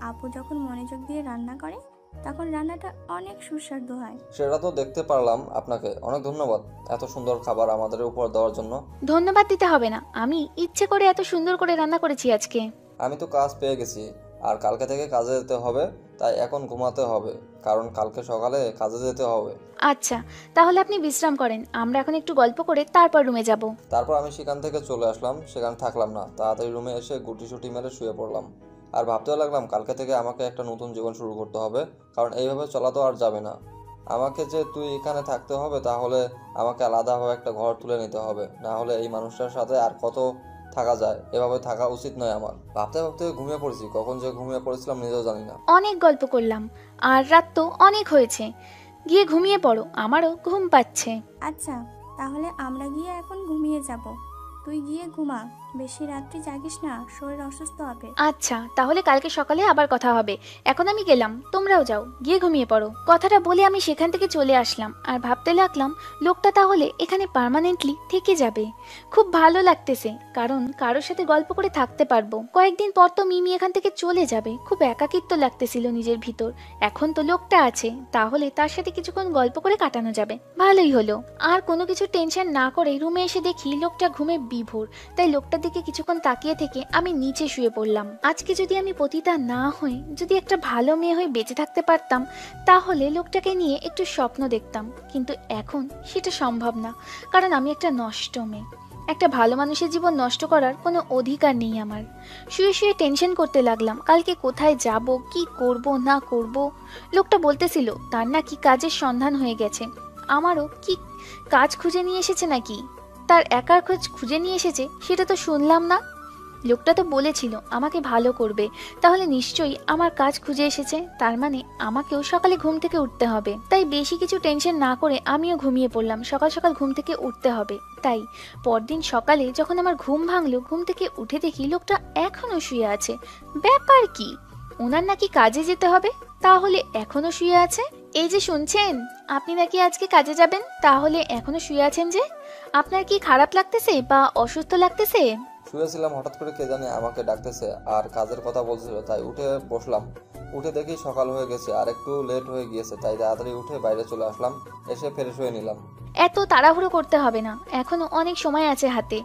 আপু যখন মনোযোগ দিয়ে রান্না করে তখন রান্নাটা অনেক সুস্বাদু হয়। সেটা তো দেখতে পারলাম। আপনাকে অনেক ধন্যবাদ এত সুন্দর খাবার আমাদের উপর দেওয়ার জন্য। ধন্যবাদ দিতে হবে না, আমি ইচ্ছে করে এত সুন্দর করে রান্না করেছি আজকে। আমি তো কাজ পেয়ে গেছি, আর কালকে থেকে কাজে যেতে হবে, তাই এখন ঘুমাতে হবে, কারণ কালকে সকালে কাজে যেতে হবে। আচ্ছা, তাহলে আপনি বিশ্রাম করেন, আমরা এখন একটু গল্প করে তারপর রুমে যাব। তারপর আমি সেখান থেকে চলে আসলাম, সেখানে থাকলাম না, তাড়াতাড়ি রুমে এসে গুটি সুটি মেরে শুয়ে পড়লাম। আর ভাবতেও লাগলাম কালকে থেকে আমাকে একটা নতুন জীবন শুরু করতে হবে, কারণ এইভাবে চলা তো আর যাবে না। আমাকে যে তুই এখানে থাকতে হবে, তাহলে আমাকে আলাদাভাবে একটা ঘর তুলে নিতে হবে, না হলে এই মানুষটার সাথে আর কত থাকা যায়? এভাবে থাকা উচিত নয় আমার। ভাবতে ভাবতে ঘুমিয়ে পড়েছি, কখন যে ঘুমিয়ে পড়েছিলাম নিজেও জানি না। অনেক গল্প করলাম, আর রাত তো অনেক হয়েছে, গিয়ে ঘুমিয়ে পড়ো, আমারও ঘুম পাচ্ছে। আচ্ছা, তাহলে আমরা গিয়ে এখন ঘুমিয়ে যাব। তুই গিয়ে ঘুমা, বেশি রাত্রি জাগিস না, শরীর অসুস্থ হবে। আচ্ছা, তাহলে কালকে সকালে আবার কথা হবে। এখন আমি গেলাম, তোমরাও যাও, গিয়ে ঘুমিয়ে পড়ো। কথাটা বলে আমি সেখান থেকে চলে আসলাম আর ভাবতে লাগলাম লোকটা তাহলে এখানে পার্মানেন্টলি থেকে যাবে। খুব ভালো লাগতেছে, কারণ কারোর সাথে গল্প করে থাকতে পারবো। কয়েকদিন পর তো মিমি এখান থেকে চলে যাবে, খুব একাকিত্ব লাগতেছিল নিজের ভিতর। এখন তো লোকটা আছে, তাহলে তার সাথে কিছুক্ষণ গল্প করে কাটানো যাবে, ভালোই হলো। আর কোনো কিছু টেনশন না করে রুমে এসে দেখি লোকটা ঘুমে বিভোর, তাই লোকটার দিকে কিছুক্ষণ তাকিয়ে থেকে আমি নিচে শুয়ে পড়লাম। আজকে যদি আমি পতিতা না হই, যদি একটা ভালো মেয়ে হয়ে বেঁচে থাকতে পারতাম, তাহলে লোকটাকে নিয়ে একটু স্বপ্ন দেখতাম, কিন্তু এখন সেটা সম্ভব না, কারণ আমি একটা নষ্ট মেয়ে। একটা ভালো মানুষের জীবন নষ্ট করার কোনো অধিকার নেই আমার। শুয়ে শুয়ে টেনশন করতে লাগলাম, কালকে কোথায় যাব, কি করব না করব। লোকটা বলতেছিল তার নাকি কাজের সন্ধান হয়ে গেছে। আমারও কি কাজ খুঁজে নিয়ে এসেছে নাকি? তার একার খোঁজ খুঁজে নিয়ে এসেছে সেটা তো শুনলাম না। লোকটা তো বলেছিল আমাকে ভালো করবে, তাহলে নিশ্চয়ই আমার কাজ খুঁজে এসেছে, তার মানে আমাকেও সকালে ঘুম থেকে উঠতে হবে। তাই বেশি কিছু টেনশন না করে আমিও ঘুমিয়ে পড়লাম, সকাল সকাল ঘুম থেকে উঠতে হবে। তাই পরদিন সকালে যখন আমার ঘুম ভাঙলো, ঘুম থেকে উঠে দেখি লোকটা এখনো শুয়ে আছে। ব্যাপার কি, ওনার নাকি কাজে যেতে হবে, তাহলে এখনো শুয়ে আছে? এই যে শুনছেন, আপনি নাকি আজকে কাজে যাবেন, তাহলে এখনো শুয়ে আছেন যে? আপনার কি খারাপ লাগতেছে বা অসুস্থ লাগতেছে? শুয়েছিলাম, হঠাৎ করে কে জানি আমাকে ডাকতেছে আর কাজের কথা বলছিল, তাই উঠে বসলাম। উঠে দেখি সকাল হয়ে গেছে আর একটু লেট হয়ে গিয়েছে, তাই তাড়াতাড়ি উঠে বাইরে চলে আসলাম, এসে ফ্রেশ হয়ে নিলাম। এত তাড়াহুড়ো করতে হবে না, এখনো অনেক সময় আছে হাতে।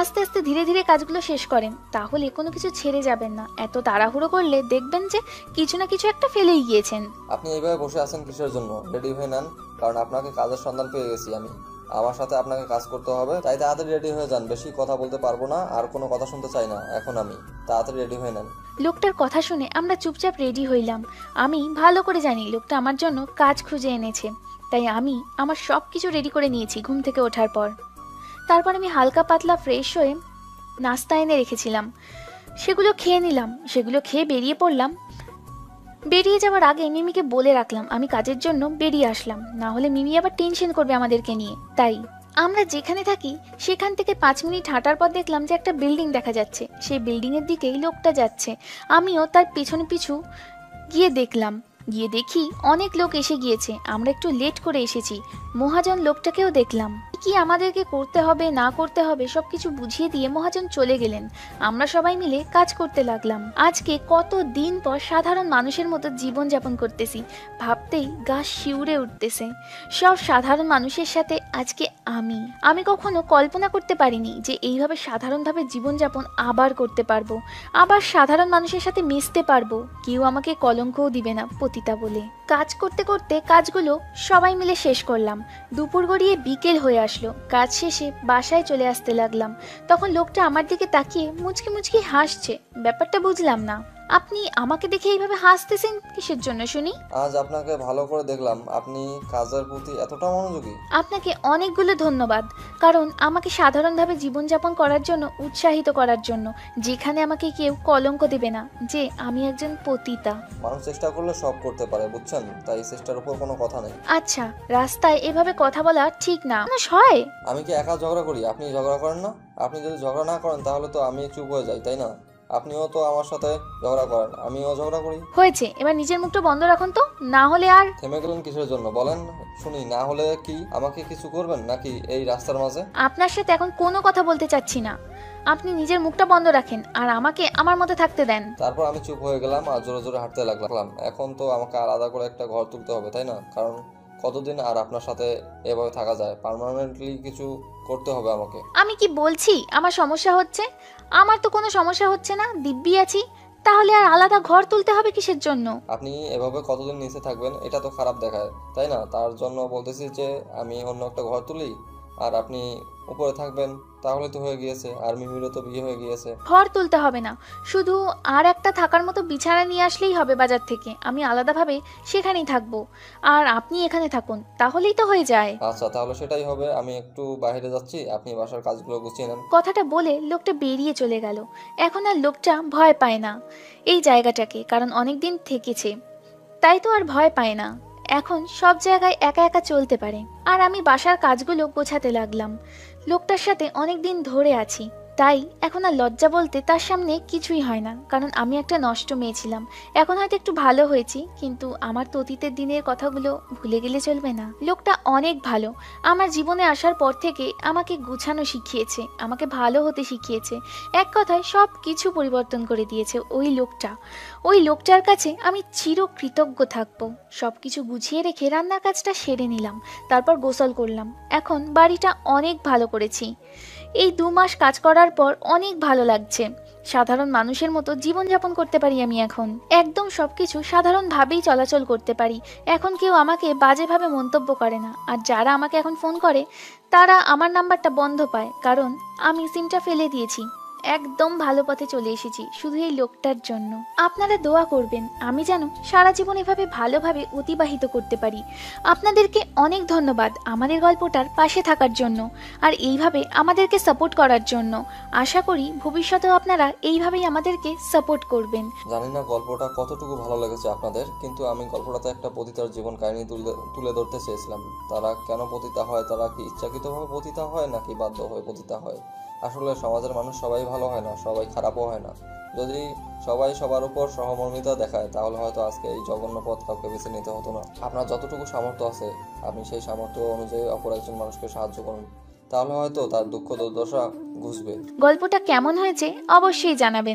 আস্তে আস্তে ধীরে ধীরে কাজগুলো শেষ করেন, তাহলে কোনো কিছু ছেড়ে যাবেন না। এত তাড়াহুড়ো করলে দেখবেন যে কিছু না কিছু একটা ফেলেই গিয়েছেন। আপনি এইভাবে বসে আছেন কিসের জন্য? রেডি হয়ে নেন, কারণ আপনাকে কাজের সন্ধান পেয়ে গেছি আমি। আমার সাথে আপনাকে কাজ করতে হবে, তাই তাড়াতাড়ি রেডি হয়ে যান। বেশি কথা বলতে পারবো না, আর কোনো কথা শুনতে চাই না এখন আমি। তাড়াতাড়ি রেডি হয়ে নেন। লোকটার কথা শুনে আমরা চুপচাপ রেডি হইলাম। আমি ভালো করে জানি লোকটা আমার জন্য কাজ খুঁজে এনেছে, তাই আমি আমার সব কিছু রেডি করে নিয়েছি ঘুম থেকে ওঠার পর। তারপর আমি হালকা পাতলা ফ্রেশ হয়ে নাস্তা এনে রেখেছিলাম, সেগুলো খেয়ে নিলাম। সেগুলো খেয়ে বেরিয়ে পড়লাম। বেরিয়ে যাওয়ার আগে মিমিকে বলে রাখলাম আমি কাজের জন্য বেরিয়ে আসলাম, না হলে মিমি আবার টেনশন করবে আমাদেরকে নিয়ে। তাই আমরা যেখানে থাকি সেখান থেকে 5 মিনিট হাঁটার পর দেখলাম যে একটা বিল্ডিং দেখা যাচ্ছে, সেই বিল্ডিংয়ের দিকেই লোকটা যাচ্ছে। আমিও তার পিছনে পিছু গিয়ে দেখলাম, গিয়ে দেখি অনেক লোক এসে গিয়েছে, আমরা একটু লেট করে এসেছি। মহাজন লোকটাকেও দেখলাম, কি আমাদেরকে করতে হবে না করতে হবে সবকিছু বুঝিয়ে দিয়ে মহাজন চলে গেলেন। আমরা সবাই মিলে কাজ করতে লাগলাম। আজকে কত দিন পর সাধারণ মানুষের মতো জীবন যাপন করতেছি, ভাবতেই গা শিউরে উঠতেছে। সব সাধারণ মানুষের সাথে আজকে আমি কখনো কল্পনা করতে পারিনি যে এইভাবে সাধারণভাবে জীবনযাপন আবার করতে পারবো, আবার সাধারণ মানুষের সাথে মিশতে পারবো। কেউ আমাকে কলঙ্কও দিবে না পতিতা বলে। কাজ করতে করতে কাজগুলো সবাই মিলে শেষ করলাম। দুপুর গড়িয়ে বিকেল হয়ে আসলো। কাজ শেষে বাসায় চলে আসতে লাগলাম, তখন লোকটা আমার দিকে তাকিয়ে মুচকি মুচকি হাসছে। ব্যাপারটা বুঝলাম না, আপনি আমাকে দেখে এইভাবে হাসতেছেন কিসের জন্য শুনি? আজ আপনাকে ভালো করে দেখলাম, আপনি কাজের প্রতি এতটা মনোযোগী। আপনাকে অনেকগুলো ধন্যবাদ, কারণ আমাকে সাধারণভাবে জীবনযাপন করার জন্য উৎসাহিত করার জন্য, যেখানে আমাকে কেউ কলঙ্ক দেবে না যে আমি একজন পতিতা। মানুষ চেষ্টা করলে সব করতে পারে, বুঝছেন? তাই চেষ্টার উপর কোনো কথা নেই। আচ্ছা, রাস্তায় এভাবে কথা বলা ঠিক না। হয় আমি কি একা ঝগড়া করি? আপনি ঝগড়া করেন না? আপনি যদি ঝগড়া না করেন তাহলে তো আমি চুপ হয়ে যাই, তাই না? আপনিও তো আমার সাথে ঝগড়া করেন, আমিও ঝগড়া করি। হয়েছে, এবার নিজের মুখটা বন্ধ রাখুন তো, না হলে আর। থেমে গেলেন কিসের জন্য বলেন শুনি? না হলে কি আমাকে কিছু করবেন নাকি এই রাস্তার মাঝে? আপনার সাথে এখন কোনো কথা বলতে চাচ্ছি না, আপনি নিজের মুখটা বন্ধ রাখেন আর আমাকে আমার মতো থাকতে দেন। তারপর আমি চুপ হয়ে গেলাম আর জোরে জোরে হাঁটতে লাগলাম। এখন তো আমাকে আলাদা করে একটা ঘর তুলতে হবে, তাই না? কারণ কতদিন আর আপনার সাথে এভাবে থাকা যায়? পার্মানেন্টলি কিছু করতে হবে আমাকে। আমি কি বলছি আমার সমস্যা হচ্ছে? আমার তো কোনো সমস্যা হচ্ছে না, দিব্যি আছি, তাহলে আর আলাদা ঘর তুলতে হবে কিসের জন্য? আপনি এভাবে কতদিন নিচে থাকবেন? এটা তো খারাপ দেখায়, তাই না? তার জন্য বলতেছি যে আমি অন্য একটা ঘর তুলি, আর আপনি উপরে থাকবেন, তাহলে তো হয়ে গিয়েছে। আর মিমিরও তো বিয়ে হয়ে গিয়েছে। ঘর তুলতে হবে না, শুধু আর একটা থাকার মতো বিছানা নিয়ে আসলেই হবে বাজার থেকে। আমি আলাদাভাবে সেখানেই থাকবো, আর আপনি এখানে থাকুন, তাহলেই তো হয়ে যায়। আচ্ছা, তাহলে সেটাই হবে। আমি একটু বাইরে যাচ্ছি, আপনি বাসার কাজগুলো গুছিয়ে নেন। কথাটা বলে লোকটা বেরিয়ে চলে গেল। এখন আর লোকটা ভয় পায় না এই জায়গাটাকে, কারণ অনেক দিন থেকেছে, তাই তো আর ভয় পায় না। এখন সব জায়গায় একা একা চলতে পারে। আর আমি বাসার কাজগুলো গোছাতে লাগলাম। লোকটার সাথে অনেক দিন ধরে আছি, তাই এখন আর লজ্জা বলতে তার সামনে কিছুই হয় না, কারণ আমি একটা নষ্ট মেয়ে ছিলাম। এখন হয়তো একটু ভালো হয়েছি, কিন্তু আমার তো অতীতের দিনের কথাগুলো ভুলে গেলে চলবে না। লোকটা অনেক ভালো। আমার জীবনে আসার পর থেকে আমাকে গুছানো শিখিয়েছে, আমাকে ভালো হতে শিখিয়েছে। এক কথায় সব কিছু পরিবর্তন করে দিয়েছে ওই লোকটা। ওই লোকটার কাছে আমি চিরকৃতজ্ঞ থাকবো। সব কিছু গুছিয়ে রেখে রান্নার কাজটা সেরে নিলাম, তারপর গোসল করলাম। এখন বাড়িটা অনেক ভালো করেছি। এই 2 মাস কাজ করার পর অনেক ভালো লাগছে। সাধারণ মানুষের মতো জীবনযাপন করতে পারি আমি এখন। একদম সবকিছু সাধারণভাবেই চলাচল করতে পারি। এখন কেউ আমাকে বাজেভাবে মন্তব্য করে না। আর যারা আমাকে এখন ফোন করে তারা আমার নাম্বারটা বন্ধ পায়, কারণ আমি সিমটা ফেলে দিয়েছি। একদম ভালো পথে চলে এসেছি শুধু এই লোকটার জন্য। আপনারা দোয়া করবেন আমি যেন সারা জীবন এভাবে ভালোভাবে অতিবাহিত করতে পারি। আপনাদেরকে অনেক ধন্যবাদ আমাদের গল্পটার পাশে থাকার জন্য, আর এইভাবে আমাদেরকে সাপোর্ট করার জন্য। আশা করি ভবিষ্যতেও আপনারা এইভাবেই আমাদেরকে সাপোর্ট করবেন। জানি না গল্পটা কতটুকু ভালো লেগেছে আপনাদের, কিন্তু আমি গল্পটাতে একটা পতিতার জীবন কাহিনী তুলে ধরতে চেয়েছিলাম। তারা কেন পতিতা হয়, তারা কি ইচ্ছাকৃতভাবে পতিতা হয় নাকি বাধ্য হয়ে পতিতা হয়। আসলে সমাজের মানুষ সবাই ভালো হয় না, সবাই খারাপও হয় না। যদি সবাই সবার উপর সহমর্মিতা দেখায়, তাহলে হয়তো আজকে এই জঘন্য পথ কাউকে বেছে নিতে হতো না। আপনার যতটুকু সামর্থ্য আছে, আপনি সেই সামর্থ্য অনুযায়ী অপর একজন মানুষকে সাহায্য করুন, তাহলে হয়তো তার দুঃখ দুর্দশা ঘুচবে। গল্পটা কেমন হয়েছে অবশ্যই জানাবেন।